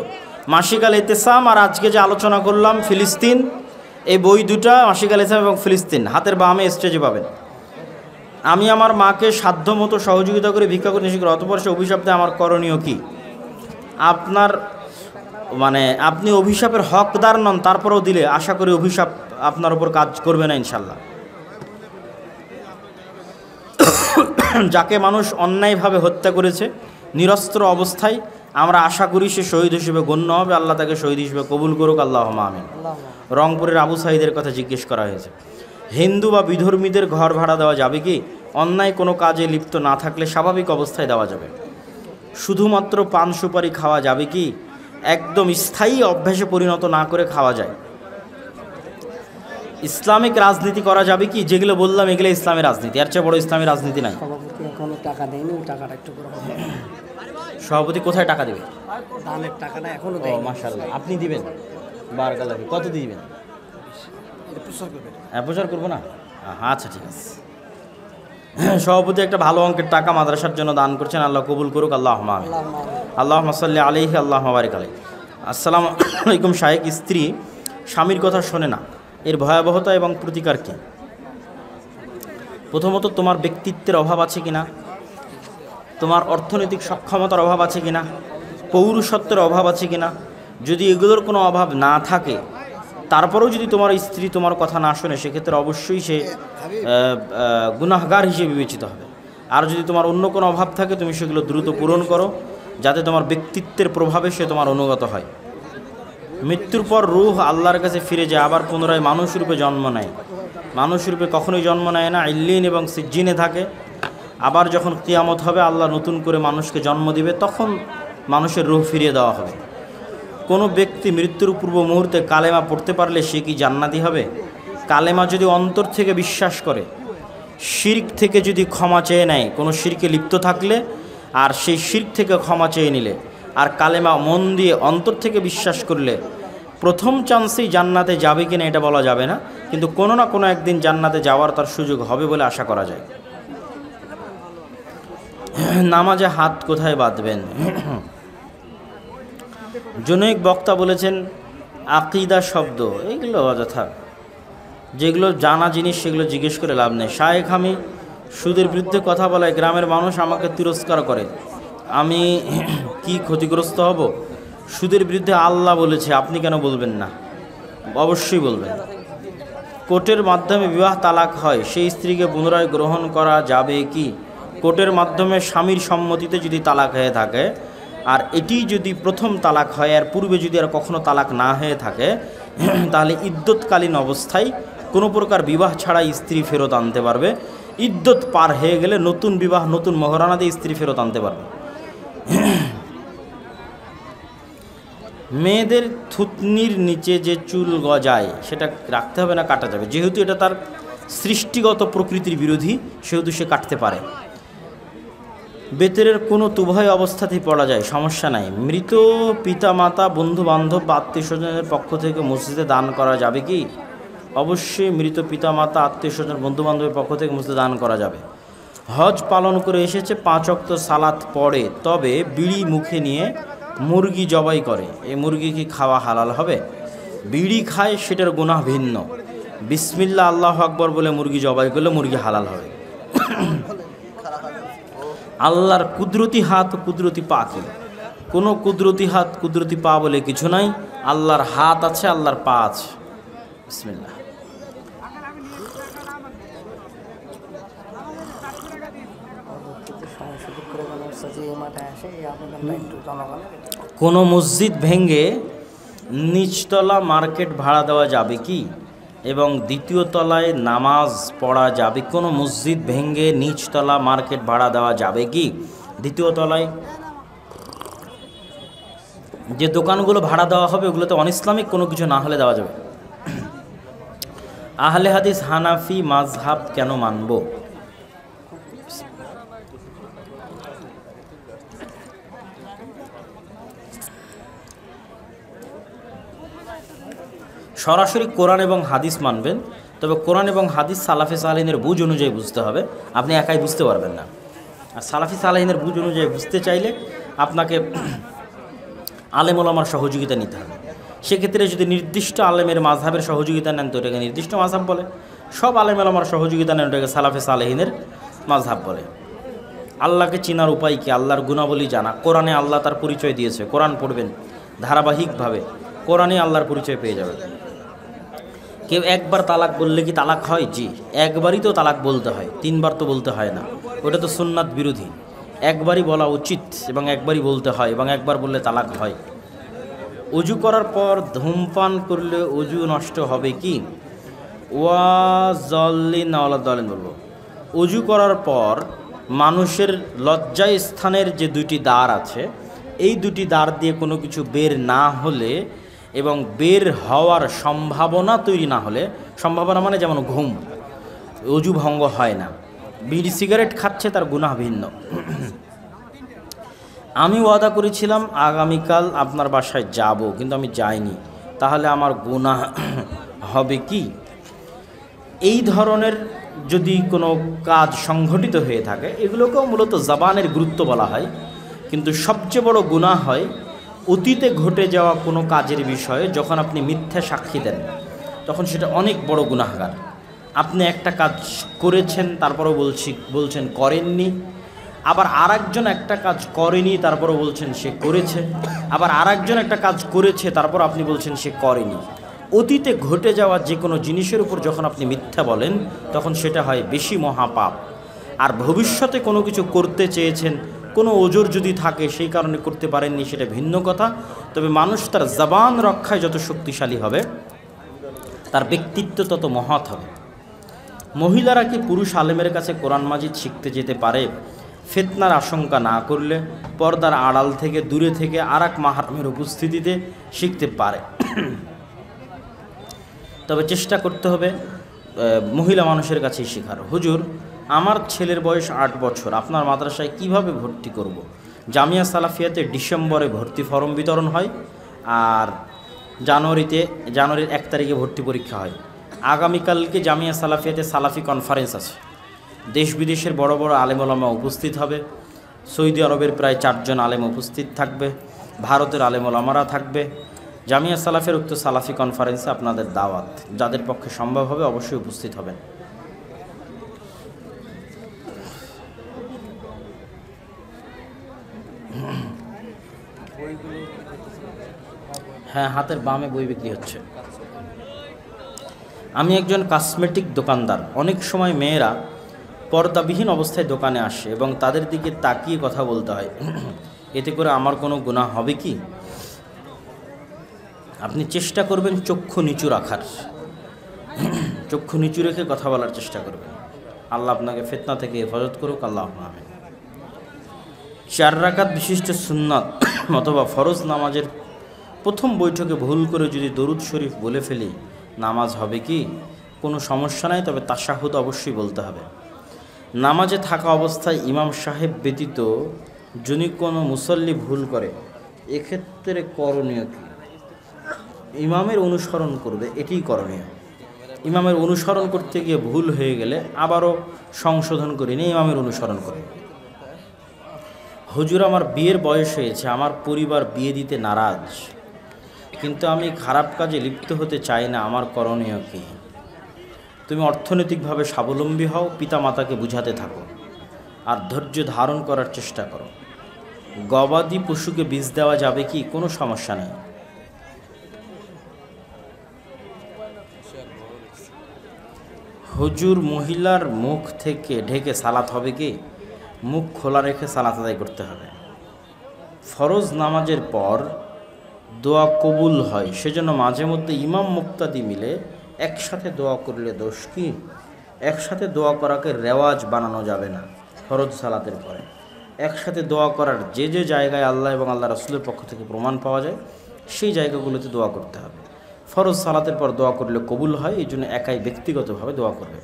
A: মাসিক আল ইতিসাম আর আজকে যে আলোচনা করলাম ফিলিস্তিন, এই বই দুটা মাসিক আল ইতিসাম এবং ফিলিস্তিন হাতের বামে স্টেজে পাবেন। আমি আমার মাকে সাধ্যমতো সহযোগিতা করে ভিক্ষা করে নিষেধ করি, অতঃপর সে অভিশাপ দেয়, আমার করণীয় কি? আপনার মানে আপনি অভিশাপের হকদার নন, তারপরেও দিলে আশা করি অভিশাপ আপনার উপর কাজ করবে না ইনশাল্লাহ। যাকে মানুষ অন্যায়ভাবে হত্যা করেছে নিরস্ত্র অবস্থায়, আমরা আশা করি সে শহীদ হিসেবে গণ্য হবে, আল্লাহ তাকে শহীদ হিসেবে কবুল করুক, আল্লাহুম্মা আমিন। রংপুরের আবু সাঈদের কথা জিজ্ঞেস করা হয়েছে, হিন্দু বা বিধর্মীদের ঘর ভাড়া দেওয়া যাবে কি? অন্যায় কোনো কাজে লিপ্ত না থাকলে স্বাভাবিক অবস্থায় দেওয়া যাবে। শুধুমাত্র পান সুপারি খাওয়া যাবে কি? একদম স্থায়ী অভ্যাসে পরিণত না করে খাওয়া যায়। ইসলামিক রাজনীতি করা যাবে কি? যেগুলো বললাম এগুলো ইসলামের রাজনীতি, এর চেয়ে বড় ইসলামী রাজনীতি নাই।
B: সভাপতি এখনো টাকা দেয়নি, ওই টাকাটা একটু করে হবে।
A: সভাপতি কোথায় টাকা দেবে?
B: দানের টাকাটা এখনো
A: ও
B: দেয়নি।
A: মাশাআল্লাহ, আপনি দিবেন? বারাকাল্লাহ ফিক। কত দিবেন?
B: এটা প্রচার করবে।
A: হ্যাঁ, প্রচার করবো না? আচ্ছা, ঠিক আছে। সভাপতি একটা ভালো অঙ্কের টাকা মাদ্রাসার জন্য দান করছেন, আল্লাহ কবুল করুক, আল্লাহুম্মা আমিন। আল্লাহুম্মা সাল্লি আলাইহি, আল্লাহুম্মা বারিক আলাইহি। আসসালামু আলাইকুম শায়েখ, স্ত্রী স্বামীর কথা শোনে না, এর ভয়াবহতা এবং প্রতিকার কী? প্রথমত, তোমার ব্যক্তিত্বের অভাব আছে কিনা, তোমার অর্থনৈতিক সক্ষমতার অভাব আছে কিনা, পৌরুষত্বের অভাব আছে কিনা। যদি এগুলোর কোনো অভাব না থাকে, তারপরেও যদি তোমার স্ত্রী তোমার কথা না শোনে, সেক্ষেত্রে অবশ্যই সে গুনাহগার হিসেবে বিবেচিত হবে। আর যদি তোমার অন্য কোনো অভাব থাকে, তুমি সেগুলো দ্রুত পূরণ করো, যাতে তোমার ব্যক্তিত্বের প্রভাবে সে তোমার অনুগত হয়। মৃত্যুর পর রূহ আল্লাহর কাছে ফিরে যায়, আবার পুনরায় মানুষ রূপে জন্ম নেয়। মানুষ রূপে কখনোই জন্ম নেয় না, ইল্লিন এবং সিজ্জিনে থাকে। আবার যখন কিয়ামত হবে, আল্লাহ নতুন করে মানুষকে জন্ম দিবে, তখন মানুষের রূহ ফিরিয়ে দেওয়া হবে। কোনো ব্যক্তি মৃত্যুর পূর্ব মুহূর্তে কালেমা পড়তে পারলে সে কি জান্নাতি হবে? কালেমা যদি অন্তর থেকে বিশ্বাস করে, শিরক থেকে যদি ক্ষমা চেয়ে নেয়, কোনো শিরকে লিপ্ত থাকলে আর সেই শিরক থেকে ক্ষমা চেয়ে নিলে, আর কালেমা মন দিয়ে অন্তর থেকে বিশ্বাস করলে প্রথম চান্সেই জান্নাতে যাবে কিনা এটা বলা যাবে না, কিন্তু কোনো না কোনো একদিন জান্নাতে যাওয়ার তার সুযোগ হবে বলে আশা করা যায়। নামাজে হাত কোথায় বাঁধবেন? জনৈক বক্তা বলেছেন আকিদা শব্দ এইগুলো অযথা, যেগুলো জানা জিনিস সেগুলো জিজ্ঞেস করে লাভ নেই। শায়েখ আমি সুদের বিরুদ্ধে কথা বলায় গ্রামের মানুষ আমাকে তিরস্কার করে, আমি কি ক্ষতিগ্রস্ত হব? সুদের বিরুদ্ধে আল্লাহ বলেছে, আপনি কেন বলবেন না? অবশ্যই বলবেন। কোর্টের মাধ্যমে বিবাহ তালাক হয়, সেই স্ত্রীকে পুনরায় গ্রহণ করা যাবে কি? কোর্টের মাধ্যমে স্বামীর সম্মতিতে যদি তালাক হয়ে থাকে, আর এটি যদি প্রথম তালাক হয়, আর পূর্বে যদি আর কখনো তালাক না হয়ে থাকে, তাহলে ইদ্যৎকালীন অবস্থায় কোনো প্রকার বিবাহ ছাড়াই স্ত্রী ফেরত আনতে পারবে। ইদ্যৎ পার হয়ে গেলে নতুন বিবাহ, নতুন মহরানা দিয়ে স্ত্রী ফেরত আনতে পারবে। মেয়েদের থুতনির নিচে যে চুল গজায় সেটা রাখতে হবে না কাটা যাবে? যেহেতু এটা তার সৃষ্টিগত প্রকৃতির বিরোধী, সেহেতু সে কাটতে পারে। বেতের কোনো উভয় অবস্থাতেই পড়া যায়, সমস্যা নাই। মৃত পিতা মাতা, বন্ধু বান্ধব বা আত্মীয় স্বজনের পক্ষ থেকে মসজিদে দান করা যাবে কি? অবশ্যই মৃত পিতা মাতা, আত্মীয় স্বজন, বন্ধু বান্ধবের পক্ষ থেকে মসজিদে দান করা যাবে। হজ পালন করে এসেছে, 5 ওয়াক্ত সালাত পড়ে, তবে বিড়ি মুখে নিয়ে মুরগি জবাই করে, এই মুরগি কি খাওয়া হালাল হবে? বিড়ি খায় সেটার গুনাহ ভিন্ন, বিসমিল্লাহ আল্লাহু আকবার বলে মুরগি জবাই করলে মুরগি হালাল হবে। আল্লাহর কুদরতি হাত, কুদরতি পা কি? কোনো কুদরতি হাত, কুদরতি পা বলে কিছু নাই। আল্লাহর হাত আছে, আল্লাহর পা আছে। বিসমিল্লাহ। কোনো মসজিদ ভেঙে নিচতলা মার্কেট ভাড়া দেওয়া যাবে কি? এবং দ্বিতীয় তলায় নামাজ পড়া যাবে? কোনো মসজিদ ভেঙে নিচতলা মার্কেট ভাড়া দেওয়া যাবে কি? দ্বিতীয় তলায় যে দোকানগুলো ভাড়া দেওয়া হবে ওগুলোতে অনইসলামিক কোনো কিছু না হলে দেওয়া যাবে। আহলে হাদিস হানাফি মাযহাব কেন মানব? সরাসরি কোরআন এবং হাদিস মানবেন, তবে কোরআন এবং হাদিস সালাফে সালেহিনের বুঝ অনুযায়ী বুঝতে হবে, আপনি একাই বুঝতে পারবেন না। আর সালাফি সালেহিনের বুঝ অনুযায়ী বুঝতে চাইলে আপনাকে আলেম ওলামার সহযোগিতা নিতে হবে। সেক্ষেত্রে যদি নির্দিষ্ট আলেমের মাযহাবের সহযোগিতা নেন তো এটাকে নির্দিষ্ট মাযহাব বলে, সব আলেম ওলামার সহযোগিতা নেন ওটাকে সালাফে সালেহিনের মাযহাব বলে। আল্লাহকে চেনার উপায় কি? আল্লাহর গুণাবলী জানা। কোরআনে আল্লাহ তার পরিচয় দিয়েছে, কোরআন পড়বেন ধারাবাহিকভাবে, কোরআনে আল্লাহর পরিচয় পেয়ে যাবেন। কেউ একবার তালাক বললে কি তালাক হয়? জি, একবারই তো তালাক বলতে হয়, 3 বার তো বলতে হয় না, ওটা তো সুন্নাত বিরোধী। একবারই বলা উচিত এবং একবারই বলতে হয়, এবং একবার বললে তালাক হয়। অজু করার পর ধূমপান করলে অজু নষ্ট হবে কি? ওয়াজল্লিন নাওয়ালাদ্দালিন বলবো, অজু করার পর মানুষের লজ্জায় স্থানের যে 2টি দ্বার আছে, এই 2টি দ্বার দিয়ে কোনো কিছু বের না হলে এবং বের হওয়ার সম্ভাবনা তৈরি না হলে, সম্ভাবনা মানে যেমন ঘুম, অজু ভঙ্গ হয় না। বিড়ি সিগারেট খাচ্ছে, তার গুনাহ ভিন্ন। আমি ওয়াদা করেছিলাম আগামীকাল আপনার বাসায় যাব, কিন্তু আমি যাইনি, তাহলে আমার গুনাহ হবে কি? এই ধরনের যদি কোনো কাজ সংঘটিত হয়ে থাকে, এগুলোকেও মূলত জবানের গুরুত্ব বলা হয়, কিন্তু সবচেয়ে বড় গুনাহ হয় অতীতে ঘটে যাওয়া কোনো কাজের বিষয়ে যখন আপনি মিথ্যা সাক্ষী দেন, তখন সেটা অনেক বড় গুনাহগার। আপনি একটা কাজ করেছেন, তারপরও বলছেন করেননি, আবার আরেকজন একটা কাজ করেনি, তারপরও বলছেন সে করেছে, আবার আরেকজন একটা কাজ করেছে, তারপর আপনি বলছেন সে করেনি। অতীতে ঘটে যাওয়া যে কোনো জিনিসের উপর যখন আপনি মিথ্যা বলেন, তখন সেটা হয় বেশি মহাপাপ। আর ভবিষ্যতে কোনো কিছু করতে চেয়েছেন, কোনো ওজোর যদি থাকে সেই কারণে করতে পারেননি, সেটা ভিন্ন কথা। তবে মানুষ তার জবান রক্ষায় যত শক্তিশালী হবে, তার ব্যক্তিত্ব তত মহৎ হবে। মহিলারা কি পুরুষ আলেমের কাছে কোরআন মাজিদ শিখতে যেতে পারে? ফিতনার আশঙ্কা না করলে পর্দার আড়াল থেকে দূরে থেকে আর এক মাহরমের উপস্থিতিতে শিখতে পারে। তবে চেষ্টা করতে হবে মহিলা মানুষের কাছেই শেখার। হুজুর, আমার ছেলের বয়স 8 বছর, আপনার মাদ্রাসায় কিভাবে ভর্তি করব? জামিয়া সালাফিয়াতে ডিসেম্বরে ভর্তি ফরম বিতরণ হয়, আর জানুয়ারির 1 তারিখে ভর্তি পরীক্ষা হয়। আগামীকালকে জামিয়া সালাফিয়াতে সালাফি কনফারেন্স আছে, দেশ বিদেশের বড় বড় আলেম ওলামা উপস্থিত হবে। সৌদি আরবের প্রায় 4 জন আলেম উপস্থিত থাকবে, ভারতের আলেম ওলামারা থাকবে। জামিয়া সালাফের উক্ত সালাফি কনফারেন্সে আপনাদের দাওয়াত, যাদের পক্ষে সম্ভব হবে অবশ্যই উপস্থিত হবেন। হ্যাঁ, হাতের বামে বই বিক্রি হচ্ছে। আমি একজন কসমেটিক দোকানদার। অনেক সময় মেয়েরা পর্দাবিহীন অবস্থায় দোকানে আসে এবং তাদের দিকে তাকিয়ে কথা বলতে হয়, এতে করে আমার কোনো গুনাহ হবে কি? আপনি চেষ্টা করবেন চক্ষু নিচু রাখার, চক্ষু নিচু রেখে কথা বলার চেষ্টা করবেন। আল্লাহ আপনাকে ফিতনা থেকে হেফাজত করুক, আল্লাহ আমিন। 4 রাকাত বিশিষ্ট সুন্নাত অথবা ফরজ নামাজের প্রথম বৈঠকে ভুল করে যদি দরুদ শরীফ বলে ফেলি, নামাজ হবে কি? কোনো সমস্যা নাই, তবে তাশাহুদ অবশ্যই বলতে হবে। নামাজে থাকা অবস্থায় ইমাম সাহেব ব্যতীত যদি কোনো মুসল্লি ভুল করে, এক্ষেত্রে করণীয় কি? ইমামের অনুসরণ করবে, এটিই করণীয়। ইমামের অনুসরণ করতে গিয়ে ভুল হয়ে গেলে আবারও সংশোধন করে নিয়ে ইমামের অনুসরণ করবে। হুজুর, আমার বিয়ের বয়স হয়েছে, আমার পরিবার বিয়ে দিতে নারাজ, কিন্তু আমি খারাপ কাজে লিপ্ত হতে চাই না, আমার করণীয় কি? তুমি অর্থনৈতিকভাবে স্বাবলম্বী হও, পিতামাতাকে বুঝাতে থাকো, আর ধৈর্য ধারণ করার চেষ্টা করো। গবাদি পশুকে বীজ দেওয়া যাবে কি? কোনো সমস্যা নেই। হুজুর, মহিলার মুখ থেকে ঢেকে সালাত হবে কি? মুখ খোলা রেখে সালাত আদায় করতে হবে। ফরজ নামাজের পর দোয়া কবুল হয়, সেজন্য মাঝে মধ্যে ইমাম মুক্তাদি মিলে একসাথে দোয়া করলে দোষ কি? একসাথে দোয়া করাকে রেওয়াজ বানানো যাবে না। ফরজ সালাতের পরে একসাথে দোয়া করার যে যে জায়গায় আল্লাহ এবং আল্লাহ রাসূলের পক্ষ থেকে প্রমাণ পাওয়া যায়, সেই জায়গাগুলোতে দোয়া করতে হবে। ফরজ সালাতের পর দোয়া করলে কবুল হয়, এই জন্য একাই ব্যক্তিগতভাবে দোয়া করবে।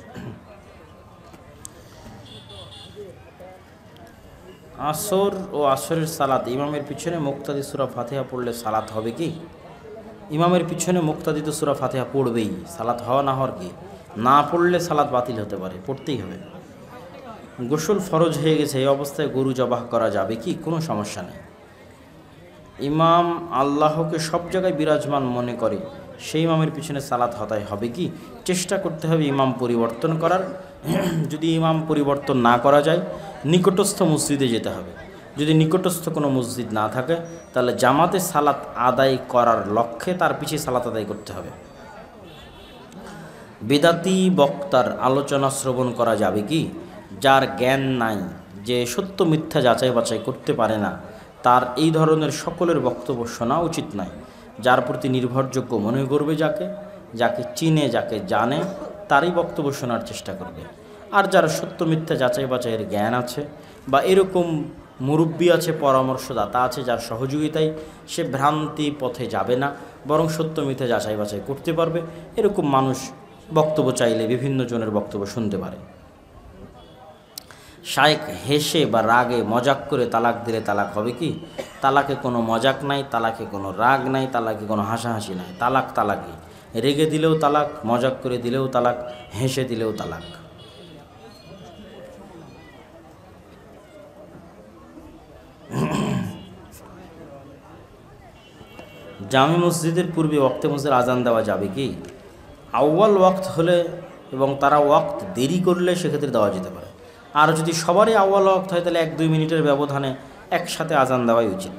A: আসর ও আসরের সালাত ইমামের পিছনে মুক্তাদি সূরা ফাতিহা পড়লে সালাত হবে কি? ইমামের পিছনে মুক্তাদি তো সূরা ফাতিহা পড়বেই, সালাত হওয়া না হওয়ার কি? না পড়লে সালাত বাতিল হতে পারে, পড়তেই হবে। গোসল ফরজ হয়ে গেছে, এই অবস্থায় গরু জবাহ করা যাবে কি? কোনো সমস্যা নেই। ইমাম আল্লাহকে সব জায়গায় বিরাজমান মনে করে, সেই ইমামের পিছনে সালাত হতায় হবে কি? চেষ্টা করতে হবে ইমাম পরিবর্তন করার। যদি ইমাম পরিবর্তন না করা যায়, নিকটস্থ মসজিদে যেতে হবে। যদি নিকটস্থ কোনো মসজিদ না থাকে, তাহলে জামাতে সালাত আদায় করার লক্ষ্যে তার পিছিয়ে সালাত আদায় করতে হবে। বিদাতি বক্তার আলোচনা শ্রবণ করা যাবে কি? যার জ্ঞান নাই, যে সত্য মিথ্যা যাচাই বাছাই করতে পারে না, তার এই ধরনের সকলের বক্তব্য শোনা উচিত নয়। যার প্রতি নির্ভরযোগ্য মনে করবে, যাকে চিনে, যাকে জানে, তারই বক্তব্য শোনার চেষ্টা করবে। আর যারা সত্য মিথ্যা যাচাই বাছাইয়ের জ্ঞান আছে, বা এরকম মুরব্বী আছে, পরামর্শদাতা আছে, যার সহযোগিতায় সে ভ্রান্তি পথে যাবে না, বরং সত্য মিথ্যা যাচাই বাছাই করতে পারবে, এরকম মানুষ বক্তব্য চাইলে বিভিন্ন জনের বক্তব্য শুনতে পারে। শায়েখ হেসে বা রাগে মজাক করে তালাক দিলে তালাক হবে কি? তালাকে কোনো মজাক নাই, তালাকে কোনো রাগ নাই, তালাকে কোনো হাসাহাসি নাই। তালাক তালাকই। রেগে দিলেও তালাক, মজাক করে দিলেও তালাক, হেসে দিলেও তালাক। জামে মসজিদের পূর্বে ওয়াক্তে মসজিদের আজান দেওয়া যাবে কি? আউয়াল ওয়াক্ত হলে এবং তারা ওয়াক্ত দেরি করলে সেক্ষেত্রে দেওয়া যেতে পারে। আর যদি সবারই আউয়াল ওয়াক্ত হয়, তাহলে 1-2 মিনিটের ব্যবধানে একসাথে আজান দেওয়াই উচিত।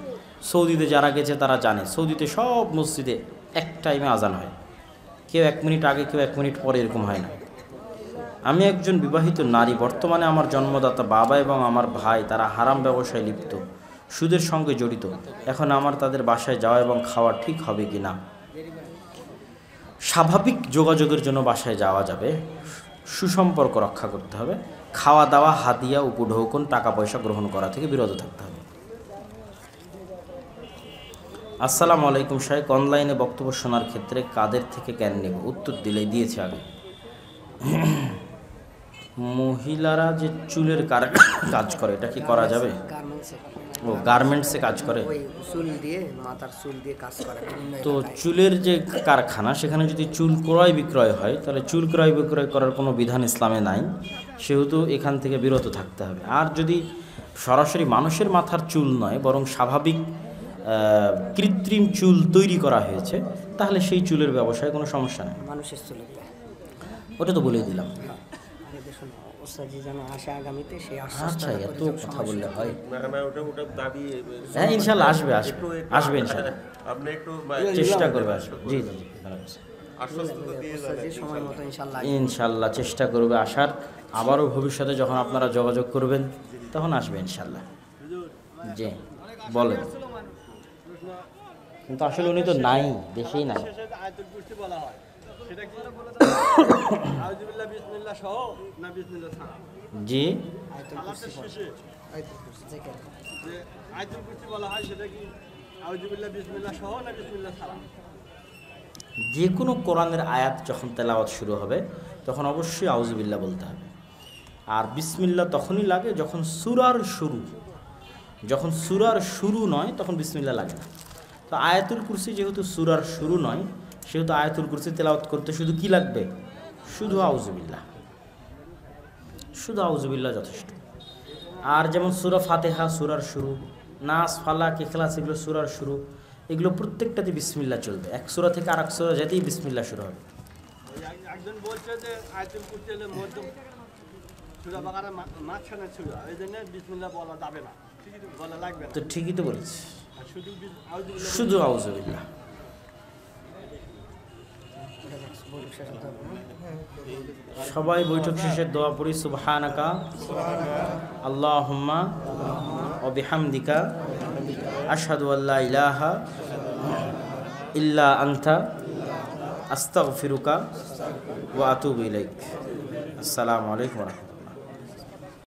A: সৌদিতে যারা গেছে তারা জানে, সৌদিতে সব মসজিদে এক টাইমে আজান হয়, কেউ 1 মিনিট আগে, কেউ 1 মিনিট পরে, এরকম হয় না। আমি একজন বিবাহিত নারী, বর্তমানে আমার জন্মদাতা বাবা এবং আমার ভাই তারা হারাম ব্যবসায় লিপ্ত, সুদের সঙ্গে জড়িত। এখন আমার তাদের বাসায় যাওয়া এবং খাওয়া ঠিক হবে কি না? স্বাভাবিক যোগাযোগের জন্য বাসায় যাওয়া যাবে, সুসম্পর্ক রক্ষা করতে হবে, খাওয়া দাওয়া, হাদিয়া, উপঢৌকন, টাকা পয়সা গ্রহণ করা থেকে বিরত থাকতে হবে। আসসালামু আলাইকুম শাইখ, অনলাইনে বক্তব্য শোনার ক্ষেত্রে কাদের থেকে জ্ঞান নেব? উত্তর দিয়েছে আগে। মহিলারা যে চুলের কাজ করে, এটা কি করা যাবে? ও গার্মেন্টসে কাজ করে,
B: চুল দিয়ে, মাথার চুল দিয়ে কাজ করে।
A: তো চুলের যে কারখানা, সেখানে যদি চুল ক্রয় বিক্রয় হয়, তাহলে চুল ক্রয় বিক্রয় করার কোনো বিধান ইসলামে নাই, সেহেতু এখান থেকে বিরত থাকতে হবে। আর যদি সরাসরি মানুষের মাথার চুল নয়, বরং স্বাভাবিক কৃত্রিম চুল তৈরি করা হয়েছে, তাহলে সেই চুলের ব্যবসায় কোনো সমস্যা নেই।
B: মানুষের চুলে
A: ওটা তো বলেই দিলাম। আচ্ছা, এত কথা বললে হয়? হ্যাঁ, ইনশাল্লাহ আসবে ইনশাল্লাহ, চেষ্টা করবে আসবে। জি জি, ইনশাল্লাহ চেষ্টা করবে আসার। আবারও ভবিষ্যতে যখন আপনারা যোগাযোগ করবেন তখন আসবে ইনশাল্লাহ। জি বলেন। কিন্তু আসলে উনি তো নাই, দেশেই নাই। জি, যে কোনো কোরআনের আয়াত যখন তেলাওয়াত শুরু হবে তখন অবশ্যই আউযুবিল্লাহ বলতে হবে। আর বিসমিল্লাহ তখনই লাগে যখন সূরার শুরু, যখন সূরার শুরু নয় তখন বিসমিল্লাহ লাগে না। তো আয়াতুল কুরসি যেহেতু সূরার শুরু নয়, সেহেতু আয়াতুল কুরসি তেলাওয়াত করতে শুধু কি লাগবে? শুধু আউযুবিল্লাহ, শুধু আউযুবিল্লাহ যথেষ্ট। আর যেমন সূরা ফাতিহা সূরার শুরু, নাস, ফালাক, ইখলাস এগুলো সূরার শুরু, এগুলো প্রত্যেকটাতে বিসমিল্লাহ চলবে। এক সূরা থেকে আরেক সূরা যেতেই বিসমিল্লাহ শুরু হবে।
C: একজন বলছে যে আয়াতুল কুরসি হলো মধ্যম সূরা বাকারার মাঝখানে সূরা, এই জন্য বিসমিল্লাহ বলা যাবে না, ঠিকই বলা লাগবে না।
A: তো ঠিকই তো বলেছি,
C: শুধু
A: শুধু আউযুবিল্লাহ। সবাই বৈঠক শেষে দোয়া পড়ি, সুবহানাকা আল্লাহুম্মা ওয়া বিহামদিকা আশহাদু আল্লা ইলাহা ইল্লা আনতা আস্তাগফিরুকা ওয়া আতুবু ইলাইক। আসসালামু আলাইকুম ওয়া রাহমাতুল্লাহ।